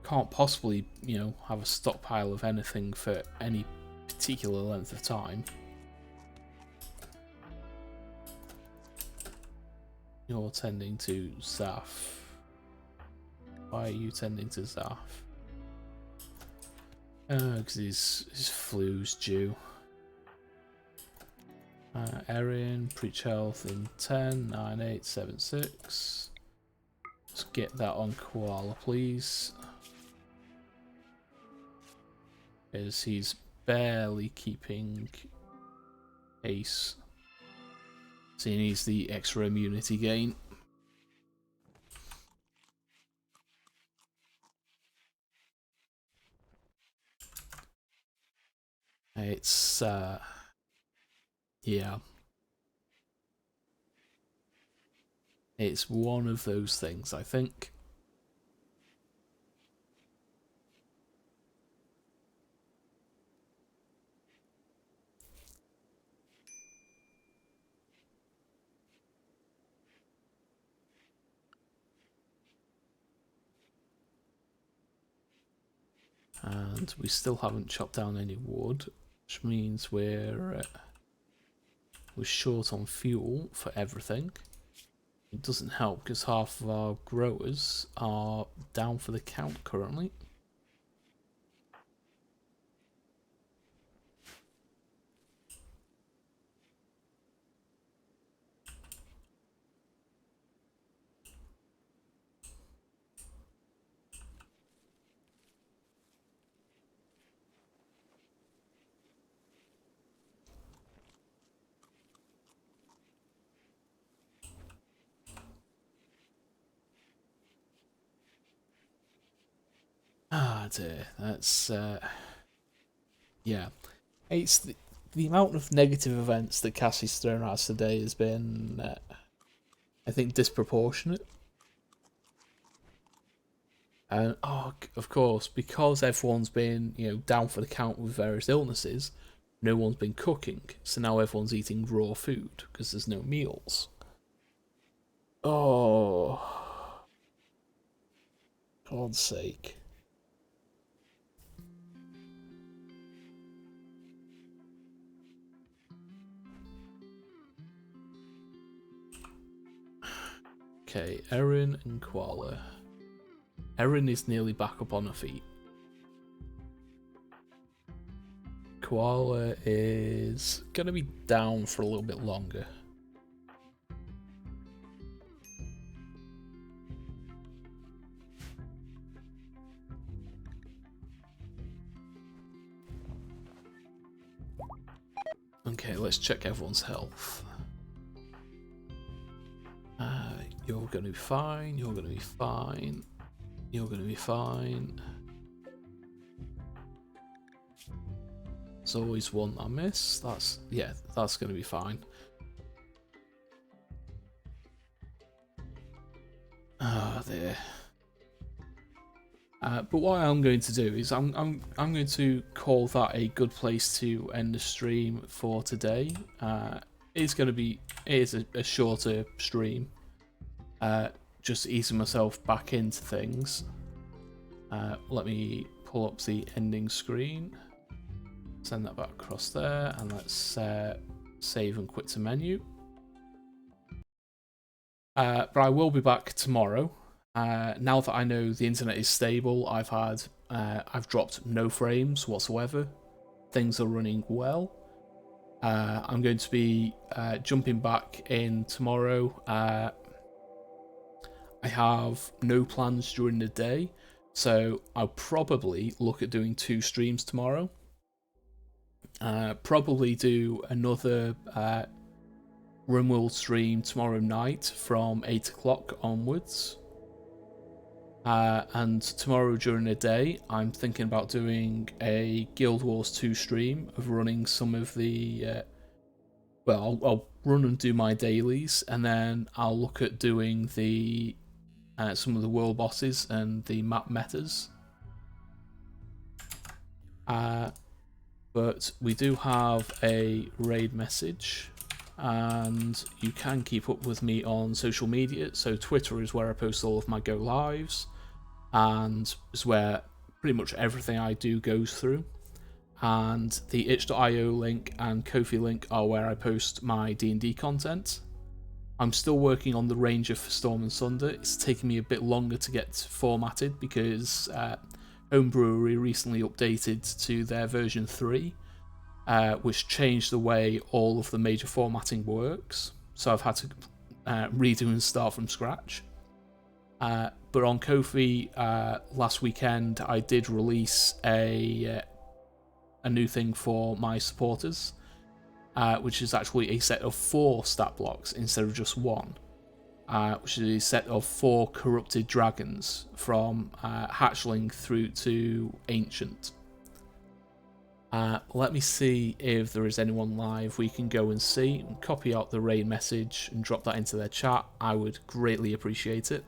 Can't possibly, you know, have a stockpile of anything for any particular length of time. You're tending to Zaf. Why are you tending to Zaf? Because his flu's due. Erin, preach health in 10, 9, 8, 7, 6. Let's get that on Koala, please. As he's barely keeping pace. So he needs the extra immunity gain. It's, yeah. It's one of those things, I think. And we still haven't chopped down any wood, which means we're short on fuel for everything. It doesn't help because half of our growers are down for the count currently. Ah dear, that's yeah. It's the amount of negative events that Cassie's thrown at us today has been, I think, disproportionate. And of course, because everyone's been, down for the count with various illnesses, no one's been cooking. So now everyone's eating raw food because there's no meals. Oh, God's sake. Okay, Erin and Koala. Erin is nearly back up on her feet. Koala is going to be down for a little bit longer. Okay, let's check everyone's health. You're going to be fine, you're going to be fine, you're going to be fine. There's always one I miss. That's going to be fine. Ah, dear. But what I'm going to do is I'm going to call that a good place to end the stream for today. It is a shorter stream. Just easing myself back into things. Let me pull up the ending screen. Send that back across there, and let's save and quit to menu. But I will be back tomorrow. Now that I know the internet is stable, I've dropped no frames whatsoever. Things are running well. I'm going to be jumping back in tomorrow. I have no plans during the day, so I'll probably look at doing 2 streams tomorrow. Probably do another RimWorld stream tomorrow night from 8 o'clock onwards. And tomorrow during the day, I'm thinking about doing a Guild Wars 2 stream of running some of the... I'll run and do my dailies, and then I'll look at doing the some of the world bosses and the map metas. But we do have a raid message, and you can keep up with me on social media. So Twitter is where I post all of my go lives, and is where pretty much everything I do goes through. And the itch.io link and Ko-fi link are where I post my D&D content. I'm still working on the Ranger for Storm and Sunder. It's taking me a bit longer to get formatted because Homebrewery recently updated to their version 3, which changed the way all of the major formatting works. So I've had to redo and start from scratch. But on Ko-fi last weekend, I did release a new thing for my supporters, which is actually a set of 4 stat blocks instead of just 1, which is a set of 4 corrupted dragons from hatchling through to ancient. Let me see if there is anyone live we can go and see. Copy out the raid message and drop that into their chat. I would greatly appreciate it.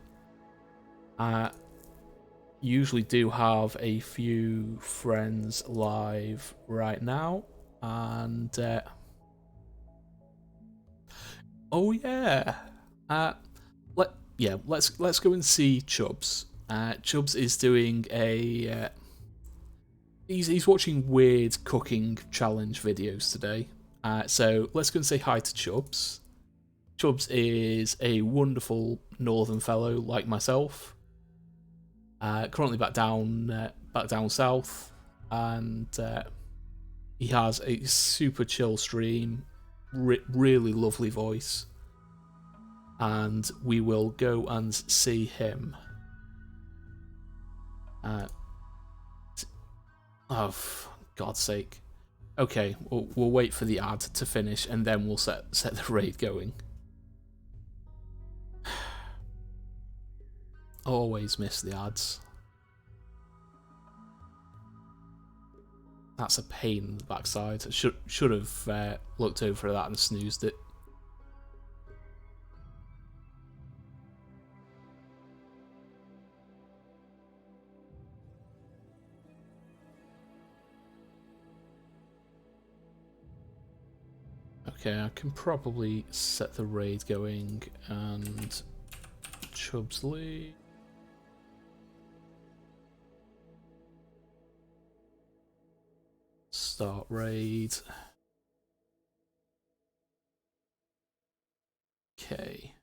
Usually do have a few friends live right now, and oh yeah, let's go and see Chubbs. Chubbs is doing a he's watching weird cooking challenge videos today. So let's go and say hi to Chubbs. Chubbs is a wonderful northern fellow like myself. Currently back down south, and he has a super chill stream, really lovely voice, and we will go and see him. Oh, for God's sake. Okay, we'll wait for the ad to finish and then we'll set the raid going. Always miss the ads. That's a pain in the backside. I should have looked over that and snoozed it. Okay, I can probably set the raid going and Chubsley. Start raid. Okay.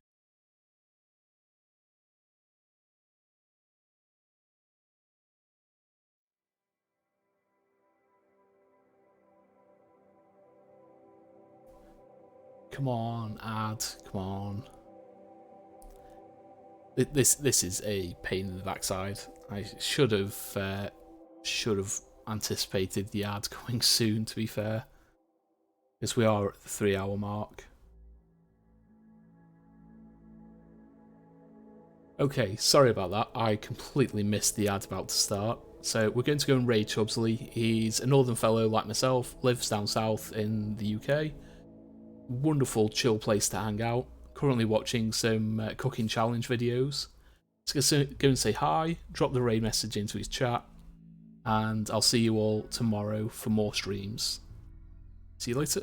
Come on, ad. Come on. This is a pain in the backside. I should have anticipated the ad coming soon, to be fair, because we are at the 3-hour mark. Okay, sorry about that. I completely missed the ad about to start. So we're going to go and raid Chubsley. He's a northern fellow like myself, lives down south in the UK. Wonderful, chill place to hang out. Currently watching some cooking challenge videos. Let's go and say hi, drop the raid message into his chat, and I'll see you all tomorrow for more streams. See you later.